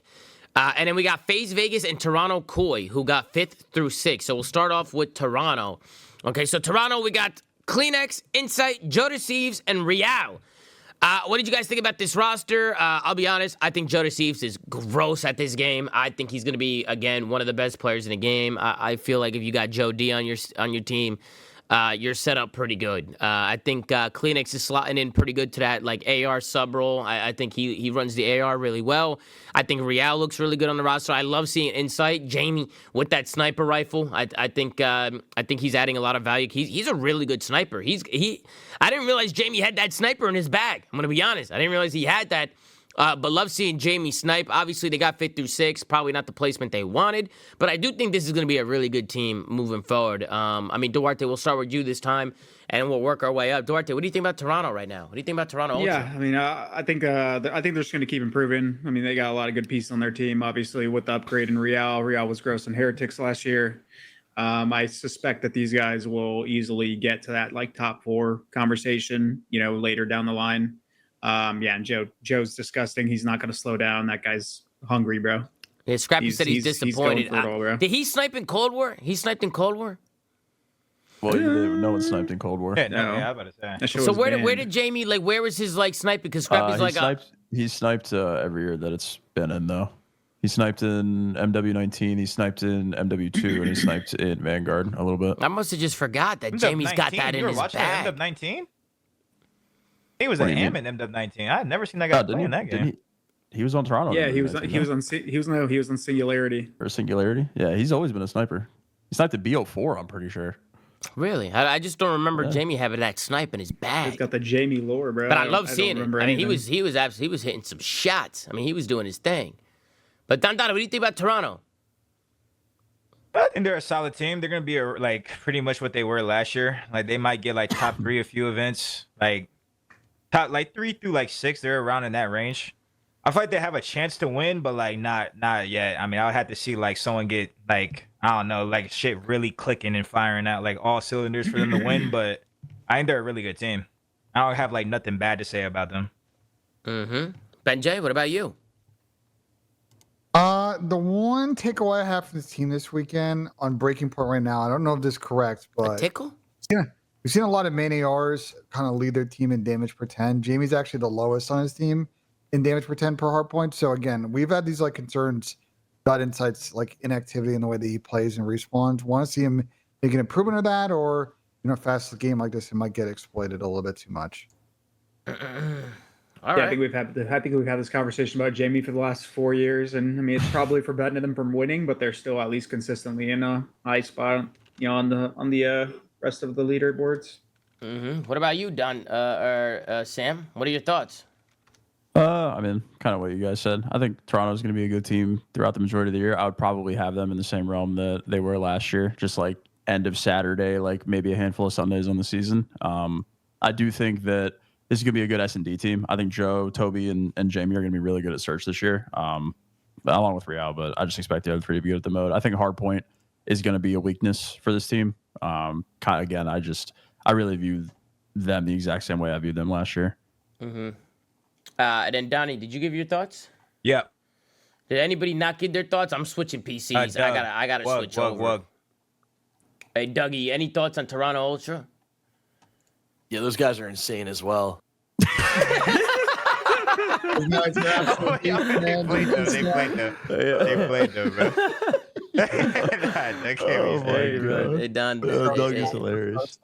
And then we got FaZe Vegas and Toronto Koi, who got 5th through 6th. So we'll start off with Toronto. Okay, so Toronto, we got Kleenex, Insight, Joe Thieves, and Real. What did you guys think about this roster? I'll be honest. I think Joe Thieves is gross at this game. I think he's going to be, again, one of the best players in the game. I feel like if you got Joe D on your team, you're set up pretty good. I think Kleenex is slotting in pretty good to that AR sub role. I think he runs the AR really well. I think Real looks really good on the roster. I love seeing Insight, Jamie with that sniper rifle. I think he's adding a lot of value. He's a really good sniper. I didn't realize Jamie had that sniper in his bag. I'm gonna be honest. I didn't realize he had that. But love seeing Jamie snipe. Obviously, they got 5th through 6th. Probably not the placement they wanted. But I do think this is going to be a really good team moving forward. I mean, Duarte, we'll start with you this time, and we'll work our way up. Duarte, what do you think about Toronto right now? What do you think about Toronto Ultra? Yeah, I mean, I think they're just going to keep improving. I mean, they got a lot of good pieces on their team, obviously, with the upgrade in Real. Real was gross in Heretics last year. I suspect that these guys will easily get to that top 4 conversation, later down the line. And Joe's disgusting. He's not going to slow down. That guy's hungry, bro. Yeah, Scrappy said he's disappointed. He's going for it all, bro. Did he snipe in Cold War? He sniped in Cold War? Well, no one sniped in Cold War. Yeah, I was about to say. So where did Jamie, where was his snipe? Because Scrappy's he sniped every year that it's been in, though. He sniped in MW19, he sniped in MW2, and he sniped in Vanguard a little bit. I must have just forgot that Jamie's got that in his bag. You were watching MW19? He was an AM in MW19. I had never seen that guy play in that game. He was on Toronto. Yeah, he was on Singularity. Or Singularity? Yeah, he's always been a sniper. He sniped at BO4, I'm pretty sure. Really? I just don't remember Jamie having that snipe in his bag. He's got the Jamie lore, bro. But I love seeing it. I mean, he was hitting some shots. I mean, he was doing his thing. But Dandana, what do you think about Toronto? I think they're a solid team. They're gonna be pretty much what they were last year. They might get top 3 a few events. Top 3 through 6, they're around in that range. I feel like they have a chance to win, but not yet. I mean, I would have to see someone get I don't know, shit really clicking and firing out all cylinders for them to win. But I think they're a really good team. I don't have nothing bad to say about them. Ben J, what about you? The one takeaway I have from this team this weekend on Breaking Point right now, I don't know if this is correct, but a tickle? Yeah. We've seen a lot of main ARs kind of lead their team in damage per 10. Jamie's actually the lowest on his team in damage per 10 per hard point. So again, we've had these concerns about Insight's inactivity in the way that he plays and respawns. Want to see him make an improvement of that, or fast a game like this, it might get exploited a little bit too much. All right. I think we've had this conversation about Jamie for the last 4 years, and I mean it's probably prevented them from winning, but they're still at least consistently in a high spot, on the rest of the leaderboards. What about you, Don or Sam? What are your thoughts? I mean, kind of what you guys said. I think Toronto's going to be a good team throughout the majority of the year. I would probably have them in the same realm that they were last year, just like end of Saturday, like maybe a handful of Sundays on the season. I do think that this is going to be a good S&D team. I think Joe, Toby, and Jamie are going to be really good at Search this year, along with Real, but I just expect the other three to be good at the mode. I think Hardpoint is going to be a weakness for this team. Again, I really view them the exact same way I viewed them last year. Mm-hmm. And then Donnie, did you give your thoughts? Yeah. Did anybody not give their thoughts? I'm switching PCs. I gotta switch over. Hey, Dougie, any thoughts on Toronto Ultra? Yeah, those guys are insane as well. They played though, bro. That can't be bro. Hey, Don. Doug is hilarious.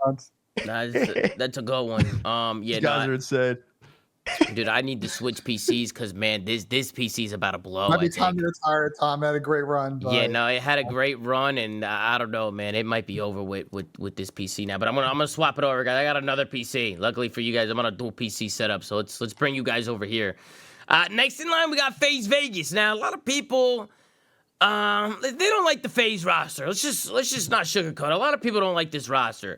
That's a good one. Yeah, These guys are insane. Dude, I need to switch PCs because, man, this PC is about to blow. Might be time to retire, Tom. Had a great run. But... Yeah, no, it had a great run, and I don't know, man. It might be over with this PC now. But I'm gonna swap it over, guys. I got another PC. Luckily for you guys, I'm on a dual PC setup. So let's bring you guys over here. Next in line, we got FaZe Vegas. Now, a lot of people, they don't like the FaZe roster. Let's just not sugarcoat. A lot of people don't like this roster.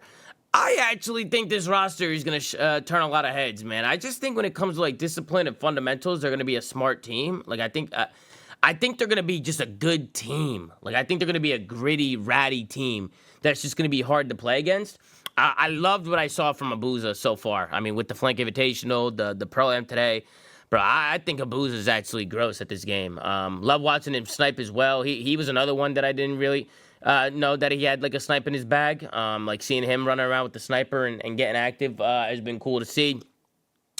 I actually think this roster is going to turn a lot of heads, man. I just think when it comes to, like, discipline and fundamentals, they're going to be a smart team. Like, I think they're going to be just a good team. Like, I think they're going to be a gritty, ratty team that's just going to be hard to play against. I loved what I saw from Abuza so far. I mean, with the Flank Invitational, the Pro-Am today. Bro, I think Abuza is actually gross at this game. Love watching him snipe as well. He was another one that I didn't really... know that he had like a snipe in his bag. Like seeing him running around with the sniper and getting active has been cool to see.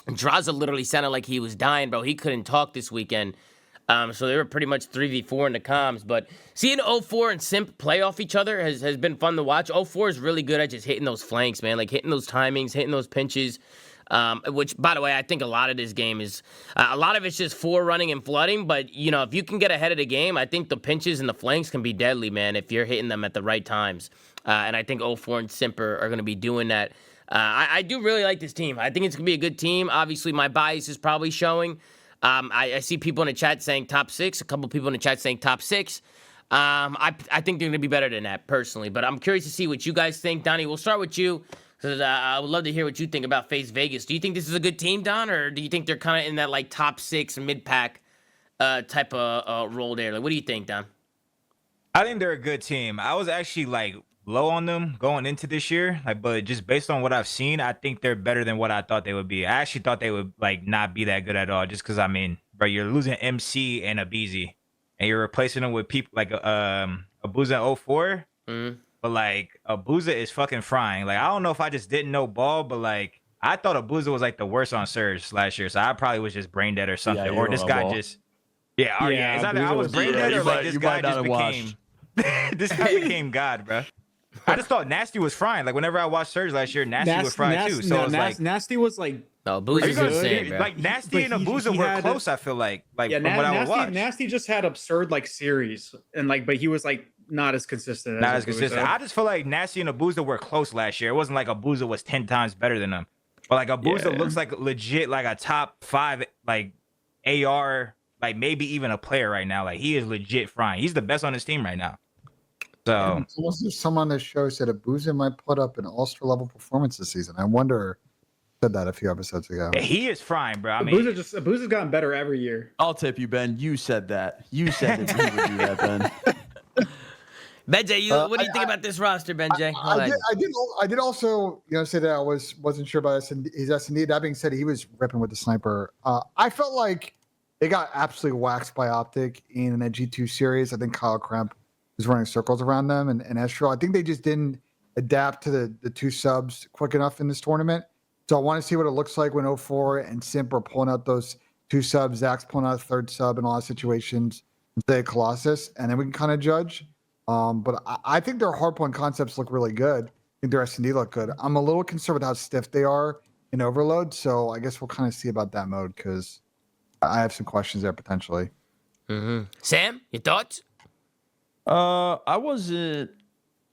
Draza literally sounded like he was dying, bro. He couldn't talk this weekend. So they were pretty much 3v4 in the comms. But seeing 04 and Simp play off each other has been fun to watch. 04 is really good at just hitting those flanks, man. Like hitting those timings, hitting those pinches. Which, by the way, I think a lot of this game is, a lot of it's just forerunning and flooding, but, you know, if you can get ahead of the game, I think the pinches and the flanks can be deadly, man, if you're hitting them at the right times. And I think 04 and Simper are going to be doing that. I do really like this team. I think it's going to be a good team. Obviously, my bias is probably showing. I see people in the chat saying top 6, a couple people in the chat saying top 6. I think they're going to be better than that, personally, but I'm curious to see what you guys think. Donnie, we'll start with you. I would love to hear what you think about FaZe Vegas. Do you think this is a good team, Don, or do you think they're kind of in that like top 6 mid-pack type of role there? Like, what do you think, Don? I think they're a good team. I was actually like low on them going into this year, like, but just based on what I've seen, I think they're better than what I thought they would be. I actually thought they would like not be that good at all, just because I mean, bro, you're losing MC and Abizi, and you're replacing them with people like Abuza 04. Mm-hmm. But, like, Abuza is fucking frying. Like, I don't know if I just didn't know ball, but, like, I thought Abuza was, like, the worst on Surge last year. So I probably was just brain dead or something. Or this guy ball. Just... Yeah, yeah. It's either I was brain dead or, like, this guy just became... this guy became God, bro. I just thought Nasty was frying. Like, whenever I watched Surge last year, Nasty was frying, too. So, it was like... Nasty was, like... No, Abuza's insane, bro. Like, Nasty and Abuza were close, I feel like. Like, yeah, from what I would watch. Nasty just had absurd, like, series. And, like, but he was, like... Not as consistent. Not as consistent. I just feel like Nasty and Abuza were close last year. It wasn't like Abuza was 10 times better than them. But like Abuza looks like legit like a top 5 like AR, like maybe even a player right now. Like he is legit frying. He's the best on his team right now. So someone on this show said Abuza might put up an all-star level performance this season. I wonder. Said that a few episodes ago. Yeah, he is frying, bro. I mean, Abuza's gotten better every year. I'll tip you, Ben. You said that. You said that you would do that, Ben. Benjay, what do you think about this roster, Benjay? I did also, say that I wasn't sure about his S&D. That being said, he was ripping with the sniper. I felt like they got absolutely waxed by Optic in a G2 series. I think Kyle Kremp was running circles around them and Estral. I think they just didn't adapt to the 2 subs quick enough in this tournament. So I want to see what it looks like when 04 and Simp are pulling out those 2 subs. Zach's pulling out a 3rd sub in a lot of situations. Say Colossus, and then we can kind of judge. But I think their hardpoint concepts look really good. I think their S&D look good. I'm a little concerned with how stiff they are in Overload, so I guess we'll kind of see about that mode because I have some questions there potentially. Mm-hmm. Sam, your thoughts? I wasn't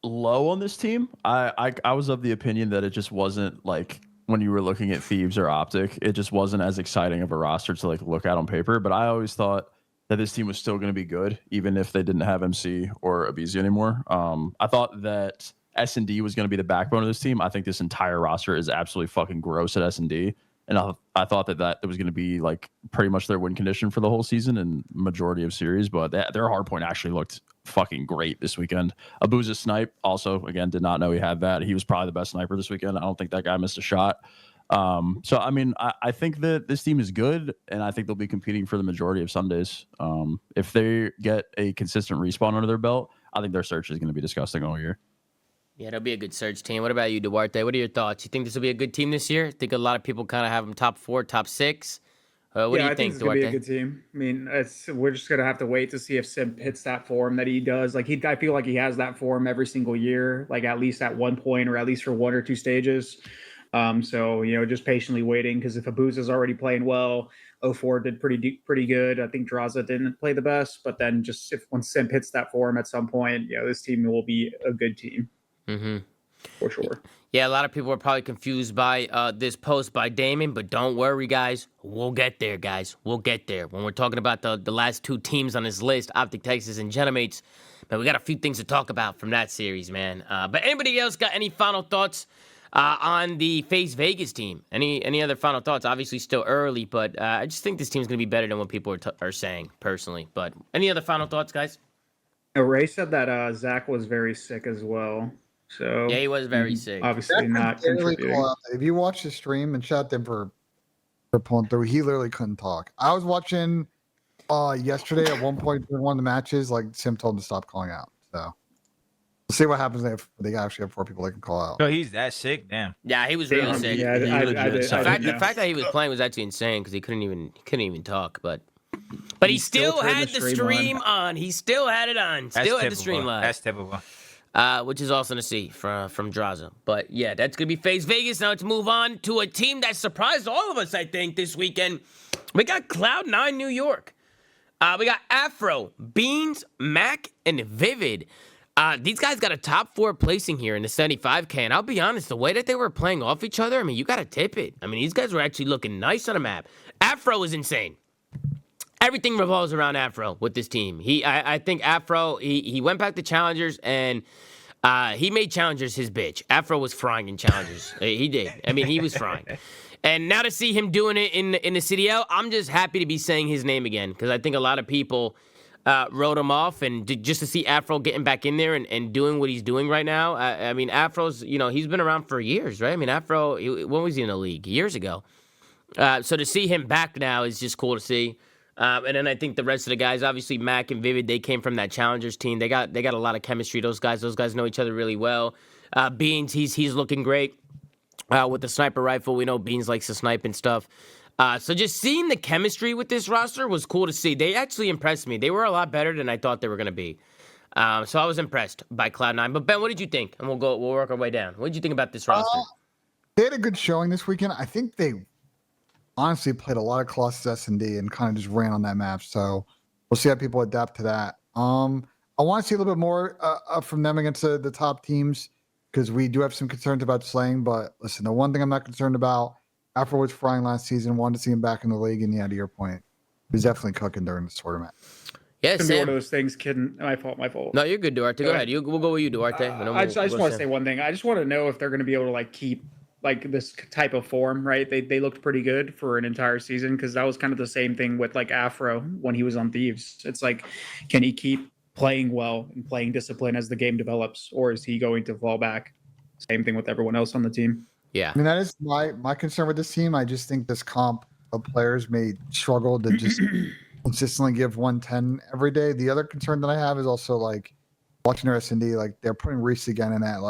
low on this team. I was of the opinion that it just wasn't like when you were looking at Thieves or Optic, it just wasn't as exciting of a roster to like look at on paper. But I always thought that this team was still going to be good, even if they didn't have MC or Abizi anymore. I thought that S&D was going to be the backbone of this team. I think this entire roster is absolutely fucking gross at S&D. And I thought that was going to be like pretty much their win condition for the whole season and majority of series. But their hard point actually looked fucking great this weekend. Abuza's snipe also, again, did not know he had that. He was probably the best sniper this weekend. I don't think that guy missed a shot. So, I mean, I think that this team is good, and I think they'll be competing for the majority of Sundays. If they get a consistent respawn under their belt, I think their search is going to be disgusting all year. Yeah, it'll be a good Surge team. What about you, Duarte? What are your thoughts? You think this will be a good team this year? I think a lot of people kind of have them top 4, top 6. What do you think, it's Duarte? gonna be a good team. I mean, we're just gonna have to wait to see if Simp hits that form that he does. Like I feel like he has that form every single year, like at least at one point or at least for 1 or 2 stages. So just patiently waiting, because if Abuza's already playing well, 04 did pretty good. I think Draza didn't play the best, but then just when Simp hits that form at some point, this team will be a good team. Mm-hmm. For sure. Yeah, a lot of people are probably confused by this post by Damon, but don't worry, guys. We'll get there, guys. We'll get there. When we're talking about the last 2 teams on this list, Optic Texas and Genomates, man, we got a few things to talk about from that series, man. But anybody else got any final thoughts on the Faze Vegas team? Any other final thoughts? Obviously still early, but I just think this team's going to be better than what people are saying, personally. But any other final thoughts, guys? Ray said that Zach was very sick as well. So yeah, he was very sick. Obviously not contributing. If you watch the stream, and shout out to him for pulling through, he literally couldn't talk. I was watching yesterday at one point in one of the matches, like Sim told him to stop calling out. So we'll see what happens if they actually have 4 people they can call out. So he's that sick, damn. Yeah, he was really sick. Yeah, the fact that he was playing was actually insane, because he couldn't even talk. But he still had the stream on. He still had it on. Still had the stream live. That's typical. Which is awesome to see from Draza. But yeah, that's going to be Faze Vegas. Now let's move on to a team that surprised all of us, I think, this weekend. We got Cloud9 New York. We got Afro, Beans, Mac, and Vivid. These guys got a top 4 placing here in the 75K. And I'll be honest, the way that they were playing off each other, I mean, you got to tip it. I mean, these guys were actually looking nice on the map. Afro is insane. Everything revolves around Afro with this team. I think Afro, he went back to Challengers, and he made Challengers his bitch. Afro was frying in Challengers. He did. I mean, he was frying. And now to see him doing it in the CDL, I'm just happy to be saying his name again, because I think a lot of people wrote him off, and just to see Afro getting back in there and doing what he's doing right now. I mean, Afro's, he's been around for years, right? I mean, Afro, when was he in the league? Years ago. So to see him back now is just cool to see. And then I think the rest of the guys, obviously Mac and Vivid, they came from that Challengers team. They got a lot of chemistry. Those guys know each other really well. Beans, he's looking great with the sniper rifle. We know Beans likes to snipe and stuff. So just seeing the chemistry with this roster was cool to see. They actually impressed me. They were a lot better than I thought they were going to be. So I was impressed by Cloud9. But Ben, what did you think? And we'll work our way down. What did you think about this roster? They had a good showing this weekend. I think they honestly played a lot of Colossus S&D and kind of just ran on that map. So we'll see how people adapt to that. I want to see a little bit more from them against the top teams, because we do have some concerns about slaying. But listen, the one thing I'm not concerned about, after was frying last season, wanted to see him back in the league. And yeah, to your point, he was definitely cooking during this tournament. Yeah, it's gonna be one of those things, kid. My fault. No, you're good, Duarte. Go ahead. We'll go with you, Duarte. I just want to say one thing. I just want to know if they're going to be able to keep this type of form, right? They looked pretty good for an entire season, because that was kind of the same thing with Afro when he was on Thieves. It's can he keep playing well and playing discipline as the game develops, or is he going to fall back? Same thing with everyone else on the team. Yeah, I mean, that is my concern with this team. I just think this comp of players may struggle to just consistently give 110 every day. The other concern that I have is also watching their S&D, they're putting Reese again in that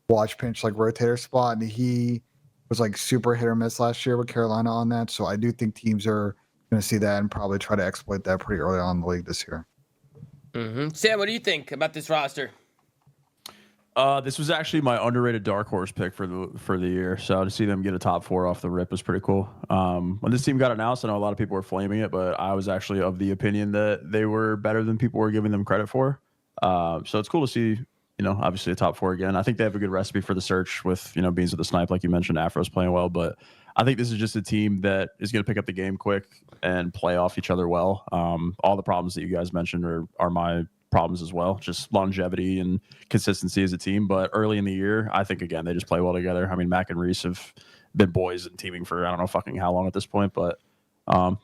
watch pinch rotator spot, and he was super hit or miss last year with Carolina on that. So I do think teams are going to see that and probably try to exploit that pretty early on in the league this year. Mm-hmm. Sam, what do you think about this roster? This was actually my underrated dark horse pick for the year. So to see them get a top 4 off the rip was pretty cool. When this team got announced, I know a lot of people were flaming it, but I was actually of the opinion that they were better than people were giving them credit for. So it's cool to see obviously a top 4 again. I think they have a good recipe for the search with, Beans with the snipe, like you mentioned. Afro's playing well, but I think this is just a team that is going to pick up the game quick and play off each other well. All the problems that you guys mentioned are my problems as well, just longevity and consistency as a team. But early in the year, I think, again, they just play well together. I mean, Mac and Reese have been boys and teaming for I don't know fucking how long at this point, but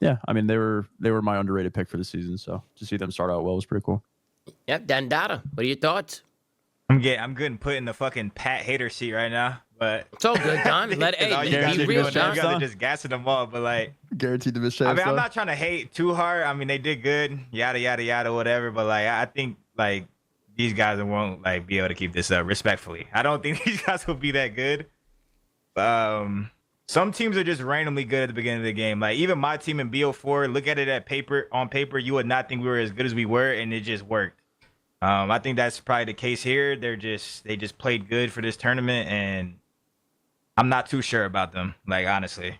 yeah, I mean, they were my underrated pick for the season, so to see them start out well was pretty cool. Yep, Dandata, what are your thoughts? I'm getting put in the fucking Pat hater seat right now, but it's all good, Don. Let you guys be real, Don. You guys are just gassing them up, but like guaranteed to miss. I mean, I'm not trying to hate too hard. I mean, they did good, yada yada yada, whatever. But like, I think like these guys won't like be able to keep this up. Respectfully, I don't think these guys will be that good. Some teams are just randomly good at the beginning of the game. Like even my team in BO4, look at it on paper, you would not think we were as good as we were, and it just worked. I think that's probably the case here. They just played good for this tournament, and I'm not too sure about them. Like honestly,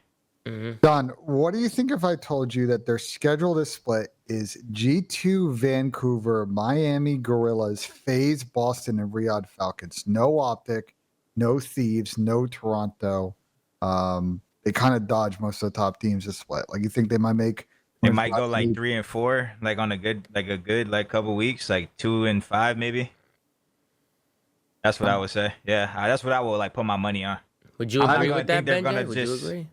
Don, what do you think if I told you that their schedule to split is G2 Vancouver, Miami Guerrillas, FaZe Boston, and Riyadh Falcons? No Optic, no Thieves, no Toronto. They kind of dodge most of the top teams to split. Like you think they might make? They might go like 3 and 4, like on a good couple weeks, like 2 and 5 maybe. That's what I would say. Yeah, that's what I would like put my money on. Would you agree with that, Benji? Would you agree?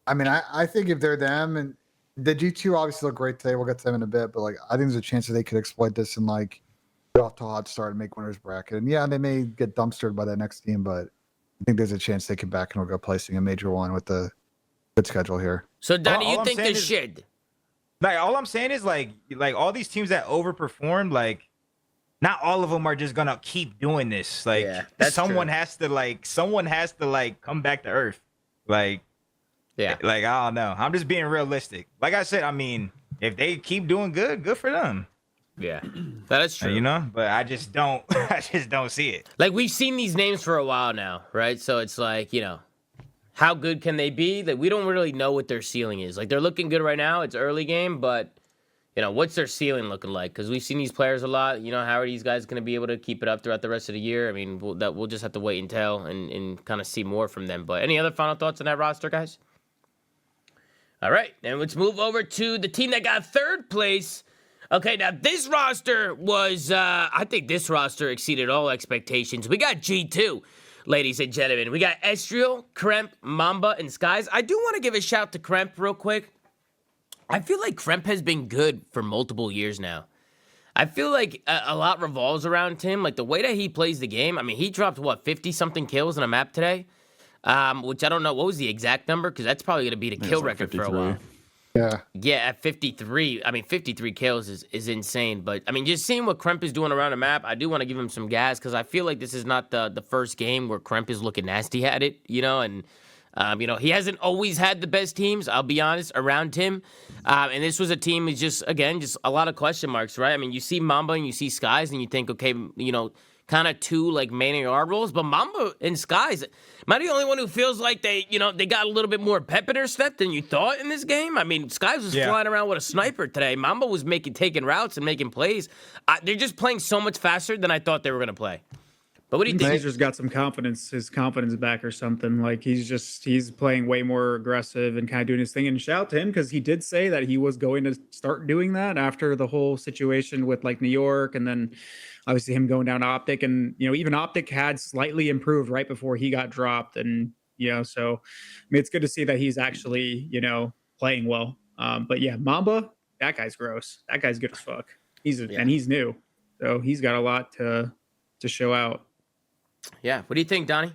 I mean, I think if they're them, and the G2 obviously look great today. We'll get to them in a bit, but like I think there's a chance that they could exploit this and like get off to a hot start and make winners bracket. And yeah, they may get dumpstered by that next team, but I think there's a chance they come back and will go placing a major one with the good schedule here. So, Donnie, you think they should? Like all I'm saying is like all these teams that overperformed, like not all of them are just gonna keep doing this. Like someone has to come back to earth. Like I don't know. I'm just being realistic. Like I said, I mean, if they keep doing good for them. Yeah, that is true. But I just don't see it. Like we've seen these names for a while now, right? So it's like, how good can they be? Like we don't really know what their ceiling is. Like they're looking good right now. It's early game, but what's their ceiling looking like? Because we've seen these players a lot. How are these guys going to be able to keep it up throughout the rest of the year? I mean, we'll just have to wait and tell and kind of see more from them. But any other final thoughts on that roster, guys? All right, and let's move over to the team that got third place. Okay, now this roster was, I think this roster exceeded all expectations. We got G2. Ladies and gentlemen, we got Estriel, Kremp, Mamba, and Skies. I do want to give a shout to Kremp real quick. I feel like Kremp has been good for multiple years now. I feel like a lot revolves around him. Like the way that he plays the game. I mean, he dropped, 50-something kills on a map today? Which I don't know. What was the exact number? Because that's probably going to beat a kill record for a while. Yeah, at 53. I mean, 53 kills is insane. But, I mean, just seeing what Kremp is doing around the map, I do want to give him some gas because I feel like this is not the first game where Kremp is looking nasty at it, and, he hasn't always had the best teams, I'll be honest, around him. And this was a team is just a lot of question marks, right? I mean, you see Mamba and you see Skies and you think, okay, kind of two like main AR roles, but Mamba and Skies, am I the only one who feels like they got a little bit more pep in their step than you thought in this game? I mean, Skies was flying around with a sniper today. Mamba was taking routes and making plays. They're just playing so much faster than I thought they were going to play. But what do you think? He's just got some confidence, his confidence back or something. Like he's playing way more aggressive and kind of doing his thing. And shout out to him because he did say that he was going to start doing that after the whole situation with like New York, and then obviously him going down to Optic, and even Optic had slightly improved right before he got dropped, and so I mean it's good to see that he's actually playing well. But yeah, Mamba, that guy's gross. That guy's good as fuck. And he's new, so he's got a lot to show out. Yeah. What do you think, Donnie?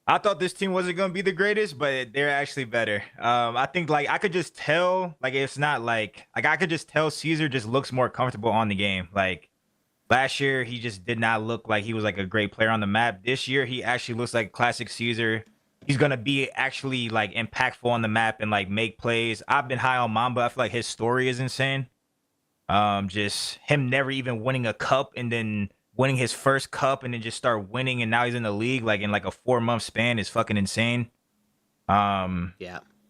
I thought this team wasn't going to be the greatest, but they're actually better. I think like I could just tell, like it's not like I could just tell Caesar just looks more comfortable on the game. Like last year, he just did not look like he was like a great player on the map. This year, he actually looks like classic Caesar. He's going to be actually like impactful on the map and like make plays. I've been high on Mamba. I feel like his story is insane. Just him never even winning a cup and then winning his first cup and then just start winning, and now he's in the league like in like a 4-month span is fucking insane. Yeah.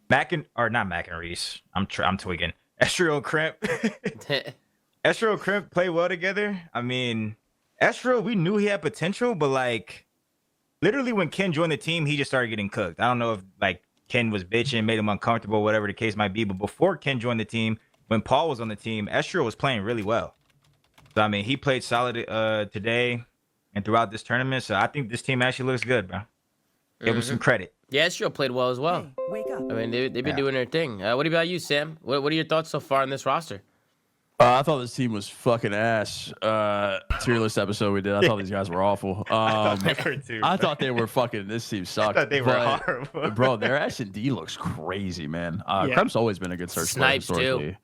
Not Mac and Reese. I'm tweaking. Estriel and Kremp. Estriel and Kremp play well together. I mean, Estro, we knew he had potential, but like literally when Ken joined the team, he just started getting cooked. I don't know if like Ken was bitching, made him uncomfortable, whatever the case might be. But before Ken joined the team, when Paul was on the team, Estro was playing really well. So I mean, he played solid today and throughout this tournament. So I think this team actually looks good, bro. Give him some credit. Yeah, Estro played well as well. Hey, wake up. I mean, they've been doing their thing. What about you, Sam? What are your thoughts so far on this roster? I thought this team was fucking ass. Tier list episode we did. I thought these guys were awful. I thought they were fucking. This team sucked. I thought they were horrible. Bro, their S&D looks crazy, man. Kremp's always been a good search player Snipes too.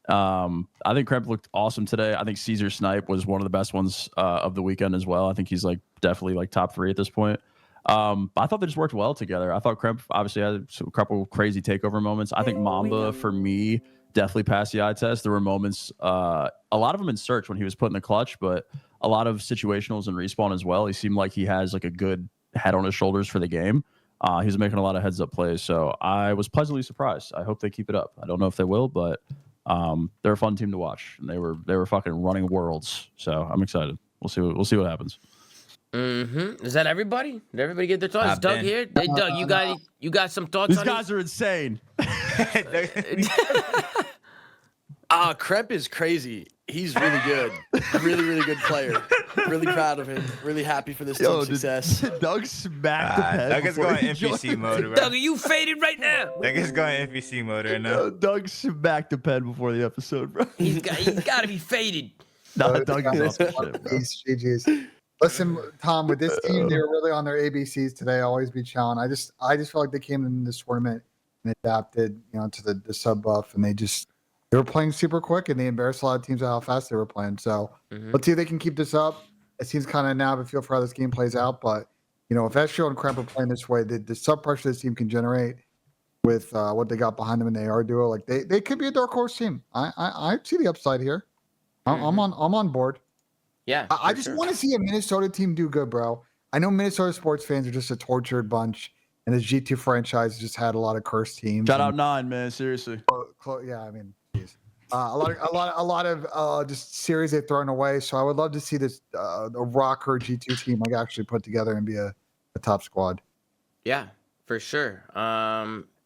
I think Kremp looked awesome today. I think Caesar Snipe was one of the best ones of the weekend as well. I think he's like definitely like top 3 at this point. I thought they just worked well together. I thought Kremp obviously had a couple crazy takeover moments. I think Mamba, for me, definitely passed the eye test. There were moments, a lot of them in search when he was put in the clutch, but a lot of situationals and respawn as well. He seemed like he has like a good head on his shoulders for the game. He's making a lot of heads up plays. So I was pleasantly surprised. I hope they keep it up. I don't know if they will, but they're a fun team to watch. And they were fucking running worlds. So I'm excited. We'll see what happens. Is that everybody? Did everybody get their thoughts? Is Doug here? Hey, Doug, you got some thoughts? These guys are insane. Kremp is crazy. He's really good. Really, really good player. Really proud of him. Really happy for this team's success. Doug smacked the head. Doug is going NPC mode, bro. Doug, are you faded right now? Doug is going NPC mode right now. Doug smacked the pen before the episode, bro. He's got to be faded. Doug is off the shit, bro. GG's. Listen, Tom, with this team, they were really on their ABCs today. Always be challenged. I just felt like they came in this tournament and adapted, to the sub buff, and they were playing super quick, and they embarrassed a lot of teams at how fast they were playing. So let's see if they can keep this up. It seems kind of now have a feel for how this game plays out. But if Estro and Kremp are playing this way, the sub pressure this team can generate with what they got behind them in the AR duo, like they could be a dark horse team. I see the upside here. I'm on board. Yeah, I just want to see a Minnesota team do good, bro. I know Minnesota sports fans are just a tortured bunch, and this G2 franchise just had a lot of cursed teams. Shout out 9, man. Seriously. Yeah, I mean, geez. A lot of just series they've thrown away. So I would love to see this a rocker G2 team like actually put together and be a top squad. Yeah, for sure.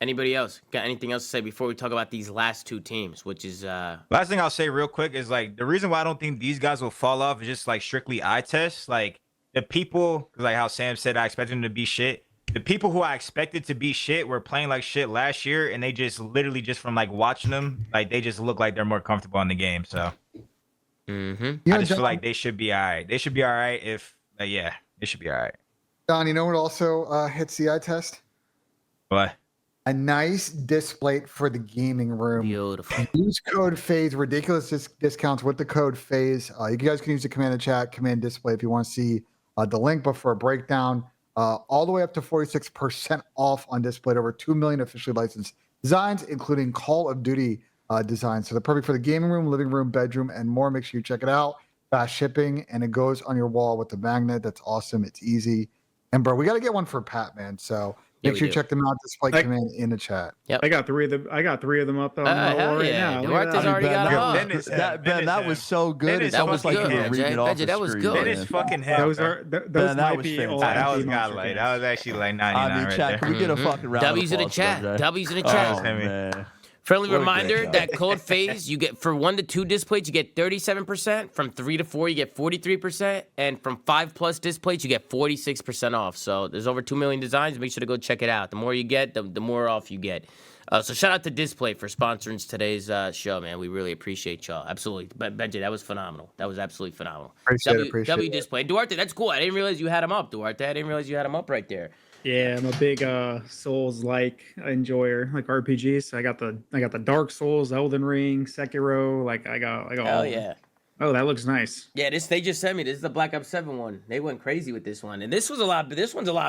Anybody else got anything else to say before we talk about these last 2 teams, which is last thing I'll say real quick is like the reason why I don't think these guys will fall off is just like strictly eye test. Like the people, like how Sam said, I expected them to be shit. The people who I expected to be shit were playing like shit last year, and they just literally just from like watching them, like they just look like they're more comfortable in the game. So I just feel like they should be all right. They should be all right if they should be all right. Don, you know what also hits the eye test? What? A nice display for the gaming room. beautiful. Use code FaZe, ridiculous discounts with the code FaZe. You guys can use the command in chat, command display if you want to see the link, but for a breakdown, all the way up to 46% off on display, over 2 million officially licensed designs, including Call of Duty designs. So they're perfect for the gaming room, living room, bedroom, and more. Make sure you check it out. Fast shipping, and it goes on your wall with the magnet. That's awesome. It's easy. And bro, we got to get one for Pat, man. So make sure you check them out. Display command in the chat. Yep. I got 3 of them. I got 3 of them up on my wall right now. Duarte's already got them up. Ben, that was so good. That was like good, you were reading it off the that was screen, good. It man. is fucking hell. Those might was be fantastic. all That was empty godlike. monster That was actually like 99 I mean, right chat, there. can we get a fucking round W's of in the applause chat. for that? W's in the chat. Oh, man. Friendly What a reminder great that code FaZe, you get for 1 to 2 displays, you get 37%. From 3 to 4, you get 43%. And from 5+ displays, you get 46% off. So there's over 2 million designs. Make sure to go check it out. The more you get, the more off you get. So shout out to Display for sponsoring today's show, man. We really appreciate y'all. Absolutely. Benji, that was phenomenal. That was absolutely phenomenal. Appreciate W it. Display. Duarte, that's cool. I didn't realize you had him up, Duarte. I didn't realize you had him up right there. Yeah, I'm a big Souls-like enjoyer, like RPGs. So I got the Dark Souls, Elden Ring, Sekiro. I got all. Oh yeah. Oh, that looks nice. Yeah, they just sent me. This is the Black Ops 7 one. They went crazy with this one, and this one's a lot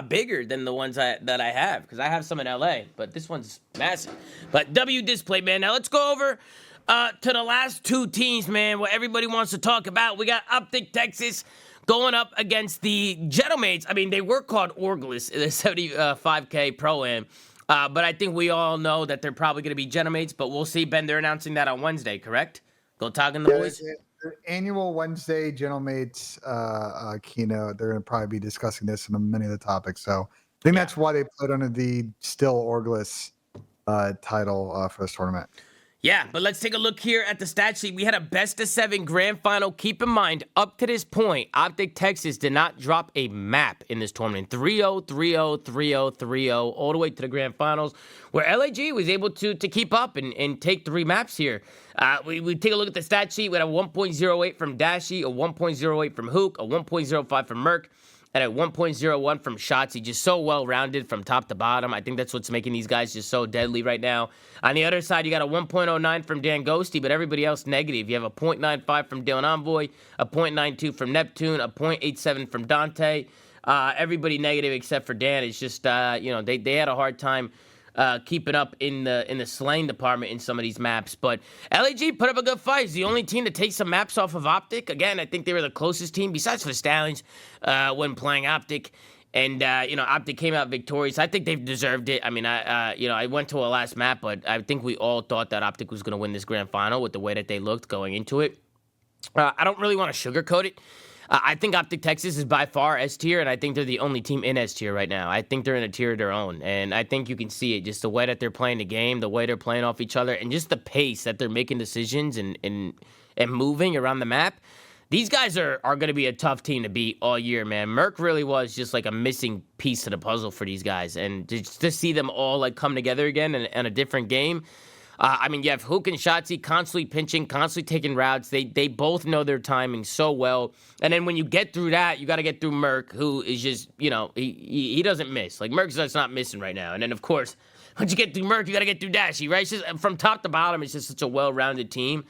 bigger than the ones that I have, because I have some in LA, but this one's massive. But W Display, man. Now let's go over to the last 2 teams, man. What everybody wants to talk about. We got Optic Texas going up against the Gentlemates. I mean, they were called Orglis in the 75K Pro-Am. But I think we all know that they're probably going to be Gentlemates, but we'll see. Ben, they're announcing that on Wednesday, correct? Go talk in the boys. their annual Wednesday Gentlemates keynote. They're going to probably be discussing this in many of the topics. So I think that's why they put under the still orgless title for this tournament. Yeah, but let's take a look here at the stat sheet. We had a best-of-7 grand final. Keep in mind, up to this point, Optic Texas did not drop a map in this tournament. 3-0, 3-0, 3-0, 3-0, all the way to the grand finals, where LAG was able to keep up and take 3 maps here. We take a look at the stat sheet. We had a 1.08 from Dashy, a 1.08 from Hook, a 1.05 from Merc, and at 1.01 from Shotzzy, just so well-rounded from top to bottom. I think that's what's making these guys just so deadly right now. On the other side, you got a 1.09 from Dan Ghosty, but everybody else negative. You have a 0.95 from Dylan Envoy, a 0.92 from Neptune, a 0.87 from Dante. Everybody negative except for Dan. It's just, they had a hard time keeping up in the slaying department in some of these maps. But LAG put up a good fight. It's the only team to take some maps off of Optic. Again, I think they were the closest team, besides for the Stallions, when playing Optic. And, Optic came out victorious. I think they've deserved it. I mean, I went to a last map, but I think we all thought that Optic was going to win this grand final with the way that they looked going into it. I don't really want to sugarcoat it. I think Optic Texas is by far S tier, and I think they're the only team in S tier right now. I think they're in a tier of their own, and I think you can see it, just the way that they're playing the game, the way they're playing off each other, and just the pace that they're making decisions and moving around the map. These guys are going to be a tough team to beat all year, man. Merc really was just like a missing piece to the puzzle for these guys, and to see them all like come together again in a different game. You have Hook and Shotzzy constantly pinching, constantly taking routes. They both know their timing so well. And then when you get through that, you got to get through Merc, who is just, he doesn't miss. Like, Merc's just not missing right now. And then, of course, once you get through Merc, you got to get through Dashy, right? It's just, from top to bottom, it's just such a well-rounded team.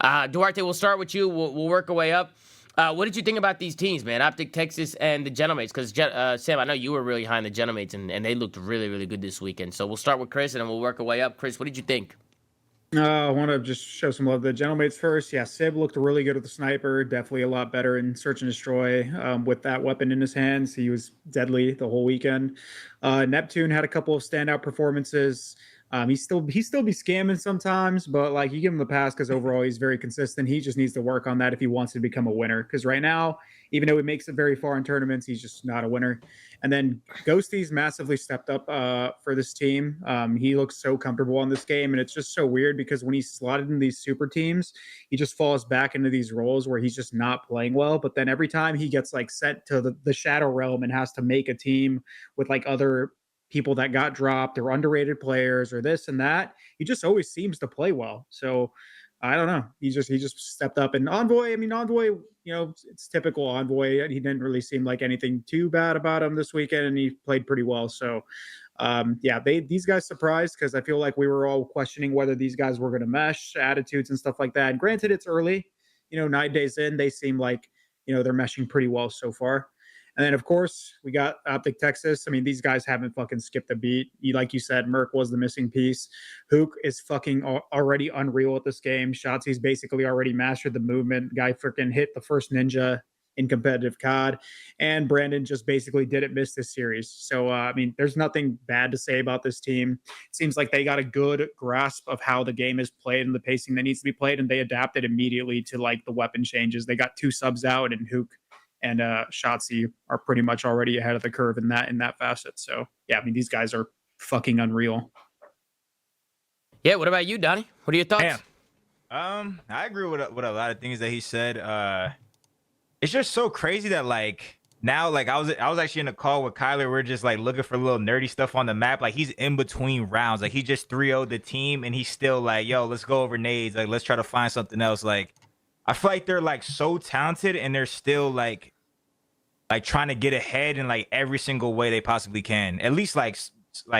Duarte, we'll start with you. We'll work our way up. What did you think about these teams, man? Optic Texas and the Gentlemates. Because, Sam, I know you were really high on the Gentlemates, and they looked really, really good this weekend. So we'll start with Chris, and then we'll work our way up. Chris, what did you think? I want to just show some love to the Gentlemates first. Yeah, Sib looked really good with the sniper. Definitely a lot better in Search and Destroy with that weapon in his hands. He was deadly the whole weekend. Neptune had a couple of standout performances. He still be scamming sometimes, but like, you give him a pass because overall he's very consistent. He just needs to work on that if he wants to become a winner. Because right now, even though he makes it very far in tournaments, he's just not a winner. And then Ghosty's massively stepped up for this team. He looks so comfortable on this game, and it's just so weird because when he's slotted in these super teams, he just falls back into these roles where he's just not playing well. But then every time he gets like sent to the Shadow Realm and has to make a team with like other people that got dropped or underrated players or this and that, he just always seems to play well. So I don't know. He just stepped up. And Envoy, it's typical Envoy. He didn't really seem like anything too bad about him this weekend, and he played pretty well. So these guys surprised, because I feel like we were all questioning whether these guys were going to mesh, attitudes and stuff like that. And granted, it's early, 9 days in, they seem like, they're meshing pretty well so far. And then, of course, we got Optic Texas. I mean, these guys haven't fucking skipped a beat. Like you said, Merc was the missing piece. Hook is fucking already unreal at this game. Shotzi's basically already mastered the movement. Guy freaking hit the first ninja in competitive COD. And Brandon just basically didn't miss this series. So, there's nothing bad to say about this team. It seems like they got a good grasp of how the game is played and the pacing that needs to be played, and they adapted immediately to, like, the weapon changes. They got 2 subs out, and Hook and Shotzzy are pretty much already ahead of the curve in that facet. So, these guys are fucking unreal. Yeah, what about you, Donnie? What are your thoughts? I agree with a lot of things that he said. It's just so crazy that, like, now, like, I was actually in a call with Kyler. We're just, like, looking for little nerdy stuff on the map. Like, he's in between rounds. Like, he just 3-0'd the team, and he's still like, yo, let's go over nades. Like, let's try to find something else. Like, I feel like they're like so talented, and they're still like trying to get ahead in like every single way they possibly can. At least like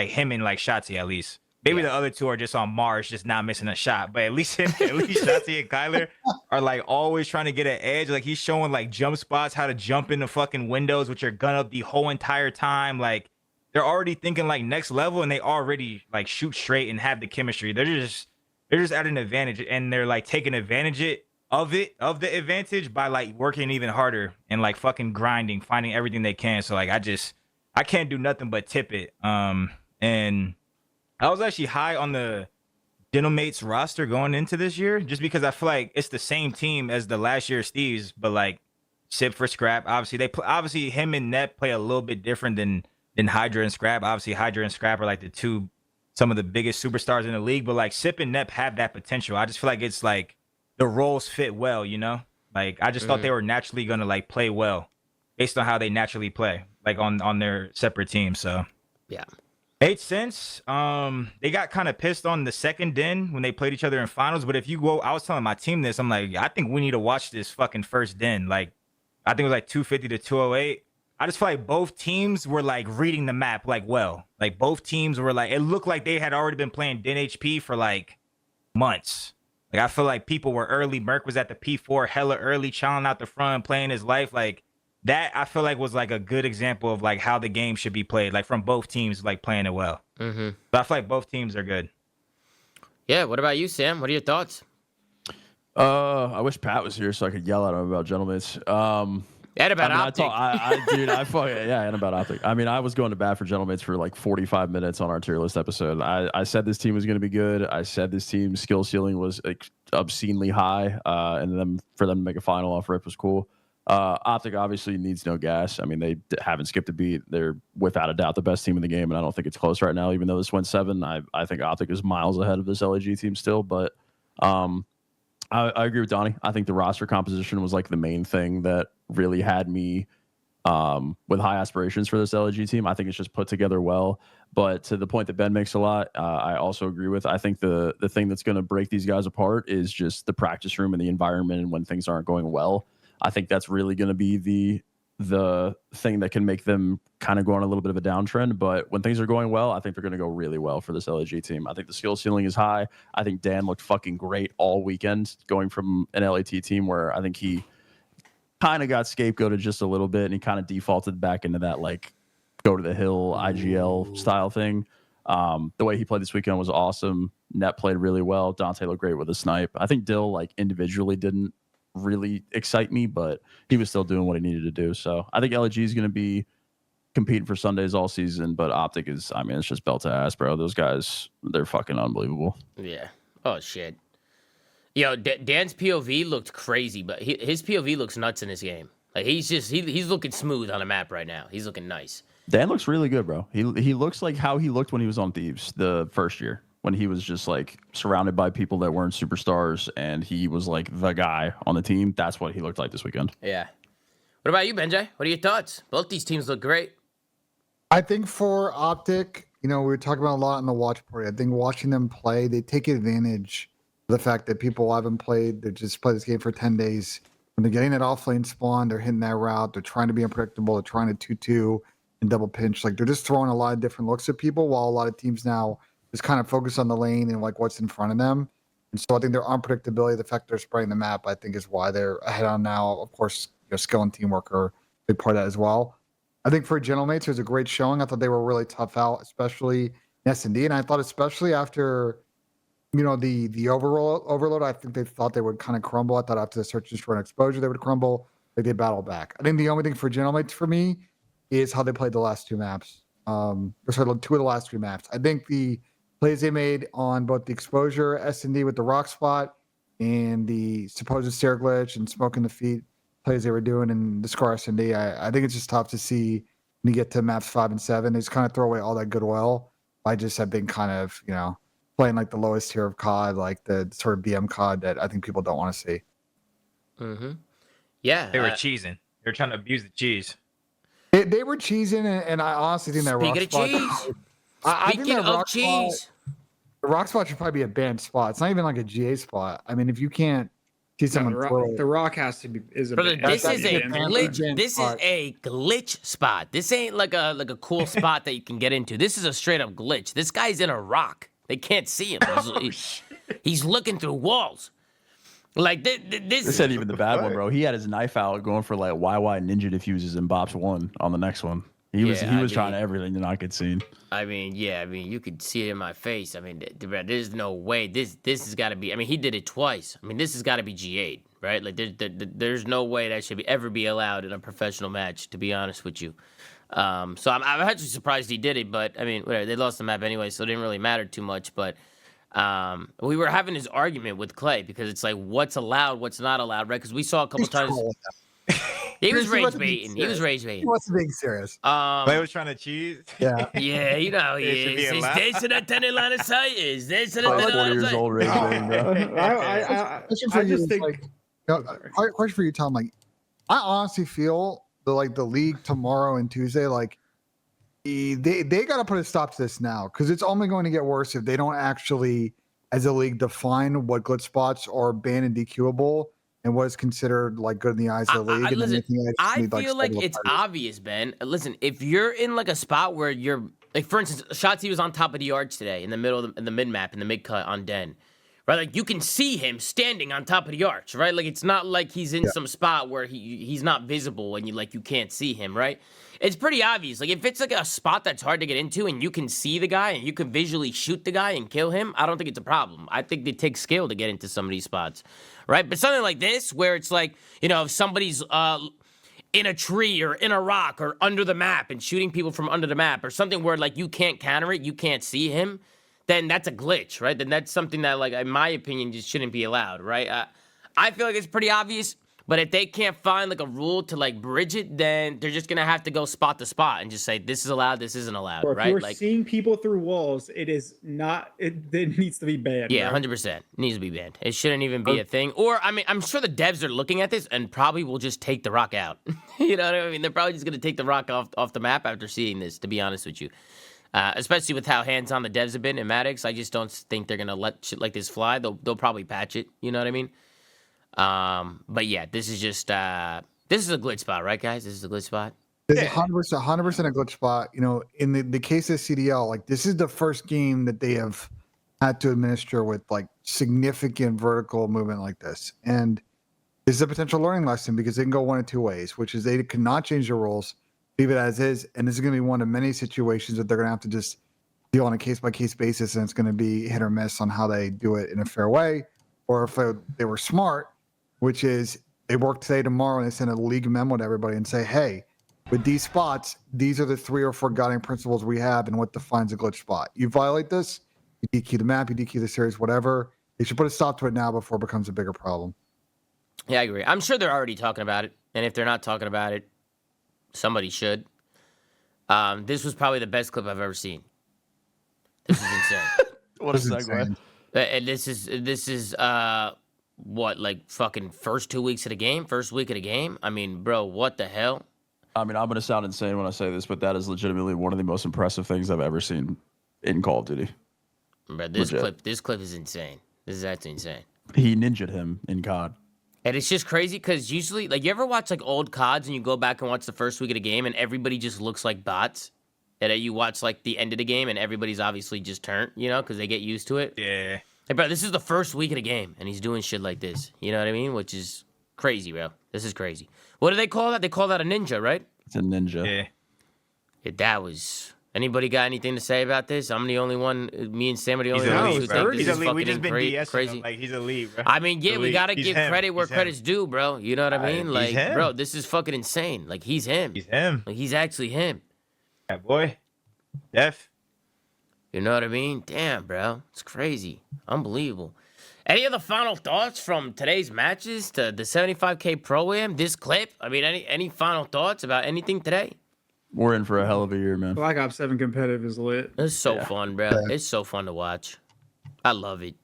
him and like Shotzzy, at least. Maybe the other two are just on Mars, just not missing a shot. But at least Shotzzy and Kyler are like always trying to get an edge. Like, he's showing like jump spots, how to jump into fucking windows, which are gun up the whole entire time. Like, they're already thinking like next level, and they already like shoot straight and have the chemistry. They're just at an advantage, and they're like taking advantage of the advantage by like working even harder and like fucking grinding, finding everything they can. So like, I can't do nothing but tip it. And I was actually high on the Gentlemate's roster going into this year, just because I feel like it's the same team as the last year's Thieves, but like Sip for Scrap. Obviously, obviously him and Net play a little bit different than Hydra and Scrap. Obviously, Hydra and Scrap are like some of the biggest superstars in the league, but like Sip and Nep have that potential. I just feel like it's like the roles fit well, you know? Like I just thought they were naturally gonna like play well based on how they naturally play, like on their separate teams. So yeah. Made sense. They got kind of pissed on the second den when they played each other in finals. But if you go, I was telling my team this, I'm like, I think we need to watch this fucking first den. Like, I think it was like 250 to 208. I just feel like both teams were like reading the map like well. Like both teams were like, it looked like they had already been playing den HP for like months. Like I feel like people were early. Merc was at the P4 hella early, chilling out the front, playing his life. Like that, I feel like was like a good example of like how the game should be played, like from both teams, like playing it well. Mm-hmm. But I feel like both teams are good. Yeah. What about you, Sam? What are your thoughts? I wish Pat was here so I could yell at him about Gentlemates. And about Optic. And about Optic. I mean, I was going to bat for Gentlemates for like 45 minutes on our tier list episode. I said this team was going to be good. I said this team's skill ceiling was obscenely high, and then for them to make a final off rip was cool. Optic obviously needs no gas. I mean, they haven't skipped a beat. They're without a doubt the best team in the game, and I don't think it's close right now. Even though this went 7, I think Optic is miles ahead of this LAG team still. But I agree with Donnie. I think the roster composition was like the main thing that really had me with high aspirations for this LAG team. I think it's just put together well. But to the point that Ben makes a lot, I also agree with. I think the thing that's going to break these guys apart is just the practice room and the environment and when things aren't going well. I think that's really going to be the thing that can make them kind of go on a little bit of a downtrend. But when things are going well, I think they're going to go really well for this LAG team. I think the skill ceiling is high. I think Dan looked fucking great all weekend, going from an LAT team where I think he kind of got scapegoated just a little bit, and he kind of defaulted back into that like go to the hill IGL style thing. The way he played this weekend was awesome. Net played really well. Dante looked great with a snipe. I think Dill like individually didn't really excite me, but he was still doing what he needed to do. So I think LAG is going to be competing for Sundays all season, but Optic is, I mean, it's just belt to ass, bro. Those guys, they're fucking unbelievable. Yeah. Oh, shit. Yo, Dan's POV looked crazy, but his POV looks nuts in this game. Like, he's looking smooth on the map right now. He's looking nice. Dan looks really good, bro. He looks like how he looked when he was on Thieves the first year, when he was just like surrounded by people that weren't superstars and he was like the guy on the team. That's what he looked like this weekend. Yeah. What about you, Benjay? What are your thoughts? Both these teams look great. I think for Optic, we were talking about a lot in the watch party. I think watching them play, they take advantage of the fact that people haven't played. They just play this game for 10 days. When they're getting that off lane spawn, they're hitting that route. They're trying to be unpredictable. They're trying to 2-2 and double pinch. Like they're just throwing a lot of different looks at people, while a lot of teams now just kind of focus on the lane and like what's in front of them. And so I think their unpredictability, the fact they're spraying the map, I think is why they're ahead on now. Of course, skill and teamwork are a big part of that as well. I think for Gentlemates, it was a great showing. I thought they were really tough out, especially in S&D. And I thought especially after, the overload, I think they thought they would kind of crumble. I thought after the searches for an exposure, they would crumble. Like they battled back. I think the only thing for Gentlemates for me is how they played the last two maps. Two of the last 3 maps. I think the plays they made on both the exposure, S&D with the rock spot, and the supposed stair glitch and smoking the feet plays they were doing in the score S&D, I think it's just tough to see when you get to maps 5 and 7. They just kind of throw away all that goodwill. I just have been kind of, playing like the lowest tier of COD, like the sort of BM COD that I think people don't want to see. Mm-hmm. Yeah. They were cheesing. They were trying to abuse the cheese. They were cheesing, and I honestly think that rock spot. Speaking of cheese. The rock spot should probably be a banned spot. It's not even like a GA spot. I mean, if you can't see someone the rock has to be this is a glitch. This is a glitch spot. This ain't like a cool spot that you can get into. This is a straight up glitch. This guy's in a rock. They can't see him. He's looking through walls. Like this isn't even the bad one, bro. He had his knife out going for like YY ninja diffuses in Bops 1 on the next one. He was trying everything to not get seen. I mean, you could see it in my face. I mean, there's no way. This has got to be. I mean, he did it twice. I mean, this has got to be G8, right? Like, there's no way that should ever be allowed in a professional match. To be honest with you, so I'm actually surprised he did it. But I mean, whatever, they lost the map anyway, so it didn't really matter too much. But We were having this argument with Clay because it's like, what's allowed, what's not allowed, right? Because we saw a couple times. He was rage baiting. He was rage baiting. He wasn't being serious. Clay was trying to cheese. Yeah. Yeah, you know how he is. Is this an attendant line of sight? Is this an 20 attendant line of years sight? old, rage baiting, bro. Question for I you just is, think. like, question for you, Tom. Like, I honestly feel the league tomorrow and Tuesday, like they got to put a stop to this now, because it's only going to get worse if they don't actually, as a league, define what glitch spots are banned and DQable and what is considered like good in the eyes of the league. Listen, I need, feel like it's obvious, Ben. Listen, if you're in like a spot where you're like, for instance, Shotzi was on top of the arch today in the middle of in the mid map, in the mid cut on Den. Right, like you can see him standing on top of the arch, right? Like it's not like he's in some spot where he's not visible and you can't see him, right? It's pretty obvious. Like if it's like a spot that's hard to get into and you can see the guy and you can visually shoot the guy and kill him, I don't think it's a problem. I think it takes skill to get into some of these spots, right? But something like this, where it's like, you know, if somebody's in a tree or in a rock or under the map and shooting people from under the map, or something where like you can't counter it, you can't see him, then that's a glitch, right? Then that's something that, like, in my opinion, just shouldn't be allowed, right? I feel like it's pretty obvious, but if they can't find, like, a rule to, like, bridge it, then they're just going to have to go spot to spot and just say, this is allowed, this isn't allowed, Or if right? you're Like, seeing people through walls, it is not. It needs to be banned. yeah, bro. 100%. Needs to be banned. It shouldn't even be a thing. Or, I mean, I'm sure the devs are looking at this and probably will just take the rock out. You know what I mean? They're probably just going to take the rock off the map after seeing this, to be honest with you. Especially with how hands-on the devs have been in Maddox, I just don't think they're gonna let shit like this fly. They'll probably patch it. You know what I mean? But yeah, this is just this is a glitch spot, right, guys? This is a glitch spot. This is 100% a glitch spot. You know, in the case of CDL, like this is the first game that they have had to administer with like significant vertical movement like this, and this is a potential learning lesson because they can go one of two ways, which is they cannot change the rules, leave it as is, and this is going to be one of many situations that they're going to have to just deal on a case-by-case basis, and it's going to be hit or miss on how they do it in a fair way, or if they were smart, which is they work today, tomorrow, and they send a league memo to everybody and say, hey, with these spots, these are the 3 or 4 guiding principles we have and what defines a glitch spot. You violate this, you DQ the map, you DQ the series, whatever. They should put a stop to it now before it becomes a bigger problem. Yeah, I agree. I'm sure they're already talking about it, and if they're not talking about it, somebody should. This was probably the best clip I've ever seen. This is insane. What a segue. And this is what, like fucking first 2 weeks of the game, first week of the game? I mean, bro, what the hell? I mean, I'm going to sound insane when I say this, but that is legitimately one of the most impressive things I've ever seen in Call of Duty. Bro, this clip is insane. This is actually insane. He ninja'd him in COD. And it's just crazy because usually, like, you ever watch, like, old CODs and you go back and watch the first week of the game and everybody just looks like bots? And then you watch, like, the end of the game and everybody's obviously just turned, you know, because they get used to it. Yeah. Hey, bro, this is the first week of the game and he's doing shit like this. You know what I mean? Which is crazy, bro. This is crazy. What do they call that? They call that a ninja, right? It's a ninja. Yeah. Yeah, that was... Anybody got anything to say about this? I'm the only one. Me and Sam are the only He's ones elite, who bro. think He's this is elite. We fucking just been DSing crazy. him. Like, he's elite, bro. I mean, yeah, we Elite. gotta He's give him. credit where He's credit's due, bro. You know what I mean? He's Like, him. bro, this is fucking insane. Like, he's him. He's him. Like, he's actually him. That boy. Def. You know what I mean? Damn, bro. It's crazy. Unbelievable. Any other final thoughts from today's matches to the 75K Pro-Am, this clip? I mean, any final thoughts about anything today? We're in for a hell of a year, man. Black Ops 7 competitive is lit. It's so fun, bro. It's so fun to watch. I love it.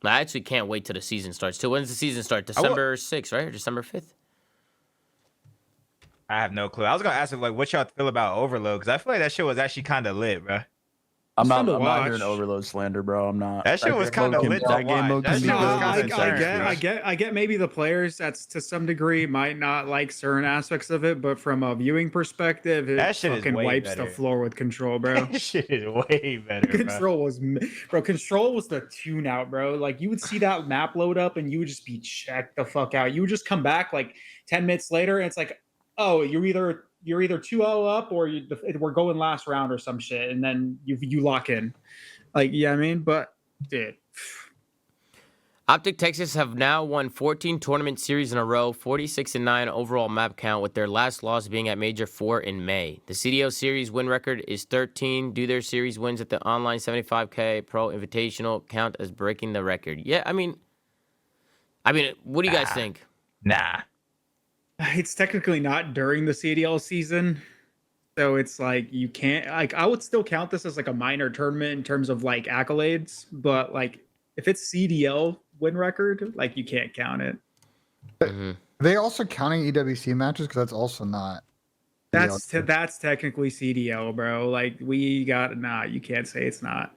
I actually can't wait till the season starts, too. When does the season start? December 6th, right? Or December 5th? I have no clue. I was gonna ask him like, what y'all feel about Overload? Because I feel like that shit was actually kind of lit, bro. I'm fun not to watch. hearing overload slander, bro. I'm not. That shit was kind of lit. That game mode can be No, good. I get maybe the players that's to some degree might not like certain aspects of it, but from a viewing perspective, it That shit is fucking way wipes better. the floor with Control, bro. That shit is way better, bro. Control was the tune out, bro. Like you would see that map load up and you would just be checked the fuck out. You would just come back like 10 minutes later and it's like, oh, you're either 2-0 up or we're going last round or some shit, and then you lock in. Like, yeah, I mean, but dude. Optic Texas have now won 14 tournament series in a row, 46-9 overall map count, with their last loss being at Major 4 in May. The CDL series win record is 13. Do their series wins at the online 75K Pro Invitational count as breaking the record? Yeah, I mean, what do you guys think? Nah. It's technically not during the CDL season. So it's like you can't like I would still count this as like a minor tournament in terms of like accolades, but like if it's CDL win record, like you can't count it. Are they also counting EWC matches? Because that's also not. That's technically CDL, bro. Like you can't say it's not.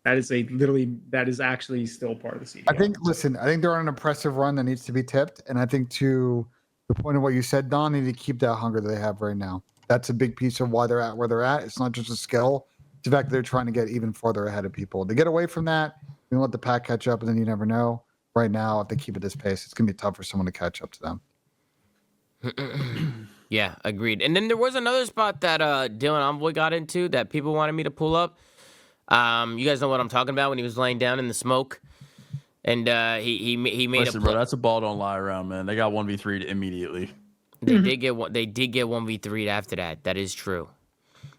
That is actually still part of the CDL. I think they're on an impressive run that needs to be tipped, and I think to the point of what you said, Don, they need to keep that hunger that they have right now. That's a big piece of why they're at where they're at. It's not just a skill; it's the fact that they're trying to get even farther ahead of people. To get away from that, you let the pack catch up, and then you never know. Right now, if they keep at this pace, it's gonna be tough for someone to catch up to them. Yeah, agreed. And then there was another spot that Dylan Envoy got into that people wanted me to pull up. You guys know what I'm talking about when he was laying down in the smoke, and he made Listen, bro, that's a ball don't lie around, man. They got 1v3'd immediately. They did get 1v3'd after that. That is true.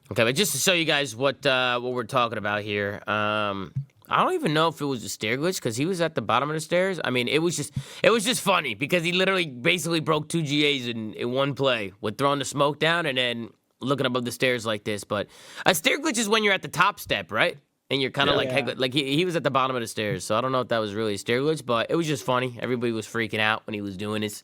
Okay, but just to show you guys what we're talking about here, I don't even know if it was a stair glitch because he was at the bottom of the stairs. I mean, it was just funny because he literally basically broke 2 GAs in one play with throwing the smoke down and then looking above the stairs like this. But a stair glitch is when you're at the top step, right? And you're kind of like he was at the bottom of the stairs. So I don't know if that was really a stair glitch, but it was just funny. Everybody was freaking out when he was doing this.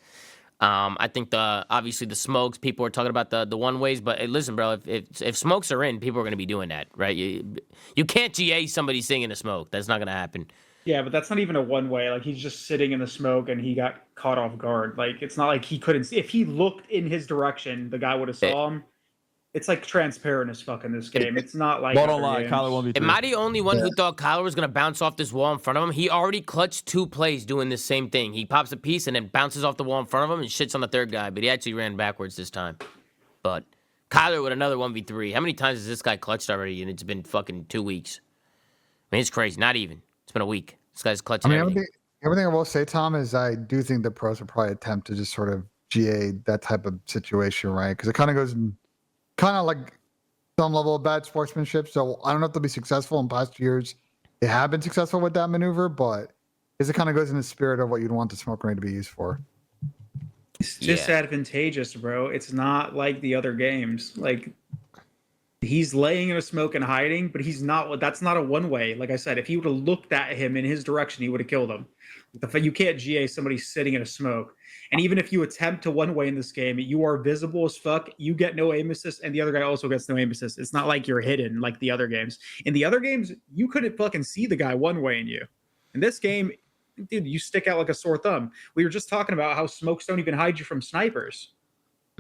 I think obviously the smokes, people were talking about the one ways, but hey, listen, bro, if smokes are in, people are going to be doing that, right? You can't GA somebody singing a smoke. That's not going to happen. Yeah, but that's not even a one way. Like he's just sitting in the smoke and he got caught off guard. Like it's not like he couldn't see. If he looked in his direction, the guy would have saw him. It's like transparent as fuck in this game. It's not like. Don't lie, Kyler 1v3. Am I the only one who thought Kyler was gonna bounce off this wall in front of him? He already clutched 2 plays doing the same thing. He pops a piece and then bounces off the wall in front of him and shits on the third guy, but he actually ran backwards this time. But Kyler with another 1v3. How many times has this guy clutched already? And it's been fucking 2 weeks. I mean, it's crazy. Not even. It's been a week. This guy's clutching everything. Everything I will say, Tom, is I do think the pros will probably attempt to just sort of GA that type of situation, right? Because it kind of goes kind of like some level of bad sportsmanship. So I don't know if they'll be successful in past years. They have been successful with that maneuver, but it kind of goes in the spirit of what you'd want the smoke grenade to be used for. It's just advantageous, bro. It's not like the other games. Like he's laying in a smoke and hiding, but he's not. That's not a one way. Like I said, if he would have looked at him in his direction, he would have killed him. You can't GA somebody sitting in a smoke. And even if you attempt to one way in this game, you are visible as fuck. You get no aim assist, and the other guy also gets no aim assist. It's not like you're hidden like the other games. In the other games, you couldn't fucking see the guy one way in you. In this game, dude, you stick out like a sore thumb. We were just talking about how smokes don't even hide you from snipers.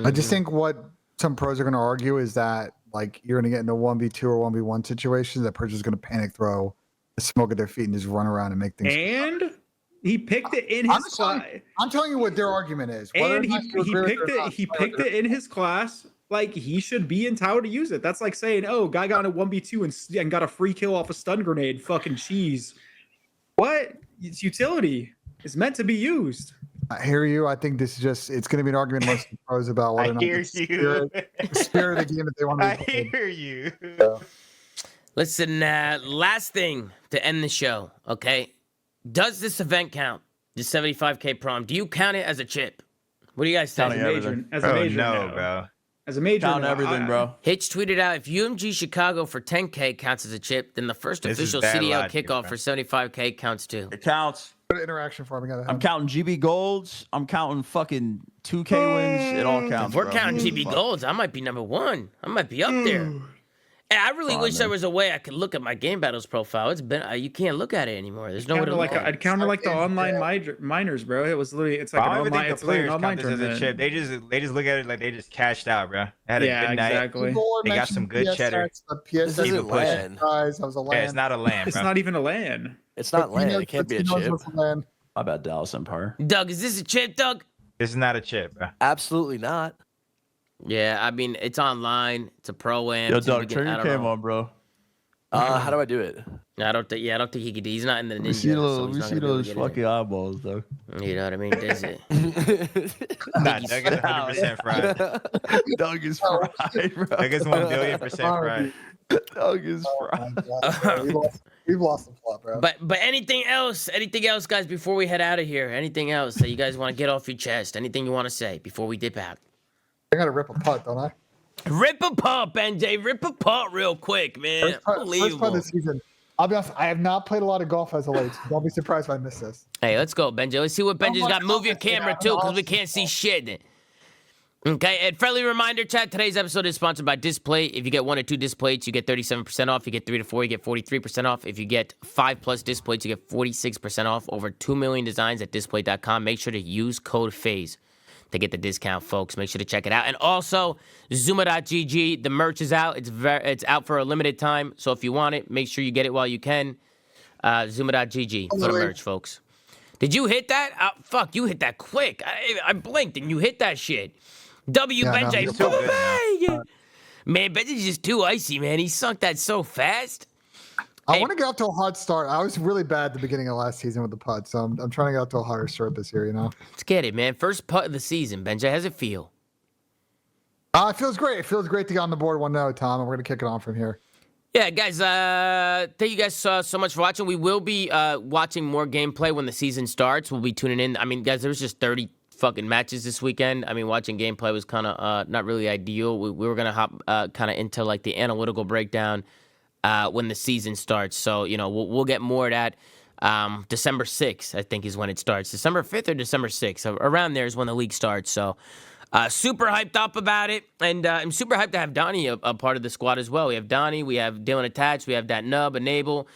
I just think what some pros are going to argue is that like you're going to get into 1v2 or 1v1 situations. That person's going to panic throw the smoke at their feet and just run around and make things. And he picked it in his class. I'm telling you what their argument is. And he picked it in his class. Like he should be entitled to use it. That's like saying, "Oh, guy got in a 1v2 and got a free kill off a stun grenade." Fucking cheese. What? It's utility. It's meant to be used. I hear you. I think this is just—it's going to be an argument amongst the pros about whether or not the spirit of the game that they want to. I hear you. So. Listen, last thing to end the show, okay? Does this event count? The 75K prom? Do you count it as a chip? What do you guys think? As a major, no, bro. As a major, count everything, bro. Hitch tweeted out, if UMG Chicago for 10K counts as a chip, then the first official CDL kickoff for 75K counts too. It counts. What interaction for me? I'm counting GB golds. I'm counting fucking 2K wins. It all counts. If we're bro. counting GB golds, I might be number 1. I might be up there. And I really wish there was a way I could look at my game battles profile. It's been you can't look at it anymore. There's no way to look at it. I'd counter like the online minors, bro. It was literally it's like an online. It's like an online tournament. Chip. They just look at it like they just cashed out, bro. They had a good night. Exactly. They got some good cheddar. This isn't LAN. Guys, I was a LAN. Yeah, it's not a LAN, bro. It's not even a LAN. It's not LAN. It can't be a chip. My bad, Dallas Empire. Doug, is this a chip, Doug? This is not a chip, bro. Absolutely not. Yeah, I mean, it's online. It's a pro-am. Yo, Doug, turn your cam on, bro. How do I do it? I don't think he could. He's not in the ninja. We see so those, he's not gonna be able to get in. fucking eyeballs, though. You know what I mean? Does it? Nah, Doug is 100% fried. Doug is fried, bro. Doug is 1,000,000,000% fried. Doug is fried. We've lost the plot, bro. But anything else, guys, before we head out of here? Anything else that you guys want to get off your chest? Anything you want to say before we dip out? I gotta rip a putt, don't I? Rip a putt, NJ. Rip a putt real quick, man. First putt Unbelievable. of the season. I'll be honest, I have not played a lot of golf as of late. So don't be surprised if I miss this. Hey, let's go, Benji. Let's see what Benji's got. Move your camera, too, because we can't see shit. Okay, and friendly reminder, chat, today's episode is sponsored by Display. If you get 1 or 2 displays, you get 37% off. You get 3 to 4, you get 43% off. If you get 5+ displays, you get 46% off. Over 2 million designs at display.com. Make sure to use code FaZe to get the discount, folks. Make sure to check it out. And also, ZOOMAFIA.gg, the merch is out. It's out for a limited time, so if you want it, make sure you get it while you can. ZOOMAFIA.gg for the merch, folks. Did you hit that? Fuck, you hit that quick. I blinked and you hit that shit. Benji. No, Man, Benji's just too icy, man. He sunk that so fast. I want to get out to a hot start. I was really bad at the beginning of last season with the putt, so I'm trying to get out to a hotter start this year, you know? Let's get it, man. First putt of the season. Benji, how's it feel? It feels great. It feels great to get on the board 1-0, Tom, and we're going to kick it on from here. Yeah, guys, thank you guys so much for watching. We will be watching more gameplay when the season starts. We'll be tuning in. I mean, guys, there was just 30 fucking matches this weekend. I mean, watching gameplay was kind of not really ideal. We were going to hop kind of into, like, the analytical breakdown when the season starts. So, you know, we'll get more of that. December 6th, I think, is when it starts. December 5th or December 6th. Around there is when the league starts. So, super hyped up about it. And I'm super hyped to have Donnie a part of the squad as well. We have Donnie, we have Dylan attached, we have that Nub, Enable.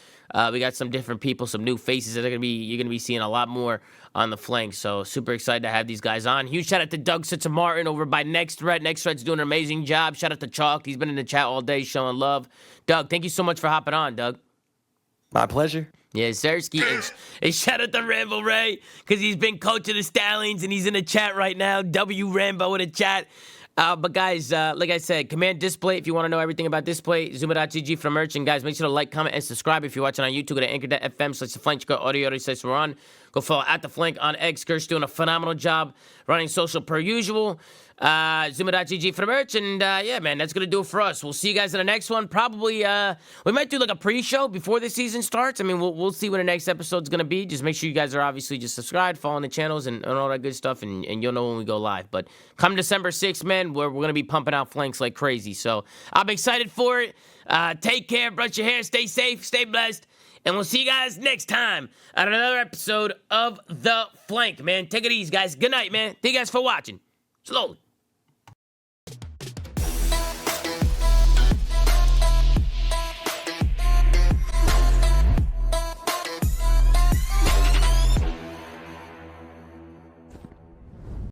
We got some different people, some new faces that you're gonna be seeing a lot more on the flank. So super excited to have these guys on. Huge shout out to Doug Sitzer-Martin over by Next Threat. Next Threat's doing an amazing job. Shout out to Chalk. He's been in the chat all day showing love. Doug, thank you so much for hopping on, Doug. My pleasure. Yeah, Zersky. And shout out to Rambo Ray, because he's been coaching the Stallions and he's in the chat right now. W Rambo in the chat. But guys, like I said, Command Display, if you want to know everything about Display, ZOOMA.gg for merch. And guys, make sure to like, comment, and subscribe. If you're watching on YouTube, go to anchor.fm/theflank. Go audio says we're on. Go follow at the flank on X. Gersh doing a phenomenal job running social per usual. ZOOMA.gg for the merch. And yeah, man, that's going to do it for us. We'll see you guys in the next one. Probably, we might do like a pre-show before the season starts. I mean, we'll see when the next episode's going to be. Just make sure you guys are obviously just subscribed, following the channels, and all that good stuff. And you'll know when we go live. But come December 6th, man, we're going to be pumping out flanks like crazy. So I'm excited for it. Take care, brush your hair, stay safe, stay blessed. And we'll see you guys next time on another episode of The Flank, man. Take it easy, guys. Good night, man. Thank you guys for watching. Slowly.